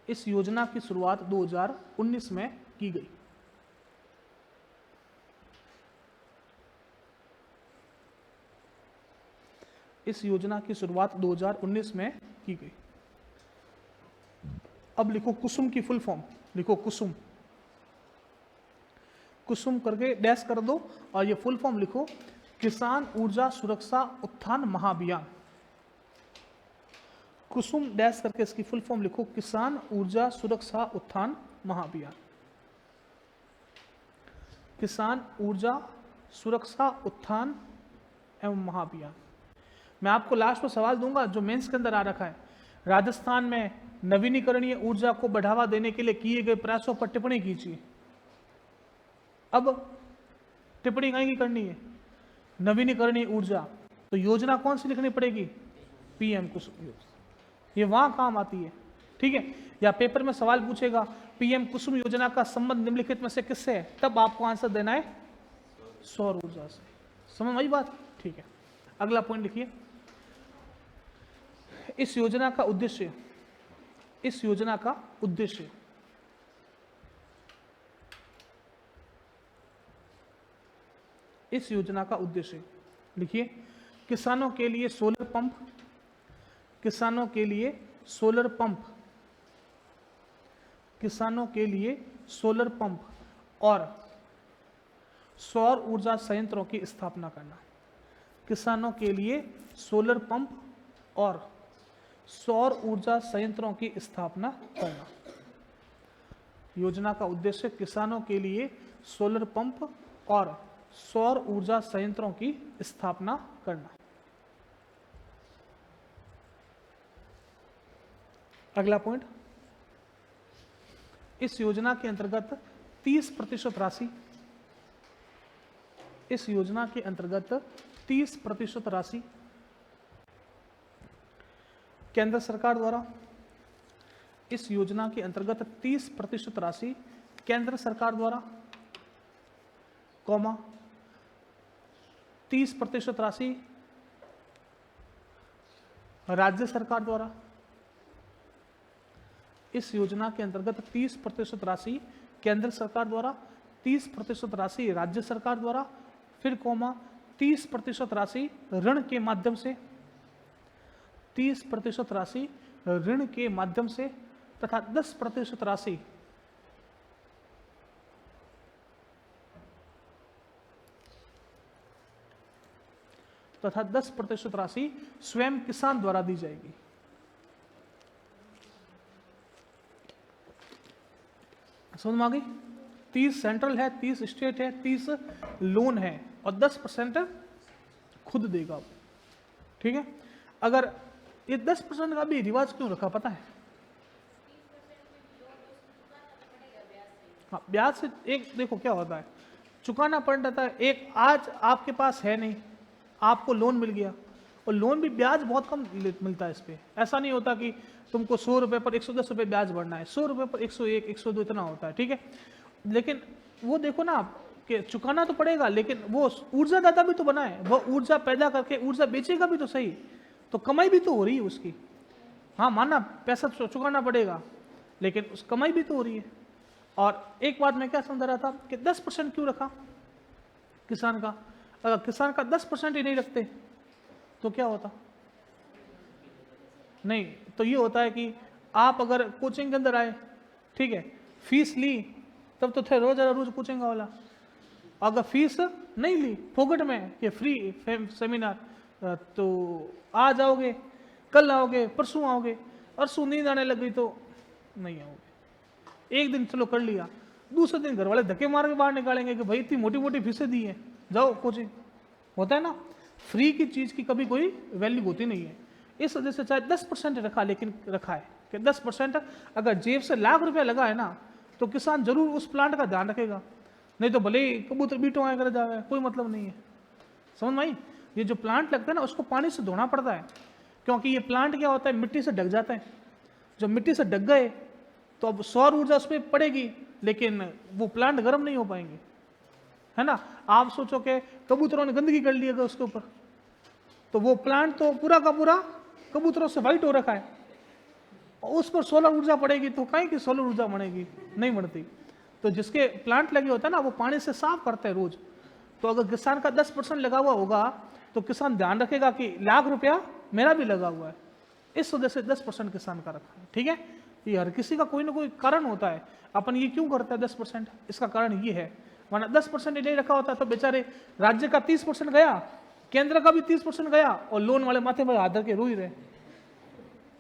इस योजना की शुरुआत 2019 में की गई। इस योजना की शुरुआत 2019 में की गई। अब लिखो कुसुम की फुल फॉर्म। लिखो कुसुम करके डैश कर दो और ये फुल फॉर्म लिखो, किसान ऊर्जा सुरक्षा उत्थान महाअभियान। कुसुम डैश करके इसकी फुल फॉर्म लिखो, किसान ऊर्जा सुरक्षा उत्थान महाअभियान। किसान ऊर्जा सुरक्षा उत्थान एवं महाअभियान। मैं आपको लास्ट में सवाल दूंगा जो मेंस के अंदर आ रखा है। राजस्थान में नवीनीकरणीय ऊर्जा को बढ़ावा देने के लिए किए गए प्रयासों पर टिप्पणी कीजिए। अब टिप्पणी कहीं की करनी है? नवीनीकरणीय ऊर्जा, तो योजना कौन सी लिखनी पड़ेगी? पीएम कुसुम योजना। ये वहां काम आती है। ठीक है। या पेपर में सवाल पूछेगा पीएम कुसुम योजना का संबंध निम्नलिखित में से किससे है, तब आपको आंसर देना है सौर ऊर्जा से। समझ आई बात? ठीक है। अगला पॉइंट लिखिए। इस योजना का उद्देश्य लिखिए, किसानों के लिए सोलर पंप और सौर ऊर्जा संयंत्रों की स्थापना करना। किसानों के लिए सोलर पंप और सौर ऊर्जा संयंत्रों की स्थापना करना। योजना का उद्देश्य किसानों के लिए सोलर पंप और सौर ऊर्जा संयंत्रों की स्थापना करना। अगला पॉइंट, इस योजना के अंतर्गत 30% राशि केंद्र सरकार द्वारा, इस योजना के अंतर्गत 30% राशि केंद्र सरकार द्वारा, कॉमा 30% राशि राज्य सरकार द्वारा। इस योजना के अंतर्गत 30% राशि केंद्र सरकार द्वारा, 30% राशि राज्य सरकार द्वारा, फिर कॉमा 30% राशि ऋण के माध्यम से, 30% राशि ऋण के माध्यम से तथा 10% राशि स्वयं किसान द्वारा दी जाएगी। समझ में आ गई? 30 सेंट्रल है, 30 स्टेट है, 30 लोन है और 10% खुद देगा। ठीक है। अगर ये 10% का भी रिवाज क्यों रखा पता है? हाँ, ब्याज से एक देखो क्या होता है, चुकाना पड़ जाता है। एक आज आपके पास है नहीं, आपको लोन मिल गया और लोन भी ब्याज बहुत कम मिलता है इस पे। ऐसा नहीं होता कि तुमको 100 रुपये पर 110 रुपये ब्याज भरना है, 100 रुपये पर 101, 102 इतना होता है, ठीक है। लेकिन वो देखो ना कि चुकाना तो पड़ेगा, लेकिन वो ऊर्जा दाता भी तो बना है, वो ऊर्जा पैदा करके ऊर्जा बेचेगा भी तो सही, तो कमाई भी तो हो रही है उसकी। हाँ माना पैसा चुकाना पड़ेगा, लेकिन उस कमाई भी तो हो रही है। और एक बात मैं क्या समझा रहा था कि 10% क्यों रखा किसान का? अगर किसान का 10% ही नहीं रखते तो क्या होता? नहीं, तो ये होता है कि आप अगर कोचिंग के अंदर आए, ठीक है, फीस ली, तब तो थे रोज कोचिंग वाला। अगर फीस नहीं ली, फोकट में कि फ्री सेमिनार, तो आ जाओगे, कल आओगे, परसों आओगे, परसों नींद आने लग गई तो नहीं आओगे। एक दिन चलो कर लिया, दूसरे दिन घर वाले धक्के मार के बाहर निकालेंगे कि भाई इतनी मोटी मोटी फीसें दी है, जाओ कोचिंग। होता है ना, फ्री की चीज की कभी कोई वैल्यू होती नहीं है। इस वजह से चाहे 10% रखा, लेकिन रखा है कि 10% अगर जेब से लाख रुपया लगा है ना, तो किसान जरूर उस प्लांट का ध्यान रखेगा। नहीं तो भले ही कबूतर बीटो आए कर जावे, कोई मतलब नहीं है। समझ में आई? ये जो प्लांट लगता है ना, उसको पानी से धोना पड़ता है, क्योंकि ये प्लांट क्या होता है, मिट्टी से ढक जाता है। जब मिट्टी से ढक गए तो अब सौर ऊर्जा उस पर पड़ेगी, लेकिन वो प्लांट गर्म नहीं हो पाएंगे, है ना। आप सोचो कि कबूतरों ने गंदगी कर ली अगर उसके ऊपर, तो वो प्लांट तो पूरा का पूरा कबूतरों से वाइट हो रखा है, उस पर सोलर ऊर्जा पड़ेगी तो कहीं की सोलर ऊर्जा बनेगी? नहीं बनती। तो जिसके प्लांट लगे होता है ना, वो पानी से साफ करते हैं रोज। तो अगर किसान का 10% लगा हुआ होगा तो किसान ध्यान रखेगा कि लाख रुपया मेरा भी लगा हुआ है, इस वजह से 10% किसान का रखा है, ठीक है। ये हर किसी का कोई ना कोई कारण होता है। अपन ये क्यों करता है 10%? इसका कारण ये है, वरना 10% नहीं रखा होता तो बेचारे राज्य का 30% गया, केंद्र का भी 30% गया, और लोन वाले माथे पर हाथ धर के रो ही रहे,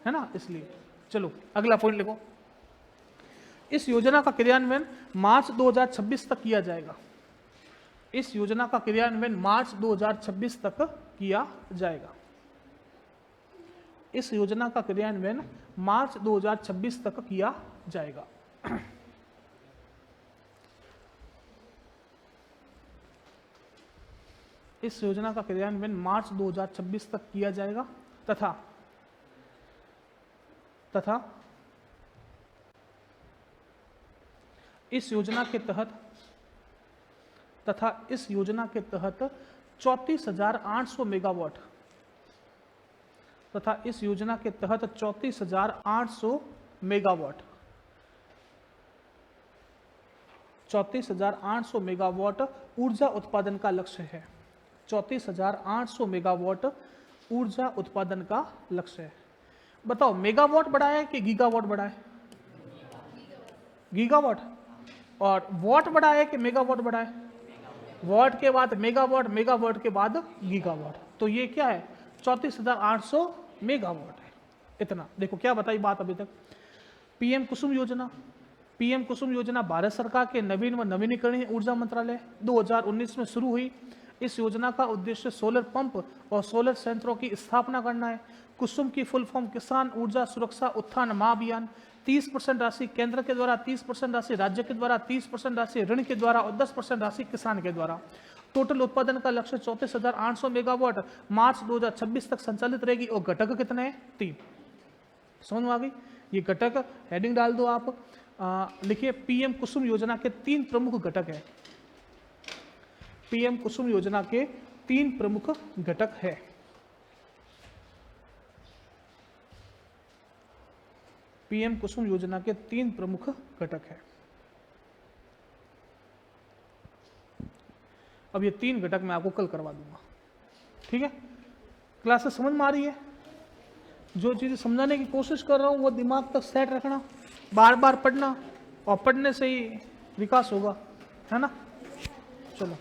है ना। इसलिए चलो अगला पॉइंट लिखो। इस योजना का क्रियान्वयन मार्च 2026 तक किया जाएगा। इस योजना का क्रियान्वयन मार्च 2026 तक किया जाएगा। इस योजना का क्रियान्वयन मार्च 2026 तक किया जाएगा। इस योजना का क्रियान्वयन मार्च 2026 तक किया जाएगा तथा इस योजना के तहत 34,800 मेगावाट तथा इस योजना के तहत 34,800 मेगावाट 34,800 मेगावाट ऊर्जा उत्पादन का लक्ष्य है। 34,800 मेगावाट ऊर्जा उत्पादन का लक्ष्य है। बताओ मेगावाट बड़ा है कि गीगावाट बड़ा है? गीगावाट। और वाट बड़ा है कि मेगावाट बड़ा है? वाट के बाद मेगावाट, मेगावाट के बाद गीगावाट। तो ये क्या है? 34,800 मेगावाट है। इतना देखो क्या बताई बात अभी तक। पीएम कुसुम योजना, पीएम कुसुम योजना भारत सरकार के नवीन व नवीनीकरणीय ऊर्जा मंत्रालय 2019 में शुरू हुई। इस योजना का उद्देश्य सोलर पंप और सोलर संयंत्रों की स्थापना करना है। कुसुम की फुल फॉर्म किसान ऊर्जा सुरक्षा उत्थान महाअभियान। 30% राशि केंद्र के द्वारा, 30% राशि राज्य के द्वारा, 30% राशि ऋण के द्वारा और 10% राशि किसान के द्वारा। टोटल उत्पादन का लक्ष्य 34,800 मेगावाट मार्च 2026 तक संचालित रहेगी। और घटक कितने हैं? 3। समझ में आ गई? ये घटक हेडिंग डाल दो आप, लिखिए पीएम कुसुम योजना के 3 प्रमुख घटक है। पीएम कुसुम योजना के 3 प्रमुख घटक है। पीएम कुसुम योजना के 3 प्रमुख घटक है। अब ये 3 घटक मैं आपको कल करवा दूंगा, ठीक है। क्लासेस समझ में आ रही है? जो चीजें समझाने की कोशिश कर रहा हूं वो दिमाग तक सेट रखना, बार बार पढ़ना, और पढ़ने से ही विकास होगा, है ना। चलो।